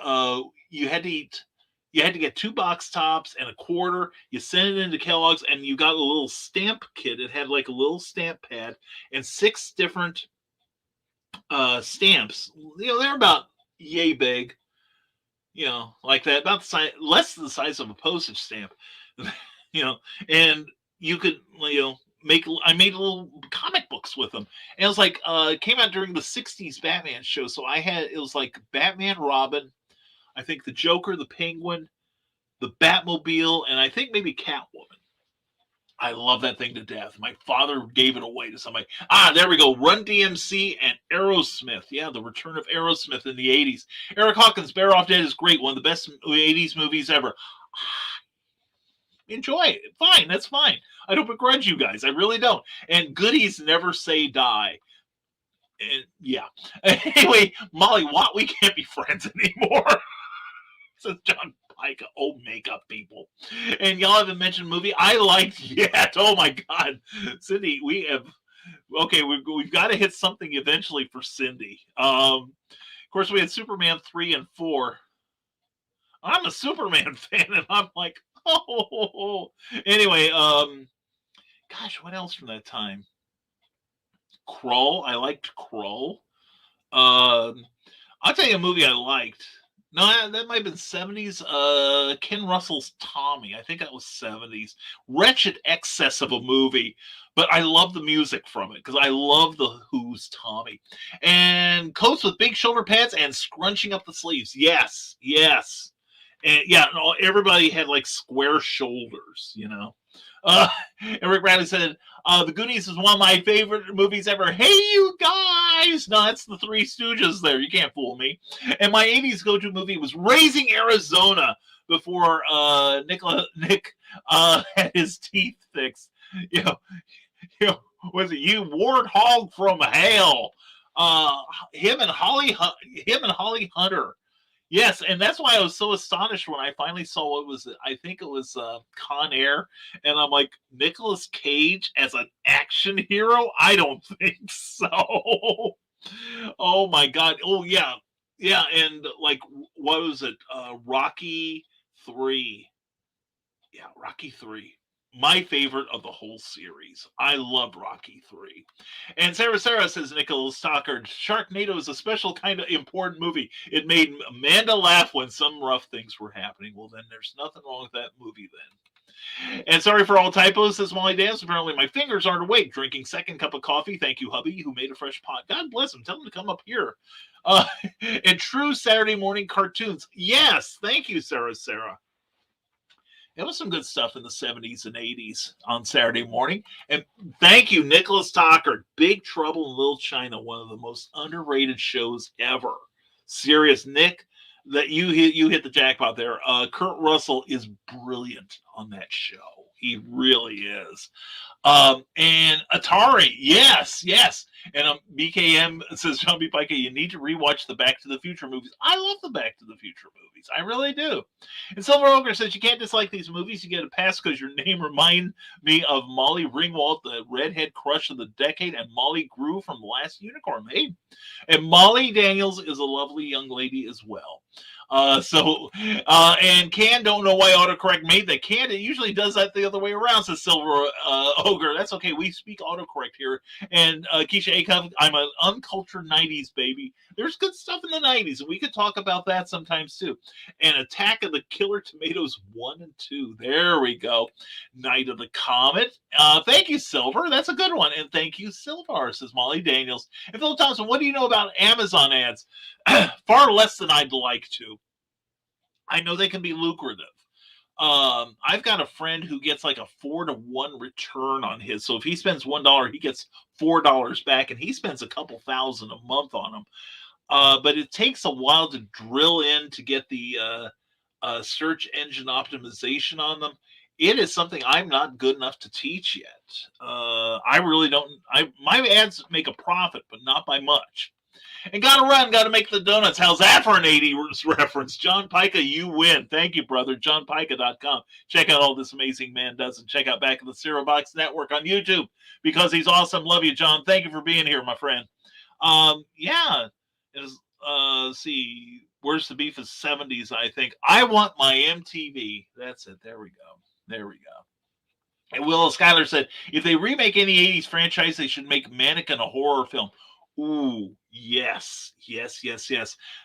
you had to get 2 box tops and a quarter. You send it into Kellogg's, and you got a little stamp kit. It had like a little stamp pad and 6 different stamps. They're about yay big. Like that, about the size, less than the size of a postage stamp. And you could I made little comic books with them. And it was like it came out during the 60s Batman show. So it was like Batman, Robin, I think the Joker, the Penguin, the Batmobile, and I think maybe Catwoman. I love that thing to death. My father gave it away to somebody. There we go. Run DMC and Aerosmith. Yeah, the return of Aerosmith in the 80s. Eric Hawkins' Bear Off Dead is great. One of the best 80s movies ever. Enjoy it. Fine, that's fine. I don't begrudge you guys. I really don't. And goodies never say die. And yeah. Anyway, Molly Watt, we can't be friends anymore. Says John Pike. Oh, makeup people. And y'all haven't mentioned a movie I liked yet. Oh my God. Cindy, we've got to hit something eventually for Cindy. Of course, we had Superman 3 and 4. I'm a Superman fan, and I'm like, oh. Anyway, gosh, what else from that time? Krull. I liked Krull. I'll tell you a movie I liked. No, that might have been 70s. Ken Russell's Tommy. I think that was 70s. Wretched excess of a movie, but I love the music from it because I love the Who's Tommy. And coats with big shoulder pads and scrunching up the sleeves. Yes. And yeah, everybody had like square shoulders, And Rick Bradley said, The Goonies is one of my favorite movies ever. Hey, you guys! No, that's the Three Stooges there. You can't fool me. And my 80s go-to movie was Raising Arizona before Nick had his teeth fixed. Was it you, Warthog from Hell? Him and Holly Hunter. Yes, and that's why I was so astonished when I finally saw what was it. I think it was Con Air, and I'm like, Nicolas Cage as an action hero? I don't think so. Oh my God. Oh yeah, and like, what was it? Rocky 3. Yeah, Rocky 3. My favorite of the whole series. I loved Rocky 3. And Sarah says, Nicholas Stockard, Sharknado is a special kind of important movie. It made Amanda laugh when some rough things were happening. Well, then there's nothing wrong with that movie then. And sorry for all typos, says Molly Dance. Apparently my fingers aren't awake. Drinking second cup of coffee. Thank you, hubby, who made a fresh pot. God bless him. Tell him to come up here. And true Saturday morning cartoons. Yes, thank you, Sarah. There was some good stuff in the 70s and 80s on Saturday morning. And thank you, Nicholas Stockard. Big Trouble in Little China, one of the most underrated shows ever. Serious, Nick, that you hit the jackpot there. Kurt Russell is brilliant on that show. He really is. And Atari, yes. And BKM says, John B. Pike, you need to rewatch the Back to the Future movies. I love the Back to the Future movies. I really do. And Silver Ogre says, you can't dislike these movies. You get a pass because your name reminds me of Molly Ringwald, the redhead crush of the decade, and Molly Grew from The Last Unicorn. Hey, and Molly Daniels is a lovely young lady as well. And Can don't know why autocorrect made that. Can, it usually does that the other way around, says Silver Ogre. That's okay. We speak autocorrect here. And Keisha Acuff, I'm an uncultured 90s baby. There's good stuff in the 90s, and we could talk about that sometimes too. And Attack of the Killer Tomatoes 1 and 2. There we go. Night of the Comet. Thank you, Silver. That's a good one. And thank you, Silver, says Molly Daniels. And Phil Thompson, what do you know about Amazon ads? Far less than I'd like to. I know they can be lucrative. I've got a friend who gets like a 4-to-1 return on his. So if he spends $1, he gets $4 back, and he spends a couple thousand a month on them. but it takes a while to drill in to get the search engine optimization on them. It is something I'm not good enough to teach yet. I really don't. My ads make a profit, but not by much. And gotta run, gotta make the donuts. How's that for an 80s reference? John Pica, you win. Thank you, brother. JohnPica.com. Check out all this amazing man does, and check out Back of the Cereal Box Network on YouTube because he's awesome. Love you, John. Thank you for being here, my friend. Yeah. Let's see. Where's the beef is 70s, I think. I want my MTV. That's it. There we go. There we go. And Will Schuyler said, if they remake any 80s franchise, they should make Mannequin a horror film. Ooh, yes.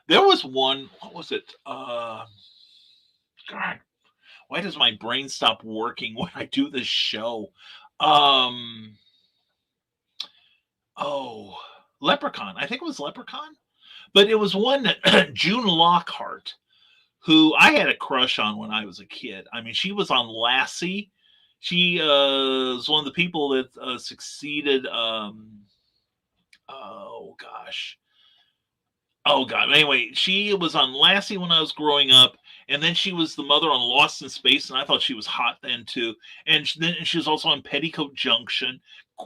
There was one, what was it? God, why does my brain stop working when I do this show? Leprechaun. I think it was Leprechaun. But it was one that June Lockhart, who I had a crush on when I was a kid. I mean, she was on Lassie. She was one of the people that succeeded. Anyway, she was on Lassie when I was growing up, and then she was the mother on Lost in Space, and I thought she was hot then too. And then she was also on Petticoat Junction.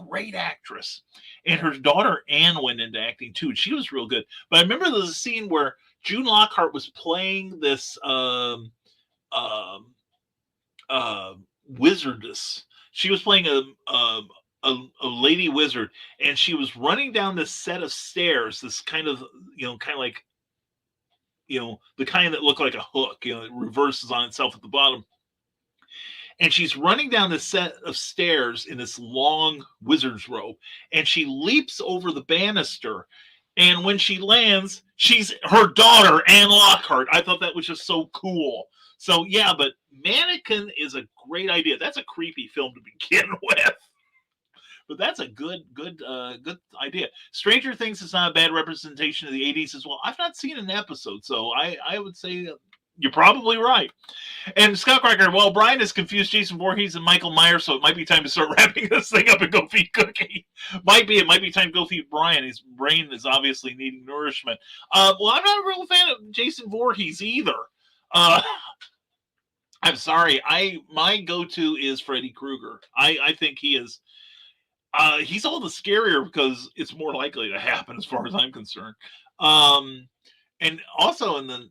Great actress. And her daughter Anne went into acting too, and she was real good. But I remember there was a scene where June Lockhart was playing this wizardess. She was playing a lady wizard, and she was running down this set of stairs, this kind of like the kind that look like a hook, it reverses on itself at the bottom. And she's running down this set of stairs in this long wizard's robe, and she leaps over the banister. And when she lands, she's her daughter, Anne Lockhart. I thought that was just so cool. So yeah, but Mannequin is a great idea. That's a creepy film to begin with. But that's a good idea. Stranger Things is not a bad representation of the 80s as well. I've not seen an episode, so I would say you're probably right. And Scott Cracker, well, Brian has confused Jason Voorhees and Michael Myers, so it might be time to start wrapping this thing up and go feed Cookie. It might be time to go feed Brian. His brain is obviously needing nourishment. Well, I'm not a real fan of Jason Voorhees either. I'm sorry. My go-to is Freddy Krueger. I think he is. He's all the scarier because it's more likely to happen, as far as I'm concerned. And also in the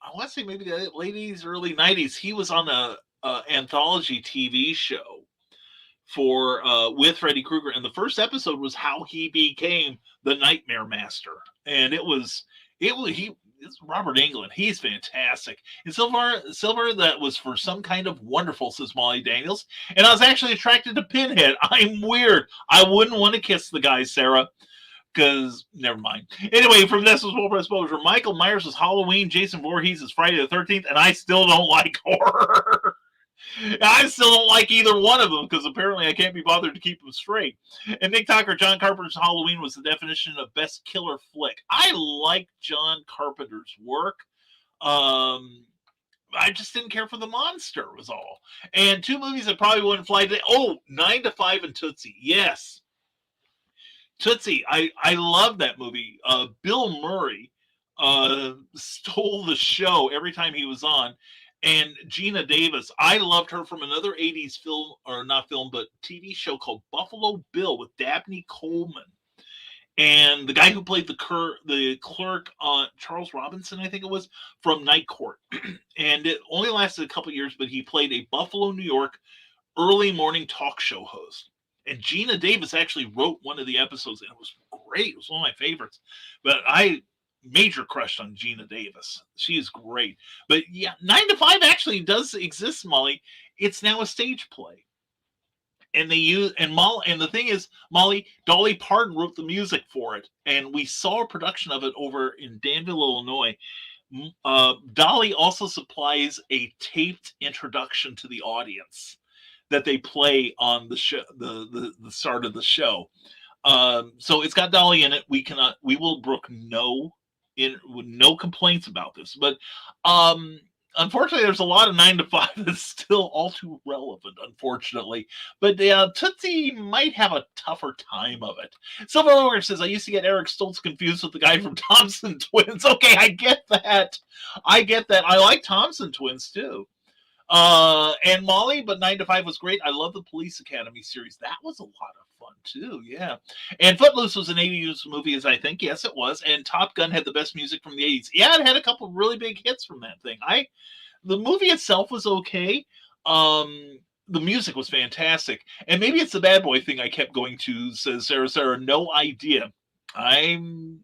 I want to say maybe the late 80s, early 90s, he was on a anthology TV show for with Freddy Krueger, and the first episode was how he became the Nightmare Master, and it's Robert Englund. He's fantastic. And Silver, that was for some kind of wonderful, says Molly Daniels. And I was actually attracted to Pinhead. I'm weird. I wouldn't want to kiss the guy, Sarah. Because, never mind. Anyway, from this was Wolf Exposure. Michael Myers is Halloween. Jason Voorhees is Friday the 13th. And I still don't like horror. I still don't like either one of them because apparently I can't be bothered to keep them straight. And Nick Tucker, John Carpenter's Halloween was the definition of best killer flick. I like John Carpenter's work. I just didn't care for the monster was all. And two movies that probably wouldn't fly today. Oh, 9 to 5 and Tootsie. Yes. Tootsie, I love that movie. Bill Murray stole the show every time he was on. And Gina Davis, I loved her from another 80s film, or not film, but TV show called Buffalo Bill with Dabney Coleman. And the guy who played the clerk, Charles Robinson, I think it was, from Night Court. And it only lasted a couple years, but he played a Buffalo, New York early morning talk show host. And Gina Davis actually wrote one of the episodes, and it was great. It was one of my favorites. But I major crush on Gina Davis. She is great. But yeah, 9 to 5 actually does exist, Molly. It's now a stage play. And they use and the thing is, Molly, Dolly Parton wrote the music for it, and we saw a production of it over in Danville, Illinois. Dolly also supplies a taped introduction to the audience that they play on the show, the start of the show. So it's got Dolly in it. We will brook no complaints about this. But unfortunately, there's a lot of 9 to 5 that's still all too relevant, unfortunately. But Tootsie might have a tougher time of it. Silver Ogre says, I used to get Eric Stoltz confused with the guy from Thompson Twins. Okay, I get that. I like Thompson Twins, too. And Molly, but 9 to 5 was great. I love the Police Academy series. That was a lot of fun too. Yeah. And Footloose was an 80s movie, as I think. Yes, it was. And Top Gun had the best music from the 80s. Yeah, it had a couple of really big hits from that thing. The movie itself was okay. The music was fantastic. And maybe it's the bad boy thing I kept going to, says Sarah. No idea. Can't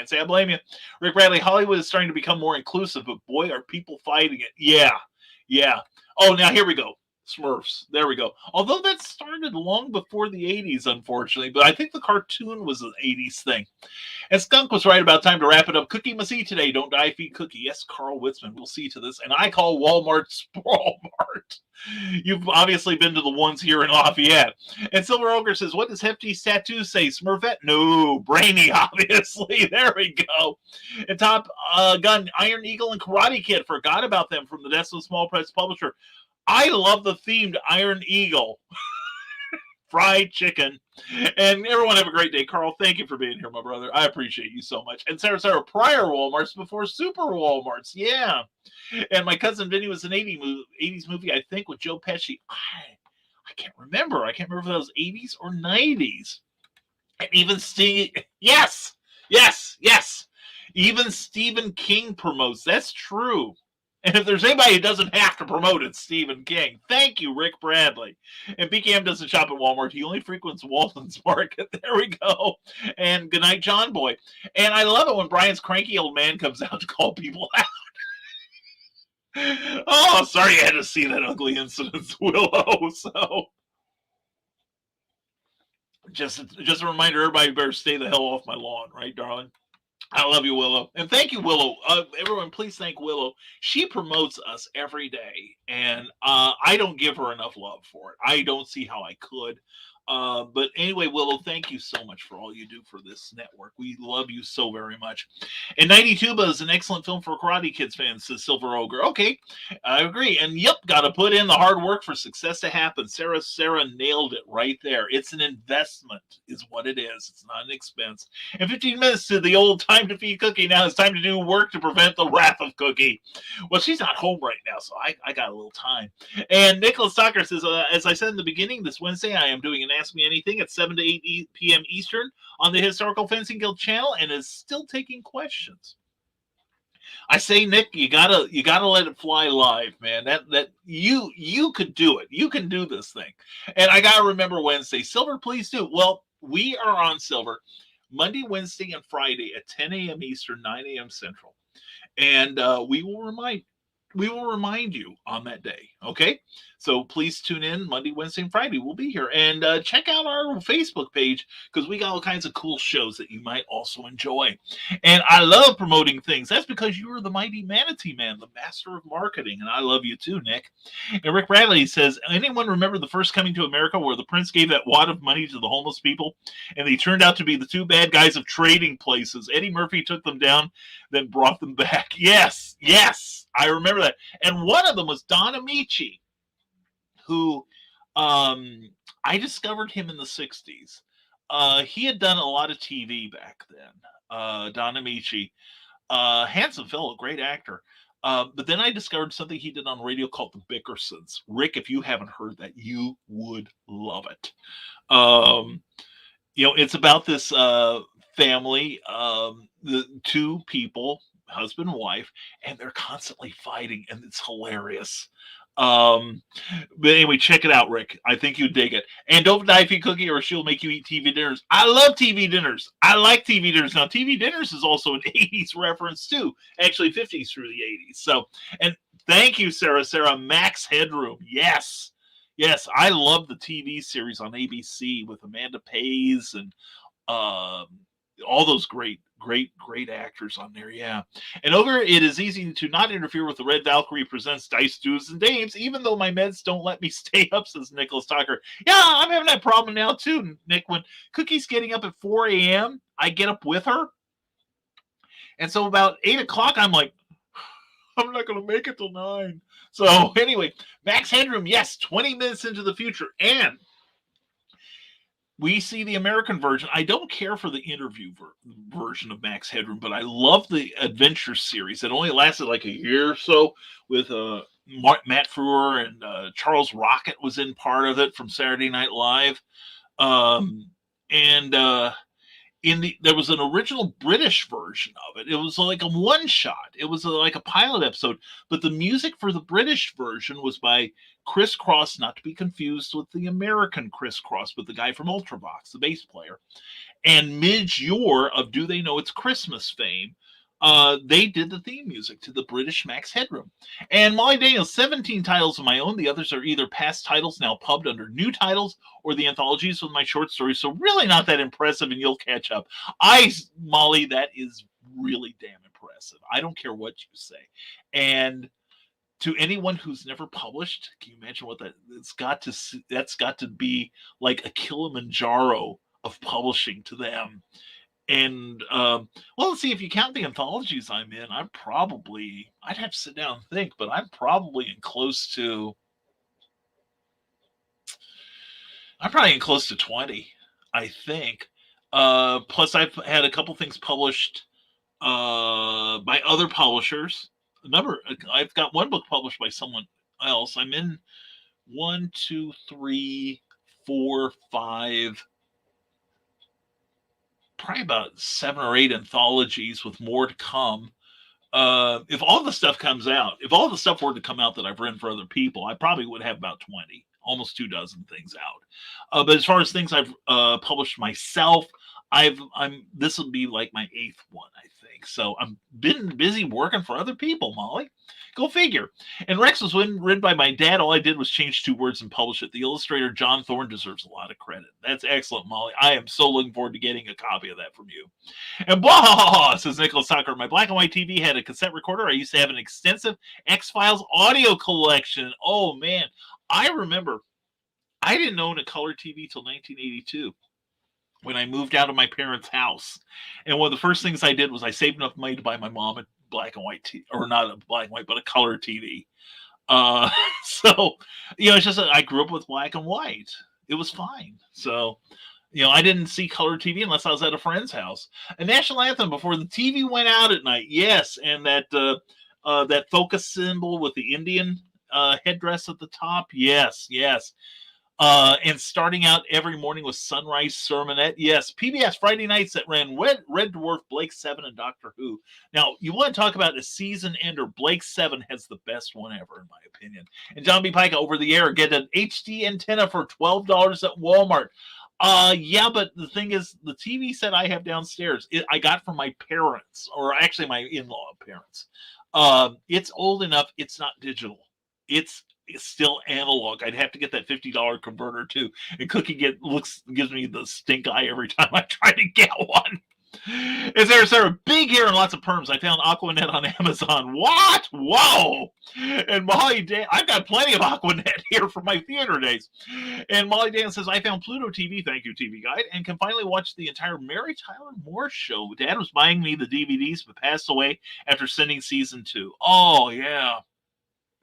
say I blame you. Rick Bradley, Hollywood is starting to become more inclusive, but boy, are people fighting it. Yeah. Oh, now here we go. Smurfs. There we go. Although that started long before the 80s, unfortunately, but I think the cartoon was an 80s thing. And Skunk was right about time to wrap it up. Cookie must eat today. Don't die, feed Cookie. Yes, Carl Witzman. We'll see to this. And I call Walmart Walmart. You've obviously been to the ones here in Lafayette. And Silver Ogre says, what does Hefty's tattoo say? Smurfette? No. Brainy, obviously. There we go. And Top Gun, Iron Eagle, and Karate Kid. Forgot about them from the Death of a Small Press Publisher. I love the themed Iron Eagle. Fried chicken. And everyone have a great day. Carl, thank you for being here, my brother. I appreciate you so much. And Sarah, prior Walmarts before Super Walmarts. Yeah. And my cousin Vinny was an 80s movie, I think, with Joe Pesci. I can't remember. I can't remember if that was 80s or 90s. And even Yes. Even Stephen King promotes. That's true. And if there's anybody who doesn't have to promote it, Stephen King. Thank you, Rick Bradley. And BKM doesn't shop at Walmart. He only frequents Walton's Market. There we go. And good night, John Boy. And I love it when Brian's cranky old man comes out to call people out. Oh, sorry you had to see that ugly incident, Willow. So just a reminder, everybody better stay the hell off my lawn, right, darling? I love you, Willow. And thank you, Willow. Everyone, please thank Willow. She promotes us every day, and I don't give her enough love for it. I don't see how I could. But anyway, Willow, thank you so much for all you do for this network. We love you so very much. And 92 is an excellent film for Karate Kids fans, says Silver Ogre. Okay, I agree. And yep, got to put in the hard work for success to happen. Sarah nailed it right there. It's an investment is what it is. It's not an expense. And 15 minutes to the old time to feed Cookie. Now it's time to do work to prevent the wrath of Cookie. Well, she's not home right now, so I got a little time. And Nicholas Tucker says, as I said in the beginning, this Wednesday I am doing an Ask Me Anything at 7 to 8 p.m. Eastern on the Historical Fencing Guild channel, and is still taking questions. I say, Nick, you gotta let it fly live, man. That you could do it. You can do this thing. And I gotta remember Wednesday. Silver, please do. Well, we are on Silver Monday, Wednesday, and Friday at 10 a.m. Eastern, 9 a.m. Central. And we will remind you on that day. Okay. So please tune in Monday, Wednesday, and Friday. We'll be here. And check out our Facebook page, because we got all kinds of cool shows that you might also enjoy. And I love promoting things. That's because you are the mighty Manatee Man, the master of marketing. And I love you too, Nick. And Rick Bradley says, anyone remember the first Coming to America where the prince gave that wad of money to the homeless people and they turned out to be the two bad guys of trading places? Eddie Murphy took them down, then brought them back. Yes. I remember that. And one of them was Don Amici, who I discovered him in the 60s. He had done a lot of TV back then. Don Amici, handsome fellow, great actor. But then I discovered something he did on radio called The Bickersons. Rick, if you haven't heard that, you would love it. It's about this family, the two people, husband and wife, and they're constantly fighting, and it's hilarious. But anyway, check it out, Rick. I think you'd dig it. And don't die if you Cookie, or she'll make you eat TV dinners. I love TV dinners. I like TV dinners. Now, TV dinners is also an 80s reference too. Actually, 50s through the 80s. So, and thank you, Sarah. Max Headroom. Yes. I love the TV series on ABC with Amanda Pays and all those great actors on there. Yeah. And over, it is easy to not interfere with the Red Valkyrie presents Dice Dudes and Dames, even though my meds don't let me stay up, says Nicholas Tucker. Yeah, I'm having that problem now too, Nick. When Cookie's getting up at 4 a.m., I get up with her. And so about 8 o'clock, I'm like, I'm not going to make it till 9. So anyway, Max Headroom, yes, 20 minutes into the future. And we see the American version. I don't care for the interview version of Max Headroom, but I love the adventure series. It only lasted like a year or so with Matt Frewer and Charles Rocket was in part of it from Saturday Night Live. There was an original British version of it. It was like a one shot. It was like a pilot episode, but the music for the British version was by Chris Cross, not to be confused with the American Chris Cross, but the guy from Ultravox, the bass player, and Midge Ure of Do They Know It's Christmas fame. They did the theme music to the British Max Headroom. And Molly Daniels, 17 titles of my own. The others are either past titles now pubbed under new titles or the anthologies with my short stories. So really not that impressive, and you'll catch up. Molly, that is really damn impressive. I don't care what you say. And to anyone who's never published, can you imagine what that's got to be like a Kilimanjaro of publishing to them. And well, let's see, if you count the anthologies I'm in, I'd have to sit down and think, but I'm probably in close to 20, I think. Plus I've had a couple things published by other publishers. I've got one book published by someone else. I'm in 1, 2, 3, 4, 5, probably about 7 or 8 anthologies with more to come. If all the stuff were to come out that I've written for other people, I probably would have about 20, almost 24 things out. But as far as things I've published myself, this will be like my 8th one, I think. So I'm been busy working for other people, Molly. Go figure. And Rex was written by my dad. All I did was change 2 words and publish it. The illustrator, John Thorne, deserves a lot of credit. That's excellent, Molly. I am so looking forward to getting a copy of that from you. And blah, says Nicholas Tucker. My black and white TV had a cassette recorder. I used to have an extensive X-Files audio collection. Oh, man. I remember I didn't own a color TV till 1982. When I moved out of my parents' house. And one of the first things I did was I saved enough money to buy my mom a black and white TV, or not a black and white, but a color TV. So, it's just I grew up with black and white. It was fine. So, I didn't see color TV unless I was at a friend's house. A national anthem before the TV went out at night. Yes. And that focus symbol with the Indian headdress at the top. Yes. And starting out every morning with Sunrise Sermonette. Yes, PBS Friday nights that ran Red Dwarf, Blake 7, and Doctor Who. Now, you want to talk about a season ender. Blake 7 has the best one ever, in my opinion. And John B. Pica over the air. Get an HD antenna for $12 at Walmart. Yeah, but the thing is, the TV set I have downstairs, I got from my parents, or actually my in-law parents. It's old enough. It's not digital. It's still analog. I'd have to get that $50 converter too. And Cookie gives me the stink eye every time I try to get one. Is there Sarah? Big hair and lots of perms. I found Aquanet on Amazon. What? Whoa! And Molly Dan, I've got plenty of Aquanet here from my theater days. And Molly Dan says, I found Pluto TV, thank you TV Guide, and can finally watch the entire Mary Tyler Moore show. Dad was buying me the DVDs, but passed away after sending season 2. Oh, yeah.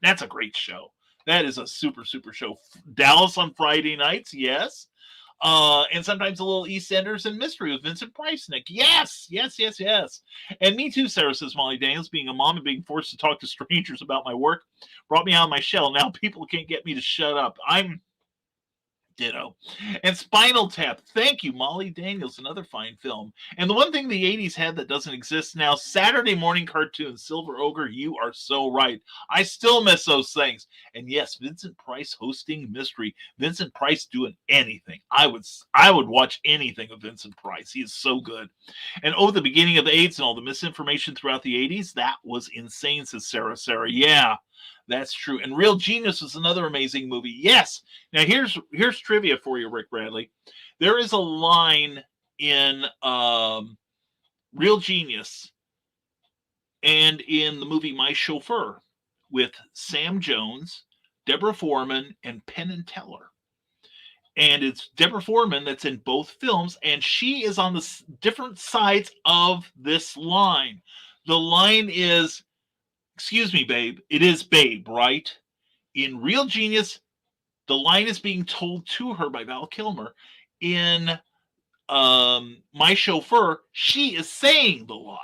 That's a great show. That is a super, super show. Dallas on Friday nights, yes. And sometimes a little EastEnders and Mystery with Vincent Price, Nick. Yes. And me too, Sarah, says Molly Daniels. Being a mom and being forced to talk to strangers about my work brought me out of my shell. Now people can't get me to shut up. I'm ditto. And Spinal Tap. Thank you, Molly Daniels. Another fine film. And the one thing the 80s had that doesn't exist now, Saturday morning cartoons. Silver Ogre, you are so right. I still miss those things. And yes, Vincent Price hosting Mystery. Vincent Price doing anything. I would watch anything of Vincent Price. He is so good. And the beginning of AIDS and all the misinformation throughout the 80s, that was insane, says Sarah. Yeah. That's true. And Real Genius was another amazing movie. Yes. Now here's trivia for you, Rick Bradley. There is a line in Real Genius and in the movie My Chauffeur with Sam Jones, Deborah Foreman, and Penn and Teller. And it's Deborah Foreman that's in both films, and she is on the different sides of this line. The line is, Excuse me, babe. It is babe, right? In Real Genius, the line is being told to her by Val Kilmer. In My Chauffeur, she is saying the line.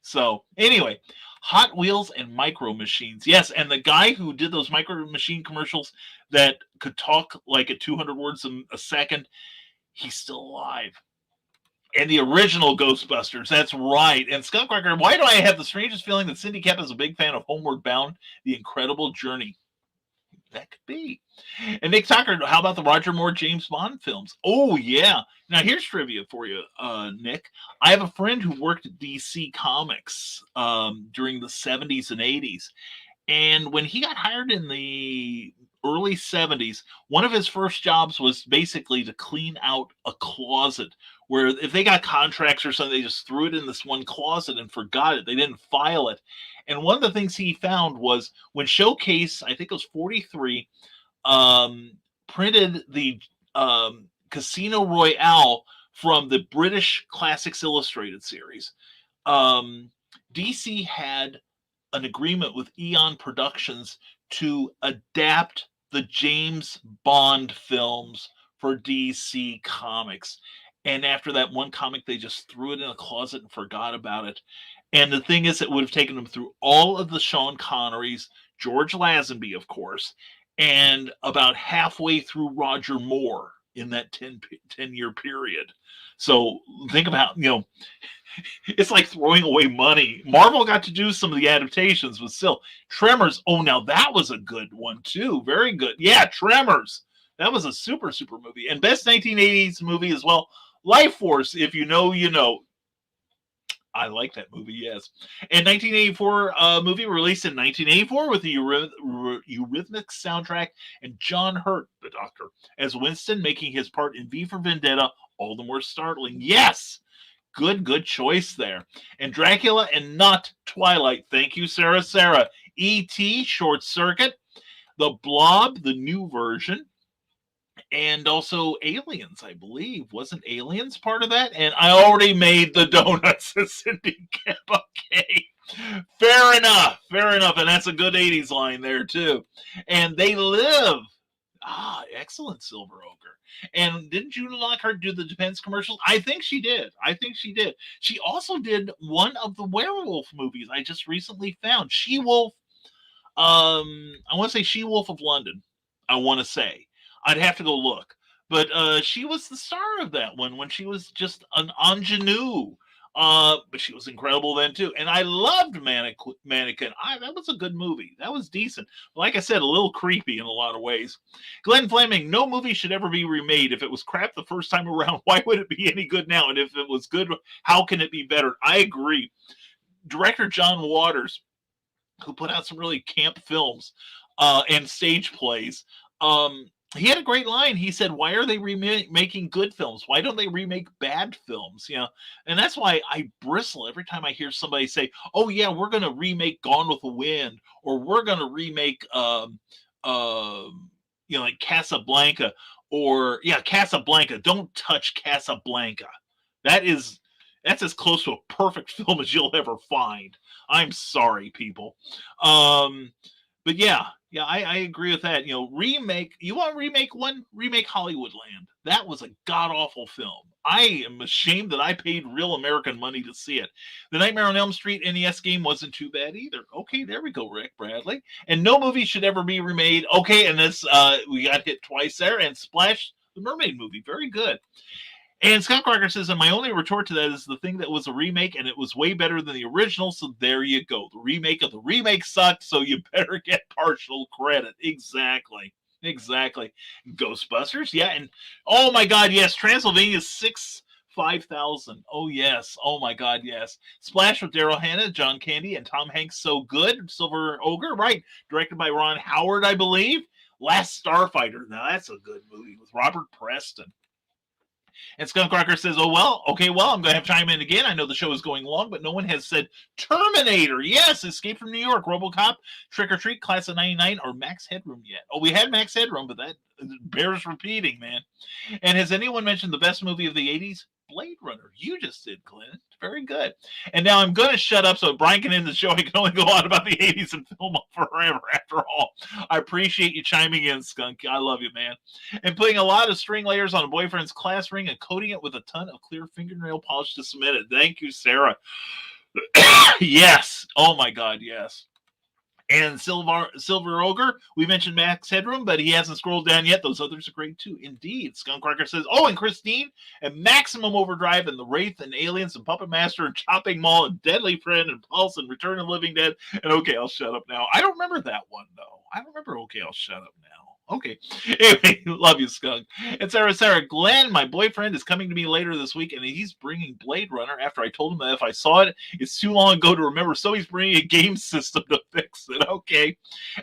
So anyway, Hot Wheels and Micro Machines. Yes, and the guy who did those Micro Machine commercials that could talk like at 200 words a second, he's still alive. And the original Ghostbusters, that's right. And Scott Cracker, why do I have the strangest feeling that Cindy Kep is a big fan of Homeward Bound, The Incredible Journey? That could be. And Nick Tucker, how about the Roger Moore James Bond films? Oh, yeah. Now, here's trivia for you, Nick. I have a friend who worked at DC Comics during the 70s and 80s. And when he got hired in the early 70s, one of his first jobs was basically to clean out a closet where if they got contracts or something, they just threw it in this one closet and forgot it. They didn't file it. And one of the things he found was when Showcase, I think it was 43, printed the Casino Royale from the British Classics Illustrated series, DC had an agreement with Eon Productions to adapt the James Bond films for DC Comics. And after that one comic, they just threw it in a closet and forgot about it. And the thing is, it would have taken them through all of the Sean Connerys, George Lazenby, of course, and about halfway through Roger Moore in that 10-year period. So think about, it's like throwing away money. Marvel got to do some of the adaptations, but still, Tremors. Oh, now that was a good one too. Very good. Yeah, Tremors. That was a super, super movie. And best 1980s movie as well, Life Force. If you know, you know. I like that movie, yes. And 1984 movie released in 1984 with the Eurythmics soundtrack and John Hurt, the Doctor, as Winston, making his part in V for Vendetta all the more startling. Yes! Good choice there. And Dracula and not Twilight. Thank you, Sarah. E.T., Short Circuit, The Blob, the new version, and also Aliens, I believe. Wasn't Aliens part of that? And I already made the donuts, Cindy Kemp. Okay. Fair enough. And that's a good 80s line there, too. And They Live. Excellent, Silver Ogre. And didn't Judy Lockhart do the Depends commercials? I think she did. She also did one of the werewolf movies I just recently found. She-Wolf. I want to say She-Wolf of London. I want to say. I'd have to go look. But she was the star of that one when she was just an ingenue. But she was incredible then, too. And I loved Mannequin. That was a good movie. That was decent. Like I said, a little creepy in a lot of ways. Glenn Fleming, no movie should ever be remade. If it was crap the first time around, why would it be any good now? And if it was good, how can it be better? I agree. Director John Waters, who put out some really camp films and stage plays, he had a great line. He said, why are they remaking good films? Why don't they remake bad films? And that's why I bristle every time I hear somebody say, oh, yeah, we're going to remake Gone with the Wind, or we're going to remake, like Casablanca, or, Casablanca. Don't touch Casablanca. That's as close to a perfect film as you'll ever find. I'm sorry, people. But yeah, I agree with that. Remake. You want to remake one? Remake Hollywoodland. That was a god-awful film. I am ashamed that I paid real American money to see it. The Nightmare on Elm Street NES game wasn't too bad either. Okay, there we go, Rick Bradley. And no movie should ever be remade. Okay, and this we got hit twice there. And Splash, the Mermaid movie, very good. And Scott Crocker says, and my only retort to that is the thing that was a remake, and it was way better than the original, so there you go. The remake of the remake sucked, so you better get partial credit. Exactly. Ghostbusters, yeah, and oh my God, yes, Transylvania 5000. Oh yes, oh my God, yes. Splash with Daryl Hannah, John Candy, and Tom Hanks, so good. Silver Ogre, right, directed by Ron Howard, I believe. Last Starfighter, now that's a good movie with Robert Preston. And Skunk Crocker says, oh, well, okay, well, I'm going to have to chime in again. I know the show is going long, but no one has said Terminator. Yes, Escape from New York, RoboCop, Trick or Treat, Class of 99, or Max Headroom yet. Oh, we had Max Headroom, but that bears repeating, man. And has anyone mentioned the best movie of the 80s? Blade Runner. You just did, Glenn. Very good. And now I'm going to shut up so Brian can end the show. I can only go on about the 80s and film forever after all. I appreciate you chiming in, Skunk. I love you, man. And putting a lot of string layers on a boyfriend's class ring and coating it with a ton of clear fingernail polish to cement it. Thank you, Sarah. Yes. Oh, my God, yes. And Silver Ogre, we mentioned Max Headroom, but he hasn't scrolled down yet. Those others are great too. Indeed. Skunkcracker says, oh, and Christine, and Maximum Overdrive, and The Wraith, and Aliens, and Puppet Master, and Chopping Mall, and Deadly Friend, and Pulse, and Return of the Living Dead, and Okay, I'll Shut Up Now. I don't remember that one, though. I don't remember Okay, I'll Shut Up Now. Okay. Anyway, love you, Skunk. And Sarah, Glenn, my boyfriend, is coming to me later this week, and he's bringing Blade Runner after I told him that if I saw it, it's too long ago to remember, so he's bringing a game system to fix it. Okay.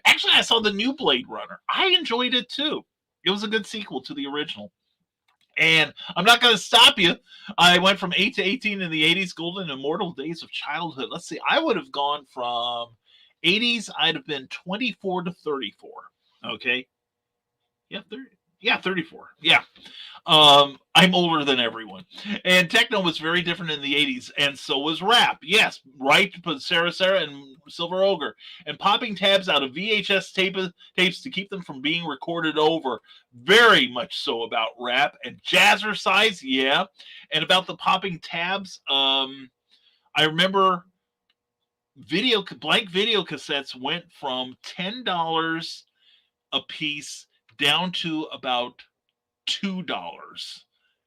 Actually, I saw the new Blade Runner. I enjoyed it, too. It was a good sequel to the original. And I'm not going to stop you. I went from 8 to 18 in the 80s, golden immortal days of childhood. Let's see. I would have gone from 80s, I'd have been 24 to 34. Okay. Yeah, 34. Yeah. I'm older than everyone. And techno was very different in the 80s, and so was rap. Yes, right, but Sarah and Silver Ogre. And popping tabs out of VHS tapes to keep them from being recorded over. Very much so about rap. And jazzercise, yeah. And about the popping tabs, I remember blank video cassettes went from $10 a piece down to about $2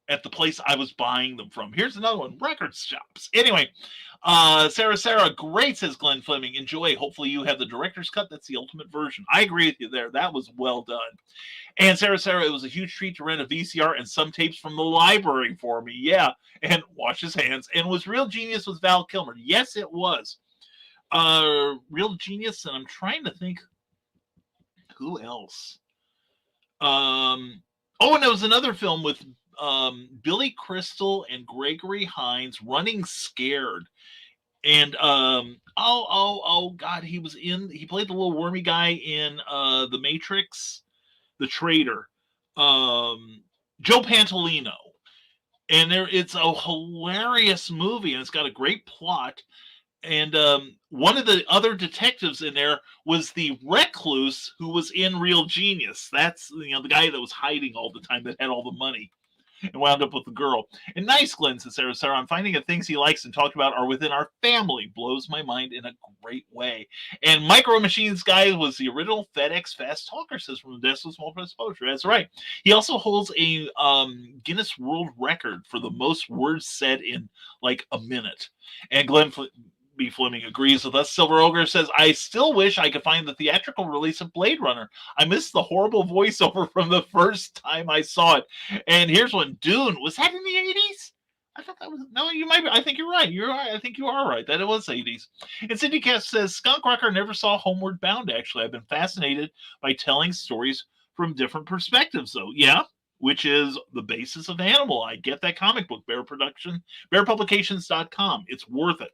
at the place I was buying them from. Here's another one, record shops. Anyway, Sarah, great, says Glenn Fleming. Enjoy. Hopefully you have the director's cut. That's the ultimate version. I agree with you there. That was well done. And Sarah, it was a huge treat to rent a VCR and some tapes from the library for me. Yeah, and wash his hands. And was Real Genius with Val Kilmer? Yes, it was. Real Genius, and I'm trying to think who else. And there was another film with Billy Crystal and Gregory Hines, Running Scared. And God, he played the little wormy guy in The Matrix, The Traitor. Joe Pantolino. And it's a hilarious movie, and it's got a great plot. And one of the other detectives in there was the recluse who was in Real Genius. That's the guy that was hiding all the time, that had all the money and wound up with the girl. And nice, Glenn, says Sarah. I'm finding that things he likes and talked about are within our family. Blows my mind in a great way. And Micro Machines guy was the original FedEx Fast Talker, says from the Desk of Small Press Poetry. That's right. He also holds a Guinness World Record for the most words said in like a minute. And Glenn B. Fleming agrees with us. Silver Ogre says, I still wish I could find the theatrical release of Blade Runner. I missed the horrible voiceover from the first time I saw it. And here's one. Dune. Was that in the 80s? I thought that was... No, you might be. I think you're right. I think you are right. That it was 80s. And Cindy Cass says, Skunk Rocker never saw Homeward Bound, actually. I've been fascinated by telling stories from different perspectives, though. Yeah, which is the basis of Animal. I get that comic book, bearpublications.com. It's worth it.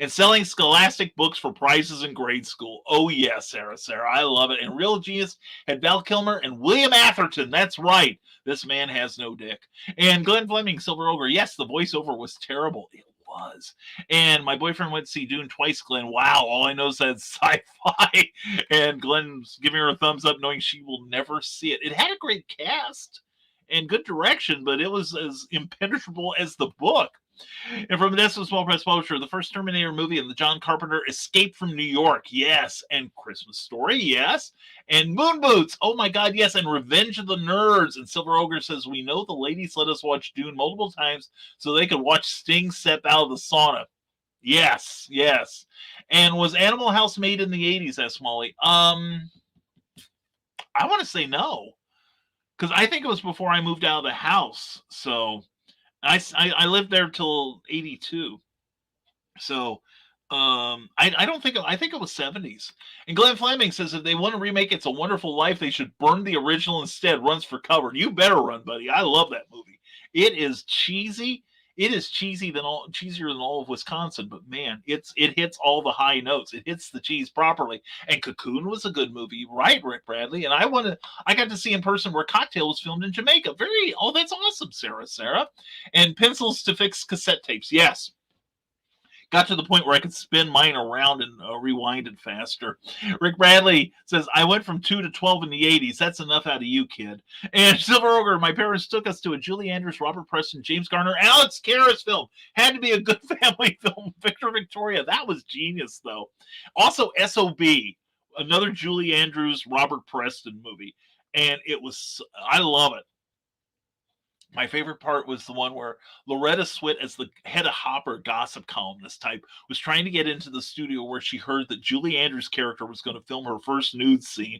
And selling Scholastic books for prizes in grade school. Oh, yeah, Sarah. I love it. And Real Genius had Val Kilmer and William Atherton. That's right. This man has no dick. And Glenn Fleming, Silver Ogre. Yes, the voiceover was terrible. It was. And my boyfriend went to see Dune twice, Glenn. Wow, all I know is that it's sci-fi. And Glenn's giving her a thumbs up knowing she will never see it. It had a great cast and good direction, but it was as impenetrable as the book. And from the Desk of Small Press Publisher, the first Terminator movie and the John Carpenter Escape from New York, yes. And Christmas Story, yes. And Moon Boots, oh my God, yes. And Revenge of the Nerds. And Silver Ogre says, we know the ladies let us watch Dune multiple times so they could watch Sting step out of the sauna. Yes. And was Animal House made in the 80s, asked Molly? I want to say no. Because I think it was before I moved out of the house. So... I lived there till 82. So I don't think I think it was 70s. And Glenn Fleming says if they want to remake It's a Wonderful Life, they should burn the original instead. Runs for cover. You better run, buddy. I love that movie. It is cheesy. It is cheesier than all of Wisconsin, but man, it hits all the high notes. It hits the cheese properly. And Cocoon was a good movie, right, Rick Bradley? And I got to see in person where Cocktail was filmed in Jamaica. That's awesome, Sarah. And Pencils to Fix Cassette Tapes. Yes. Got to the point where I could spin mine around and rewind it faster. Rick Bradley says, I went from 2 to 12 in the 80s. That's enough out of you, kid. And Silver Ogre, my parents took us to a Julie Andrews, Robert Preston, James Garner, Alex Karras film. Had to be a good family film. Victor Victoria. That was genius, though. Also, S.O.B., another Julie Andrews, Robert Preston movie. And I love it. My favorite part was the one where Loretta Swit, as the head of Hopper gossip columnist type, was trying to get into the studio where she heard that Julie Andrews' character was going to film her first nude scene.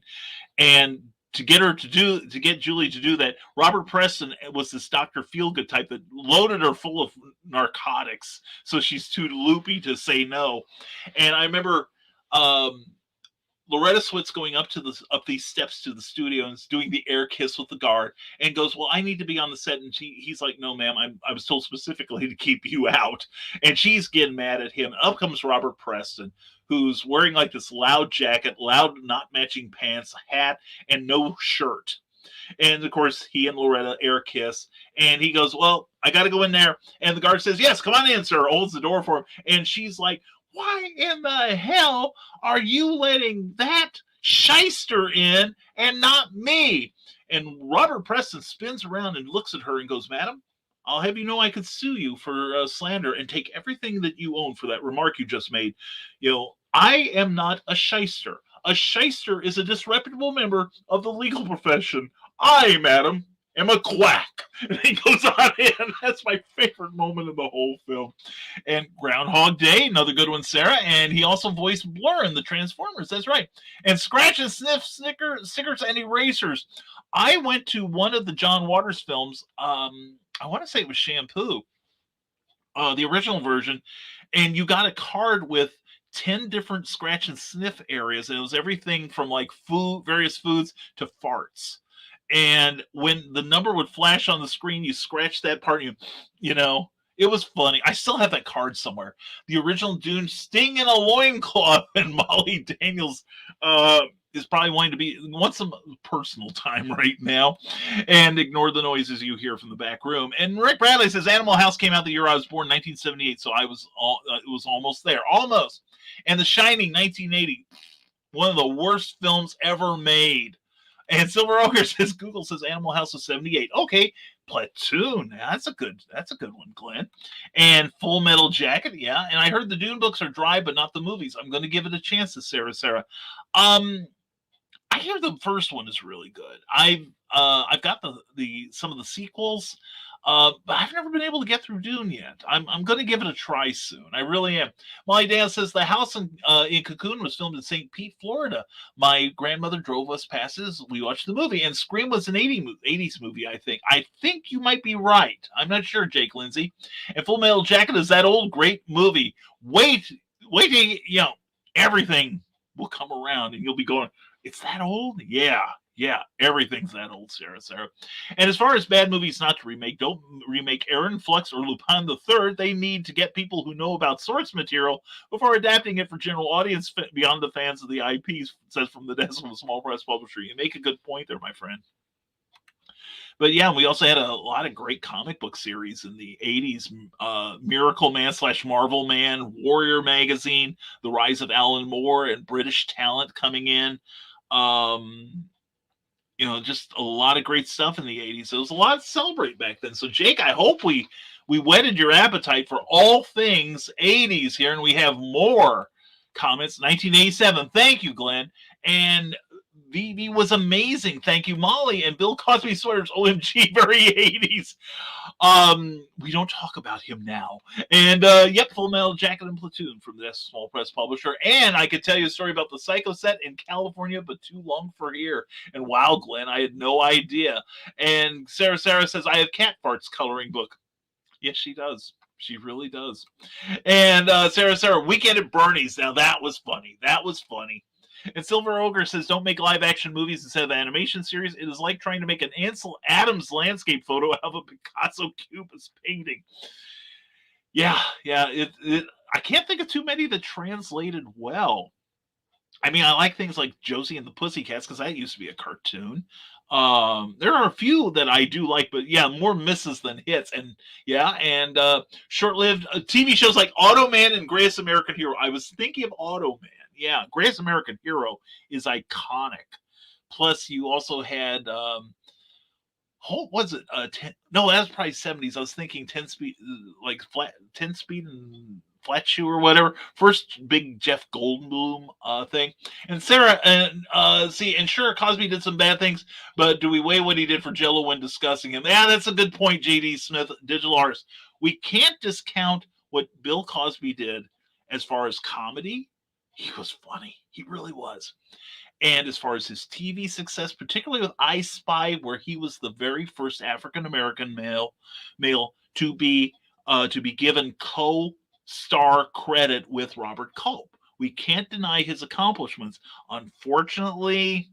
And to get Julie to do that, Robert Preston was this Dr. Feelgood type that loaded her full of narcotics. So she's too loopy to say no. And I remember Loretta Swit's going up these steps to the studio and is doing the air kiss with the guard and goes, well, I need to be on the set. And he's like, no, ma'am, I was told specifically to keep you out. And she's getting mad at him. Up comes Robert Preston, who's wearing like this loud jacket, loud not matching pants, hat, and no shirt. And of course, he and Loretta air kiss. And he goes, well, I got to go in there. And the guard says, yes, come on in, sir. Holds the door for him. And she's like, why in the hell are you letting that shyster in and not me? And Robert Preston spins around and looks at her and goes, madam, I'll have you know I could sue you for slander and take everything that you own for that remark you just made. I am not a shyster. A shyster is a disreputable member of the legal profession. I, madam, am a quack. And he goes on in. That's my favorite moment of the whole film. And Groundhog Day, another good one, Sarah. And he also voiced Blur in the Transformers. That's right. And Scratch and Sniff stickers and erasers. I went to one of the John Waters films. I want to say it was Shampoo, the original version. And you got a card with 10 different scratch and sniff areas. And it was everything from like various foods to farts. And when the number would flash on the screen, you scratch that part, and it was funny. I still have that card somewhere. The original Dune, Sting in a loincloth, and Molly Daniels is probably want some personal time right now. And ignore the noises you hear from the back room. And Rick Bradley says, Animal House came out the year I was born, 1978, so it was almost there. Almost. And The Shining, 1980, one of the worst films ever made. And Silver Ogre says, Google says Animal House was 78. Okay, Platoon. That's a good one, Glenn. And Full Metal Jacket, yeah. And I heard the Dune books are dry, but not the movies. I'm going to give it a chance to Sarah. I hear the first one is really good. I've got some of the sequels. But I've never been able to get through Dune yet. I'm going to give it a try soon. I really am. Molly Dan says the house in Cocoon was filmed in St. Pete, Florida. My grandmother drove us past it. We watched the movie, and Scream was an 80s movie, I think. I think you might be right. I'm not sure, Jake Lindsay. And Full Metal Jacket is that old great movie. Wait, everything will come around, and you'll be going, it's that old? Yeah, everything's that old, Sarah. And as far as bad movies not to remake, don't remake Aaron Flux or Lupin the Third. They need to get people who know about source material before adapting it for general audience beyond the fans of the IPs, says from the desk of a small press publisher. You make a good point there, my friend. But yeah, we also had a lot of great comic book series in the 80s. Miracle Man / Marvel Man, Warrior Magazine, The Rise of Alan Moore, and British Talent coming in. Just a lot of great stuff in the 80s. There was a lot to celebrate back then. So, Jake, I hope we whetted your appetite for all things 80s here, and we have more comments. 1987. Thank you, Glenn. And VV was amazing. Thank you, Molly. And Bill Cosby sweaters. OMG, very 80s. We don't talk about him now. And Full Metal Jacket and Platoon from this small press publisher. And I could tell you a story about the Psycho set in California, but too long for here. And wow, Glenn, I had no idea. And Sarah says, I have cat farts coloring book. Yes, she does. She really does. And Sarah, Weekend at Bernie's. Now that was funny. And Silver Ogre says, don't make live action movies instead of animation series. It is like trying to make an Ansel Adams landscape photo out of a Picasso Cubist painting. Yeah, yeah. I can't think of too many that translated well. I mean, I like things like Josie and the Pussycats because that used to be a cartoon. There are a few that I do like, but yeah, more misses than hits. And yeah, and short-lived TV shows like Automan and Greatest American Hero. I was thinking of Automan. Yeah, Greatest American Hero is iconic. Plus, you also had what was it? No, that was probably 70s. I was thinking 10 speed, like flat 10 speed and flat shoe or whatever. First big Jeff Goldblum thing. And Sarah, and see, and sure, Cosby did some bad things, but do we weigh what he did for Jello when discussing him? Yeah, that's a good point, JD Smith, digital artist. We can't discount what Bill Cosby did as far as comedy. He was funny. He really was. And as far as his TV success, particularly with I Spy, where he was the very first African American male to be given co-star credit with Robert Culp. We can't deny his accomplishments. Unfortunately,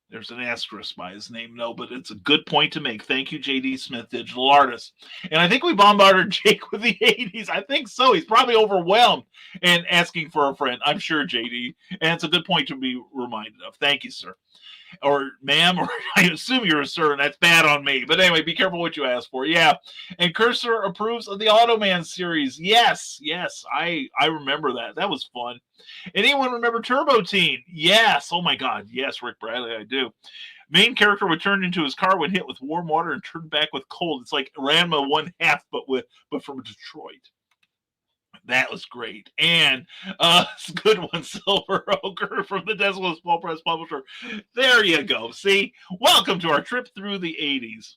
there's an asterisk by his name, no, but it's a good point to make. Thank you, JD Smith, digital artist. And I think we bombarded Jake with the 80s. I think so. He's probably overwhelmed and asking for a friend. I'm sure, JD. And it's a good point to be reminded of. Thank you, sir. Or ma'am, or I assume you're a sir, and that's bad on me. But anyway, be careful what you ask for. Yeah. And Cursor approves of the Automan series. Yes, I remember that. That was fun. Anyone remember Turbo Teen? Yes. Oh my God. Yes, Rick Bradley, I do. Main character would turn into his car when hit with warm water and turn back with cold. It's like Ranma 1/2, but from Detroit. That was great. And it's a good one, Silver Ogre from the Decimal Small Press Publisher. There you go. See? Welcome to our trip through the 80s.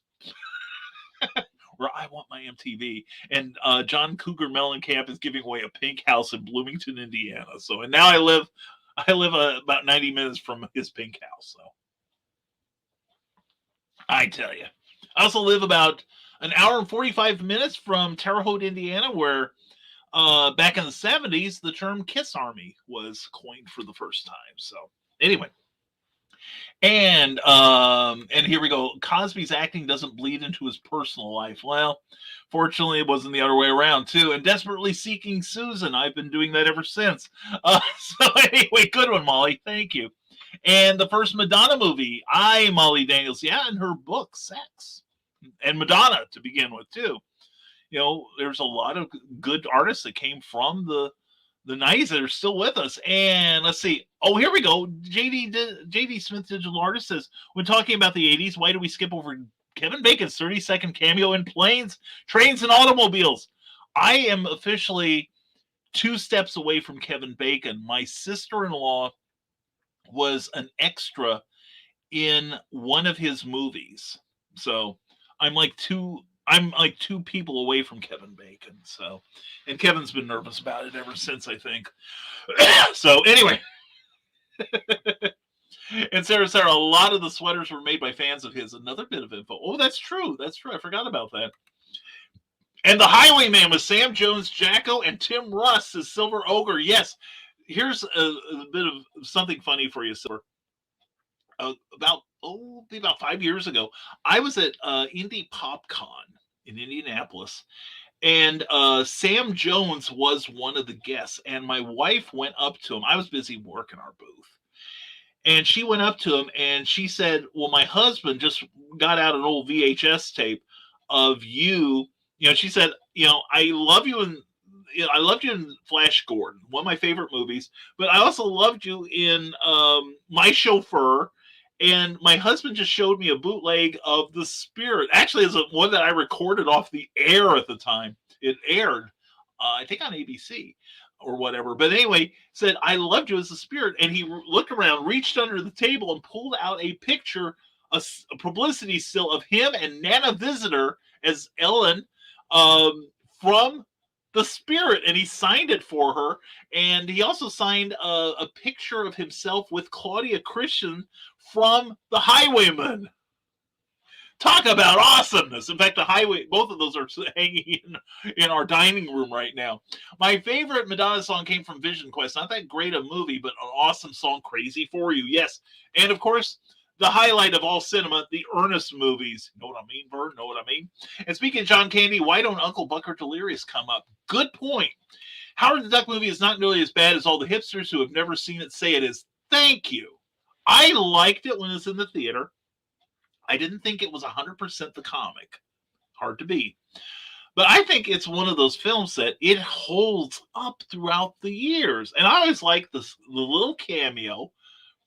Where I want my MTV. And John Cougar Mellencamp is giving away a pink house in Bloomington, Indiana. So, and now I live about 90 minutes from his pink house. So, I tell you. I also live about an hour and 45 minutes from Terre Haute, Indiana, where back in the 70s, the term Kiss Army was coined for the first time. So, anyway. And here we go. Cosby's acting doesn't bleed into his personal life. Well, fortunately, it wasn't the other way around, too. And Desperately Seeking Susan. I've been doing that ever since. So anyway, good one, Molly. Thank you. And the first Madonna movie, Molly Daniels. Yeah, and her book, Sex. And Madonna, to begin with, too. You know, there's a lot of good artists that came from the 90s that are still with us. And let's see. Oh, here we go. JD Smith, digital artist, says, when talking about the 80s, why do we skip over Kevin Bacon's 30-second cameo in Planes, Trains, and Automobiles? I am officially 2 steps away from Kevin Bacon. My sister-in-law was an extra in one of his movies. So I'm like two people away from Kevin Bacon. So, and Kevin's been nervous about it ever since, I think. So anyway. And Sarah, a lot of the sweaters were made by fans of his. Another bit of info. Oh, that's true. That's true. I forgot about that. And the Highwayman with Sam Jones, Jacko, and Tim Russ as Silver Ogre. Yes. Here's a bit of something funny for you, Silver. About 5 years ago, I was at Indie PopCon in Indianapolis, and Sam Jones was one of the guests, and my wife went up to him. I was busy working our booth, and she went up to him and she said, well, my husband just got out an old VHS tape of you. You know, she said, you know, I loved you in Flash Gordon, one of my favorite movies, but I also loved you in My Chauffeur. And my husband just showed me a bootleg of The Spirit. Actually, it's one that I recorded off the air at the time. It aired, I think, on ABC or whatever. But anyway, said, I loved you as The Spirit. And he looked around, reached under the table, and pulled out a picture, a publicity still of him and Nana Visitor as Ellen from The Spirit, and he signed it for her. And he also signed a picture of himself with Claudia Christian from The Highwayman. Talk about awesomeness. In fact, both of those are hanging in our dining room right now. My favorite Madonna song came from Vision Quest. Not that great a movie, but an awesome song, Crazy for You. Yes. And of course, the highlight of all cinema, the Ernest movies. Know what I mean, Vern? Know what I mean? And speaking of John Candy, why don't Uncle Buck or Delirious come up? Good point. Howard the Duck movie is not nearly as bad as all the hipsters who have never seen it say it is. Thank you. I liked it when it was in the theater. I didn't think it was 100% the comic. Hard to beat. But I think it's one of those films that it holds up throughout the years. And I always like the little cameo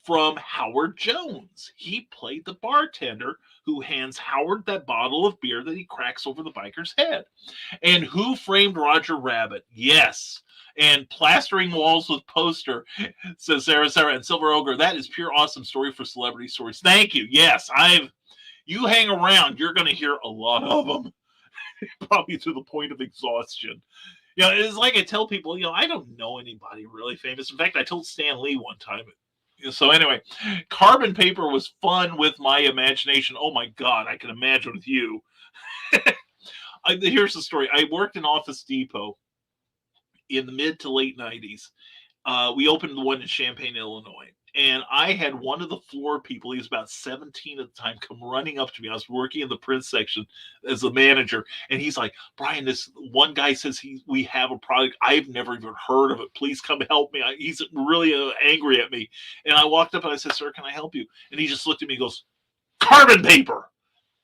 from Howard Jones. He played the bartender who hands Howard that bottle of beer that he cracks over the biker's head. And Who Framed Roger Rabbit? Yes. And Plastering Walls with Poster, says Sarah and Silver Ogre. That is pure awesome story for celebrity stories. Thank you. Yes, you hang around, you're going to hear a lot of them. Probably to the point of exhaustion. It's like I tell people, I don't know anybody really famous. In fact, I told Stan Lee one time. So anyway, Carbon Paper was fun with my imagination. Oh my God, I can imagine with you. Here's the story. I worked in Office Depot in the mid to late 90s. We opened the one in Champaign, Illinois. And I had one of the floor people, he was about 17 at the time, come running up to me. I was working in the print section as a manager. And he's like, Brian, this one guy says we have a product. I've never even heard of it. Please come help me. He's really angry at me. And I walked up and I said, sir, can I help you? And he just looked at me and goes, Carbon Paper.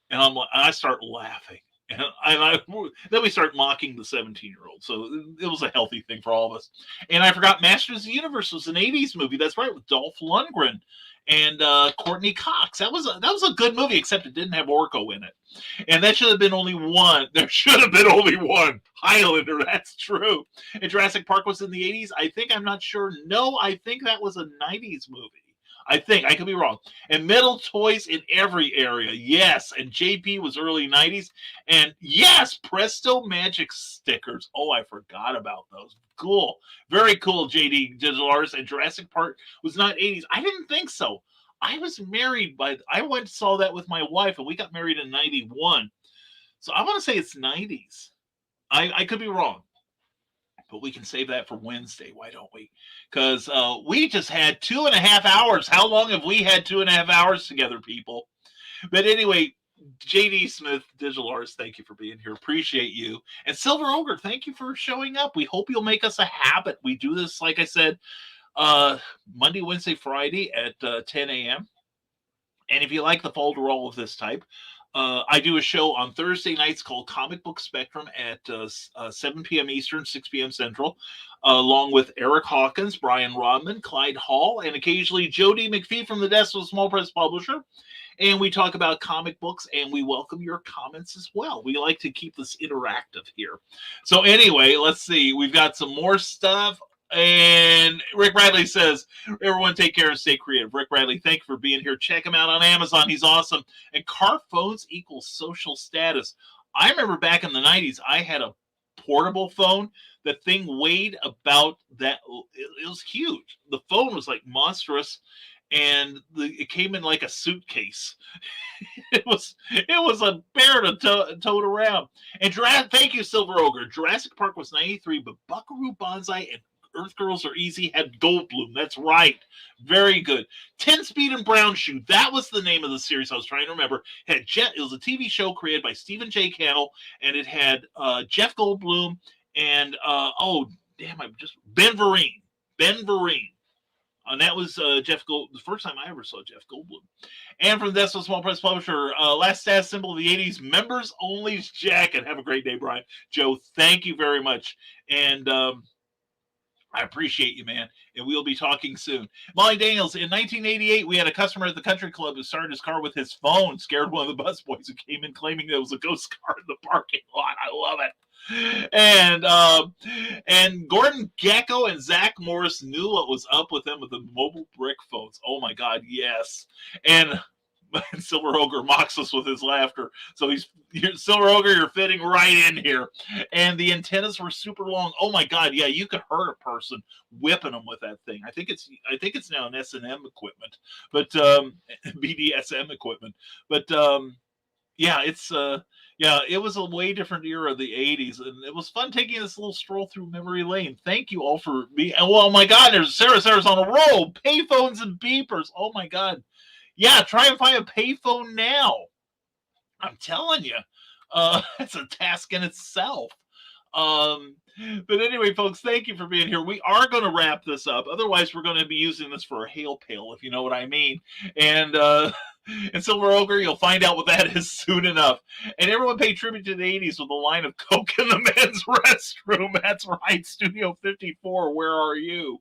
And I start laughing. And then we start mocking the 17-year-old. So it was a healthy thing for all of us. And I forgot Masters of the Universe was an 80s movie. That's right, with Dolph Lundgren and Courtney Cox. That was a good movie, except it didn't have Orko in it. And that should have been only one. There should have been only one. Highlander, that's true. And Jurassic Park was in the 80s. I'm not sure. No, I think that was a 90s movie. I think. I could be wrong. And metal toys in every area. Yes. And JP was early 90s. And yes, Presto Magic stickers. Oh, I forgot about those. Cool. Very cool, JD Digital Artists. And Jurassic Park was not 80s. I didn't think so. I was married I went and saw that with my wife, and we got married in 91. So I want to say it's 90s. I could be wrong. But we can save that for Wednesday. Why don't we? Because we just had 2.5 hours. How long have we had 2.5 hours together, people? But anyway, JD Smith, Digital Artist, thank you for being here. Appreciate you. And Silver Ogre, thank you for showing up. We hope you'll make us a habit. We do this, like I said, Monday, Wednesday, Friday at 10 a.m. And if you like the folderol of this type, I do a show on Thursday nights called Comic Book Spectrum at 7 p.m. Eastern, 6 p.m. Central, along with Eric Hawkins, Brian Rodman, Clyde Hall, and occasionally Jody McPhee from the Desk of a Small Press Publisher. And we talk about comic books, and we welcome your comments as well. We like to keep this interactive here. So anyway, let's see. We've got some more stuff. And Rick Bradley says, everyone take care and stay creative. Rick Bradley, thank you for being here. Check him out on Amazon. He's awesome. And car phones equals social status. I remember back in the 90s, I had a portable phone. The thing weighed about that. It was huge. The phone was like monstrous. And it came in like a suitcase. It was a bear to tote around. And thank you, Silver Ogre. Jurassic Park was 93, but Buckaroo Banzai and Earth Girls Are Easy had Goldblum. That's right. Very good. 10 Speed and Brown Shoe. That was the name of the series I was trying to remember. It was a TV show created by Stephen J. Cannell, and it had Jeff Goldblum and Ben Vereen. Ben Vereen. And that was Jeff Gold. The first time I ever saw Jeff Goldblum. And from the Desk of a Small Press Publisher, last status symbol of the 80s, members only jacket. Have a great day, Brian. Joe, thank you very much. And I appreciate you, man. And we'll be talking soon. Molly Daniels, in 1988, we had a customer at the country club who started his car with his phone, scared one of the busboys who came in claiming there was a ghost car in the parking lot. I love it. And Gordon Gecko and Zach Morris knew what was up with them with the mobile brick phones. Oh my God, yes. And Silver Ogre mocks us with his laughter. So Silver Ogre, you're fitting right in here. And the antennas were super long. Oh my God, yeah, you could hurt a person whipping them with that thing. I think it's now an S&M equipment, but BDSM equipment. But yeah, it was a way different era of the 80s, and it was fun taking this little stroll through memory lane. Thank you all for me. Oh my God, Sarah's on a roll. Payphones and beepers. Oh my God. Yeah, try and find a payphone now. I'm telling you, it's a task in itself. Um, but anyway, folks, thank you for being here. We are going to wrap this up. Otherwise, we're going to be using this for a hail pail, if you know what I mean. And and Silver Ogre, you'll find out what that is soon enough. And everyone pay tribute to the 80s with a line of Coke in the men's restroom. That's right, Studio 54, where are you?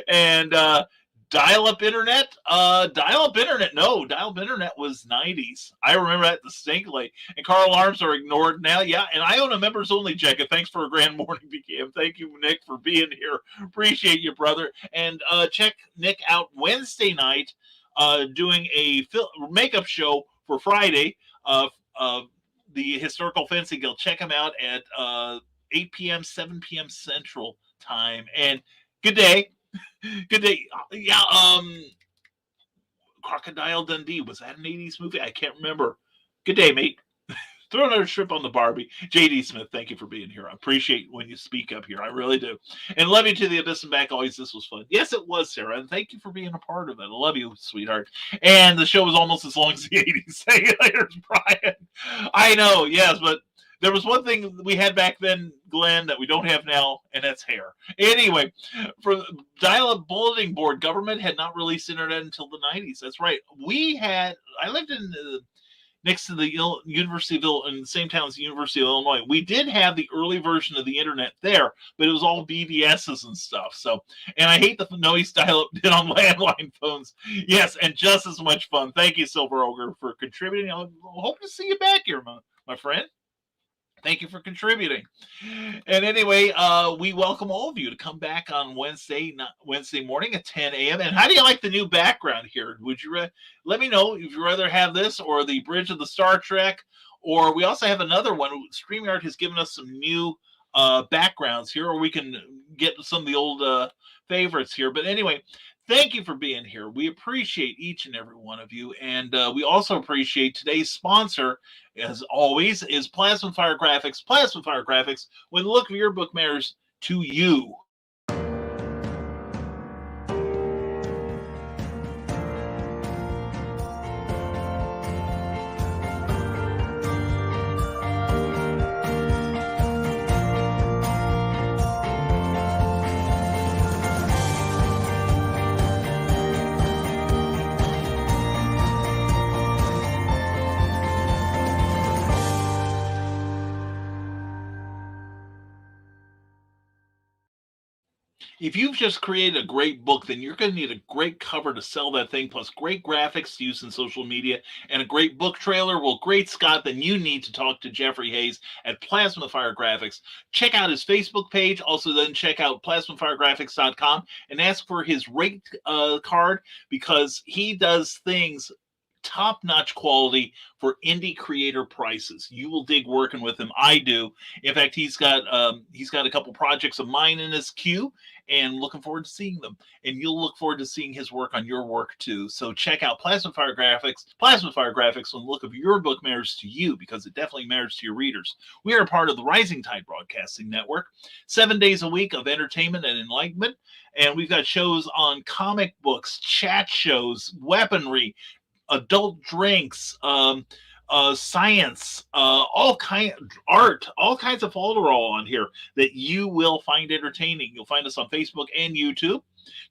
And dial-up internet? Dial-up internet was 90s. I remember that distinctly. And car alarms are ignored now. Yeah, and I own a members-only jacket. Thanks for a grand morning, BKM. Thank you, Nick, for being here. Appreciate you, brother. And check Nick out Wednesday night doing a makeup show for Friday. The Historical Fencing Guild. Check him out at 8 p.m., 7 p.m. Central Time. And good day. Good day. Yeah, Crocodile Dundee. Was that an 80s movie? I can't remember. Good day, mate. Throw another strip on the Barbie. JD Smith, thank you for being here. I appreciate when you speak up here. I really do. And love you to the abyss and back. Always, this was fun. Yes, it was, Sarah. And thank you for being a part of it. I love you, sweetheart. And the show was almost as long as the 80s. Say it later, Brian. I know, yes, but there was one thing we had back then, Glenn, that we don't have now, and that's hair. Anyway, for dial-up bulletin board, government had not released internet until the 90s. That's right. I lived in next to the University of in the same town as the University of Illinois. We did have the early version of the internet there, but it was all BBSs and stuff. So, and I hate the noise dial-up did on landline phones. Yes, and just as much fun. Thank you, Silver Ogre, for contributing. I hope to see you back here, my friend. Thank you for contributing. And anyway, we welcome all of you to come back on Wednesday morning at 10 a.m. And how do you like the new background here? Would you let me know if you'd rather have this or the Bridge of the Star Trek? Or we also have another one. StreamYard has given us some new backgrounds here, or we can get some of the old favorites here. But anyway, thank you for being here. We appreciate each and every one of you. And we also appreciate today's sponsor, as always, is Plasma Fire Graphics. Plasma Fire Graphics, when the look of your book matters to you. If you've just created a great book, then you're going to need a great cover to sell that thing, plus great graphics to use in social media, and a great book trailer. Well, great Scott, then you need to talk to Jeffrey Hayes at Plasma Fire Graphics. Check out his Facebook page. Also, then check out plasmafiregraphics.com and ask for his rate card, because he does things top-notch quality for indie creator prices. You will dig working with him. I do. In fact, he's got a couple projects of mine in his queue, and looking forward to seeing them. And you'll look forward to seeing his work on your work too. So check out Plasma Fire Graphics. Plasma Fire Graphics, when the look of your book matters to you, because it definitely matters to your readers. We are part of the Rising Tide Broadcasting Network. 7 days a week of entertainment and enlightenment. And we've got shows on comic books, chat shows, weaponry, adult drinks, science, art, all kinds of folderol on here that you will find entertaining. You'll find us on Facebook and YouTube.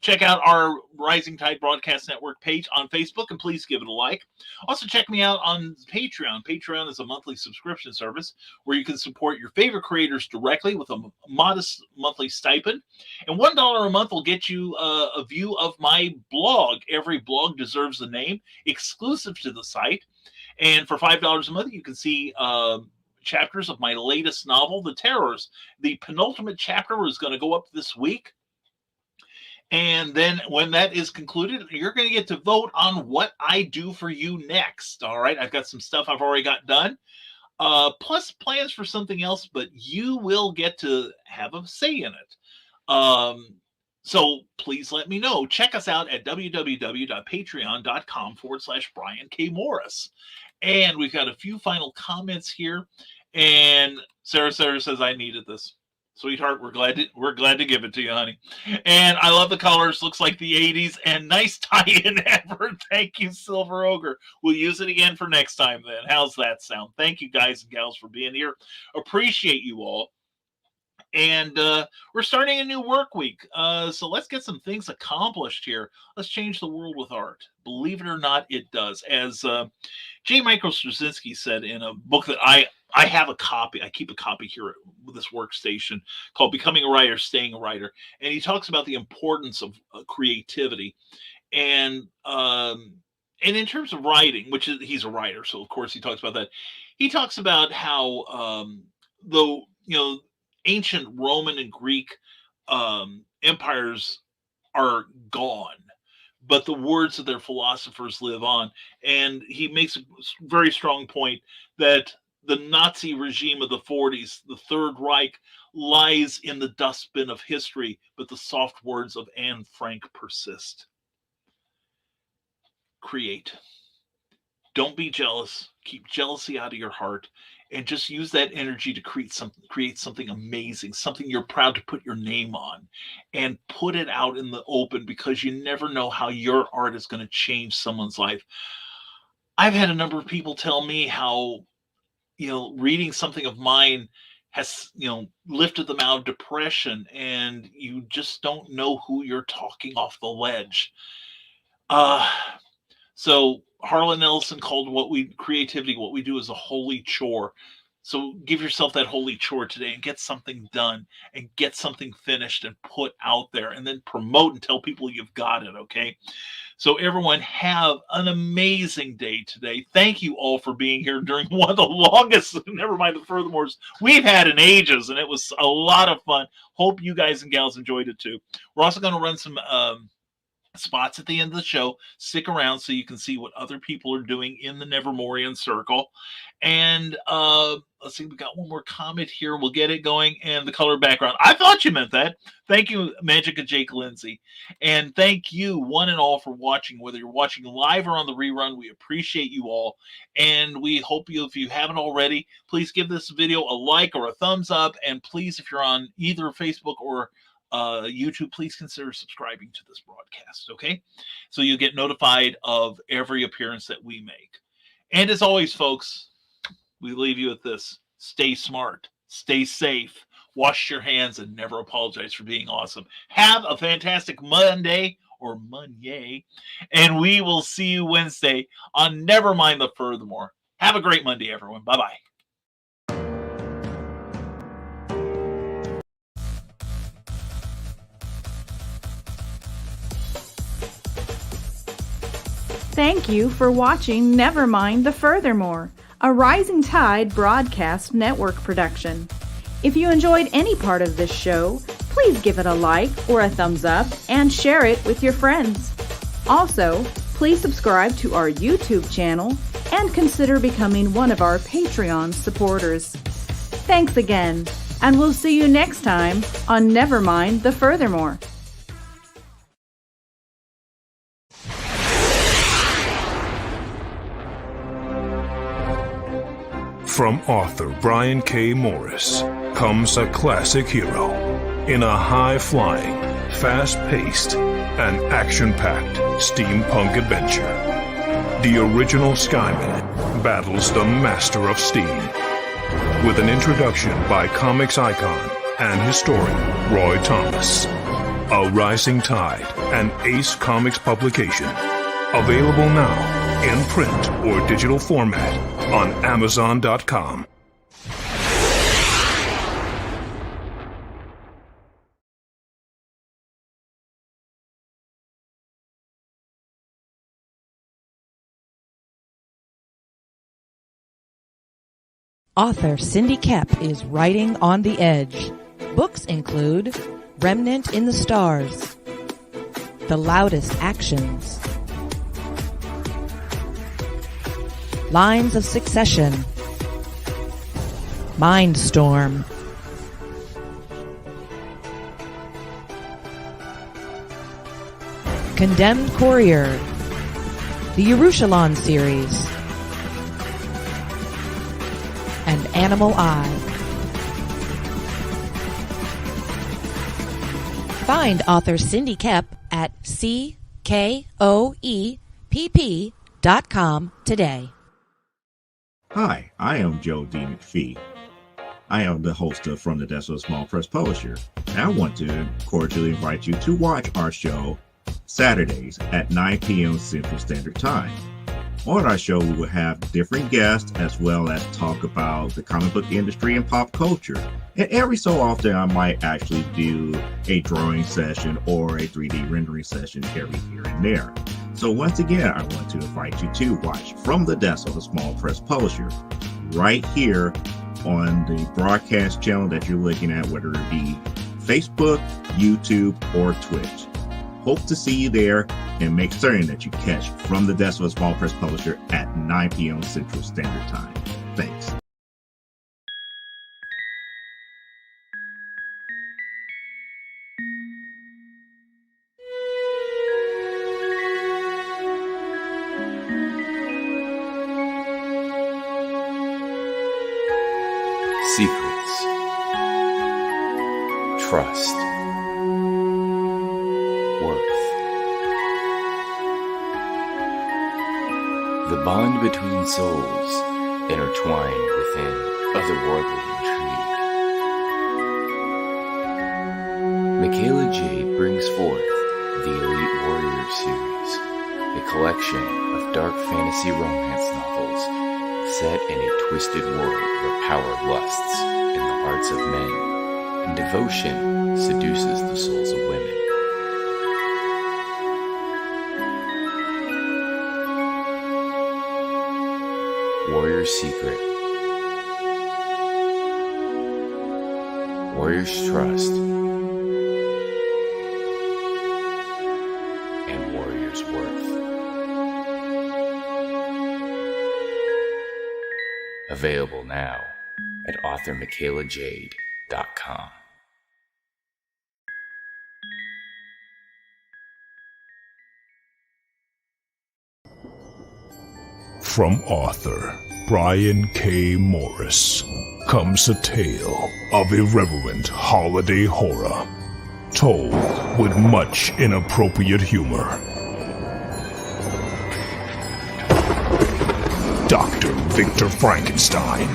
Check out our Rising Tide Broadcast Network page on Facebook, and please give it a like. Also, check me out on Patreon. Patreon is a monthly subscription service where you can support your favorite creators directly with a modest monthly stipend. And $1 a month will get you a view of my blog. Every blog deserves a name, exclusive to the site. And for $5 a month, you can see chapters of my latest novel, The Terrors. The penultimate chapter is going to go up this week. And then when that is concluded, you're going to get to vote on what I do for you next. All right. I've got some stuff I've already got done, plus plans for something else, but you will get to have a say in it. So please let me know. Check us out at www.patreon.com/Brian K. Morris. And we've got a few final comments here. And Sarah says, I needed this. Sweetheart, we're glad to give it to you, honey. And I love the colors. Looks like the 80s. And nice tie-in effort. Thank you, Silver Ogre. We'll use it again for next time then. How's that sound? Thank you, guys and gals, for being here. Appreciate you all. And we're starting a new work week. So let's get some things accomplished here. Let's change the world with art. Believe it or not, it does. As J. Michael Straczynski said in a book that I have a copy. I keep a copy here at this workstation called Becoming a Writer, Staying a Writer. And he talks about the importance of creativity. And in terms of writing, which is, he's a writer, so of course he talks about that. He talks about how though, ancient Roman and Greek empires are gone, but the words of their philosophers live on. And he makes a very strong point that the Nazi regime of the 40s, the Third Reich, lies in the dustbin of history, but the soft words of Anne Frank persist. Create. Don't be jealous. Keep jealousy out of your heart. And just use that energy to create something amazing, something you're proud to put your name on, and put it out in the open, because you never know how your art is going to change someone's life. I've had a number of people tell me how, reading something of mine has, lifted them out of depression, and you just don't know who you're talking off the ledge. So Harlan Ellison called what we do is a holy chore. So give yourself that holy chore today and get something done and get something finished and put out there, and then promote and tell people you've got it. Okay. So everyone, have an amazing day today. Thank you all for being here during one of the longest Nevermind the Furthermores we've had in ages, and it was a lot of fun. Hope you guys and gals enjoyed it too. We're also going to run some spots at the end of the show. Stick around so you can see what other people are doing in the Nevermorian circle. And let's see, we got one more comment here. We'll get it going. And the color background. I thought you meant that. Thank you, Magic of Jake Lindsay. And thank you, one and all, for watching. Whether you're watching live or on the rerun, we appreciate you all. And we hope you, if you haven't already, please give this video a like or a thumbs up. And please, if you're on either Facebook or YouTube, please consider subscribing to this broadcast, okay? So you'll get notified of every appearance that we make. And as always, folks, we leave you with this. Stay smart, stay safe, wash your hands, and never apologize for being awesome. Have a fantastic Monday, or Monday, and we will see you Wednesday on Nevermind the Furthermore. Have a great Monday, everyone. Bye-bye. Thank you for watching Nevermind the Furthermore, a Rising Tide Broadcast Network production. If you enjoyed any part of this show, please give it a like or a thumbs up and share it with your friends. Also, please subscribe to our YouTube channel and consider becoming one of our Patreon supporters. Thanks again, and we'll see you next time on Nevermind the Furthermore. From author Brian K. Morris comes a classic hero in a high-flying, fast-paced, and action-packed steampunk adventure. The original Skyman battles the Master of Steam with an introduction by comics icon and historian Roy Thomas. A Rising Tide, an Ace Comics publication. Available now in print or digital format on Amazon.com. Author Cindy Kep is writing on the edge. Books include Remnant in the Stars, The Loudest Actions, Lines of Succession, Mindstorm, Condemned Courier, the Yerushalayim series, and Animal Eye. Find author Cindy Kepp at CKOEPP.com today. Hi, I am Joe D. McPhee. I am the host of From the Desk of a Small Press Publisher, and I want to cordially invite you to watch our show Saturdays at 9 p.m. Central Standard Time. On our show, we will have different guests as well as talk about the comic book industry and pop culture. And every so often, I might actually do a drawing session or a 3D rendering session every here and there. So once again, I want to invite you to watch From the Desk of a Small Press Publisher right here on the broadcast channel that you're looking at, whether it be Facebook, YouTube, or Twitch. Hope to see you there, and make certain that you catch From the Desk of a Small Press Publisher at 9 p.m. Central Standard Time. Thanks. Secrets, trust, worth. The bond between souls intertwined within otherworldly intrigue. Michaela Jade brings forth the Elite Warrior series, a collection of dark fantasy romance novels set in a twisted world where power lusts in the hearts of men and devotion seduces the souls of women. Warrior's Secret, Warrior's Trust, and Warrior's Worth. Available now at authormichaelajade.com. From author Brian K. Morris comes a tale of irreverent holiday horror, told with much inappropriate humor. Dr. Victor Frankenstein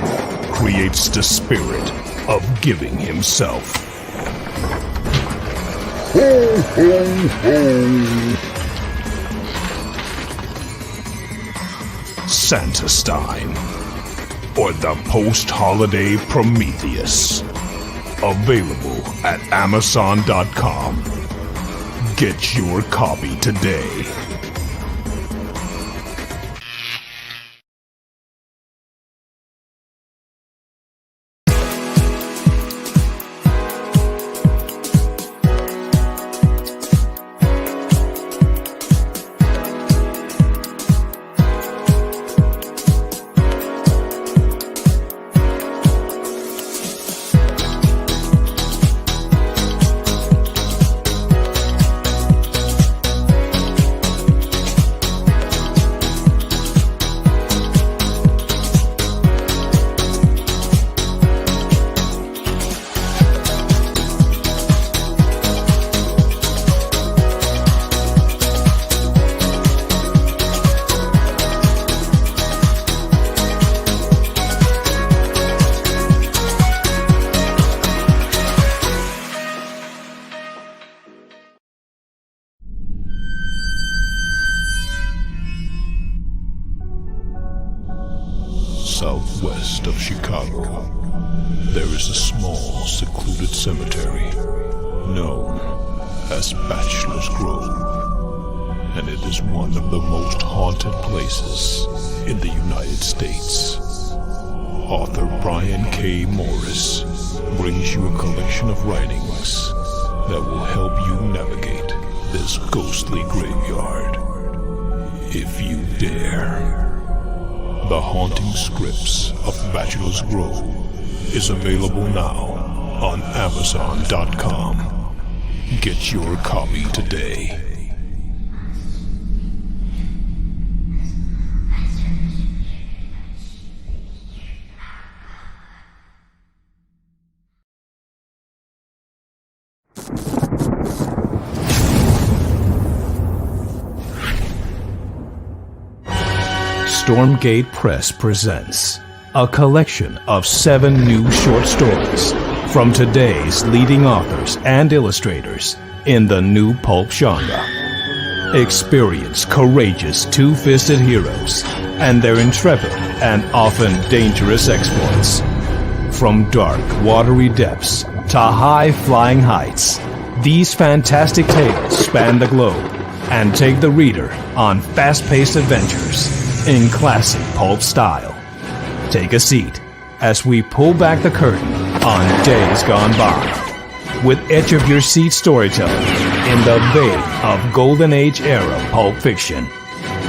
creates the spirit of giving himself. Ho, ho, ho. Santa-Stein, or the post-holiday Prometheus. Available at Amazon.com. Get your copy today. Southwest of Chicago, there is a small, secluded cemetery known as Bachelor's Grove, and it is one of the most haunted places in the United States. Author Brian K. Morris brings you a collection of writings that will help you navigate this ghostly graveyard, if you dare. The Haunting Scripts of Bachelor's Grove is available now on Amazon.com. Get your copy today. Stormgate Press presents a collection of 7 new short stories from today's leading authors and illustrators in the new pulp genre. Experience courageous two-fisted heroes and their intrepid and often dangerous exploits. From dark, watery depths to high-flying heights, these fantastic tales span the globe and take the reader on fast-paced adventures in classic pulp style. Take a seat as we pull back the curtain on Days Gone By with edge-of-your-seat storytelling in the vein of Golden Age era pulp fiction.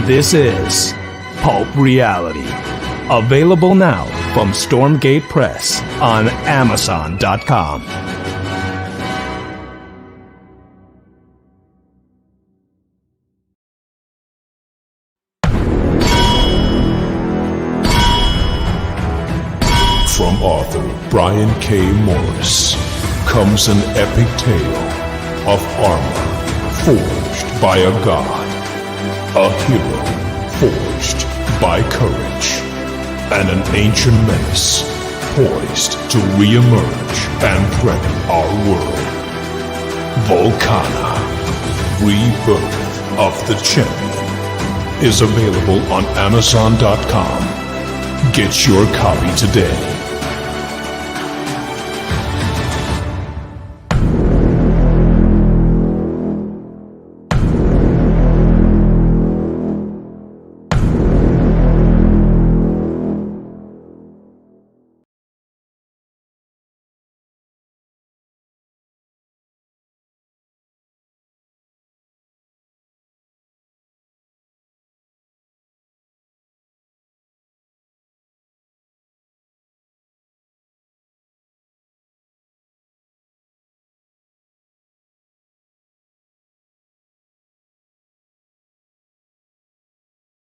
This is Pulp Reality. Available now from Stormgate Press on Amazon.com. From author Brian K. Morris comes an epic tale of armor forged by a god, a hero forged by courage, and an ancient menace poised to re-emerge and threaten our world. Volcana, Rebirth of the Champion, is available on Amazon.com. Get your copy today.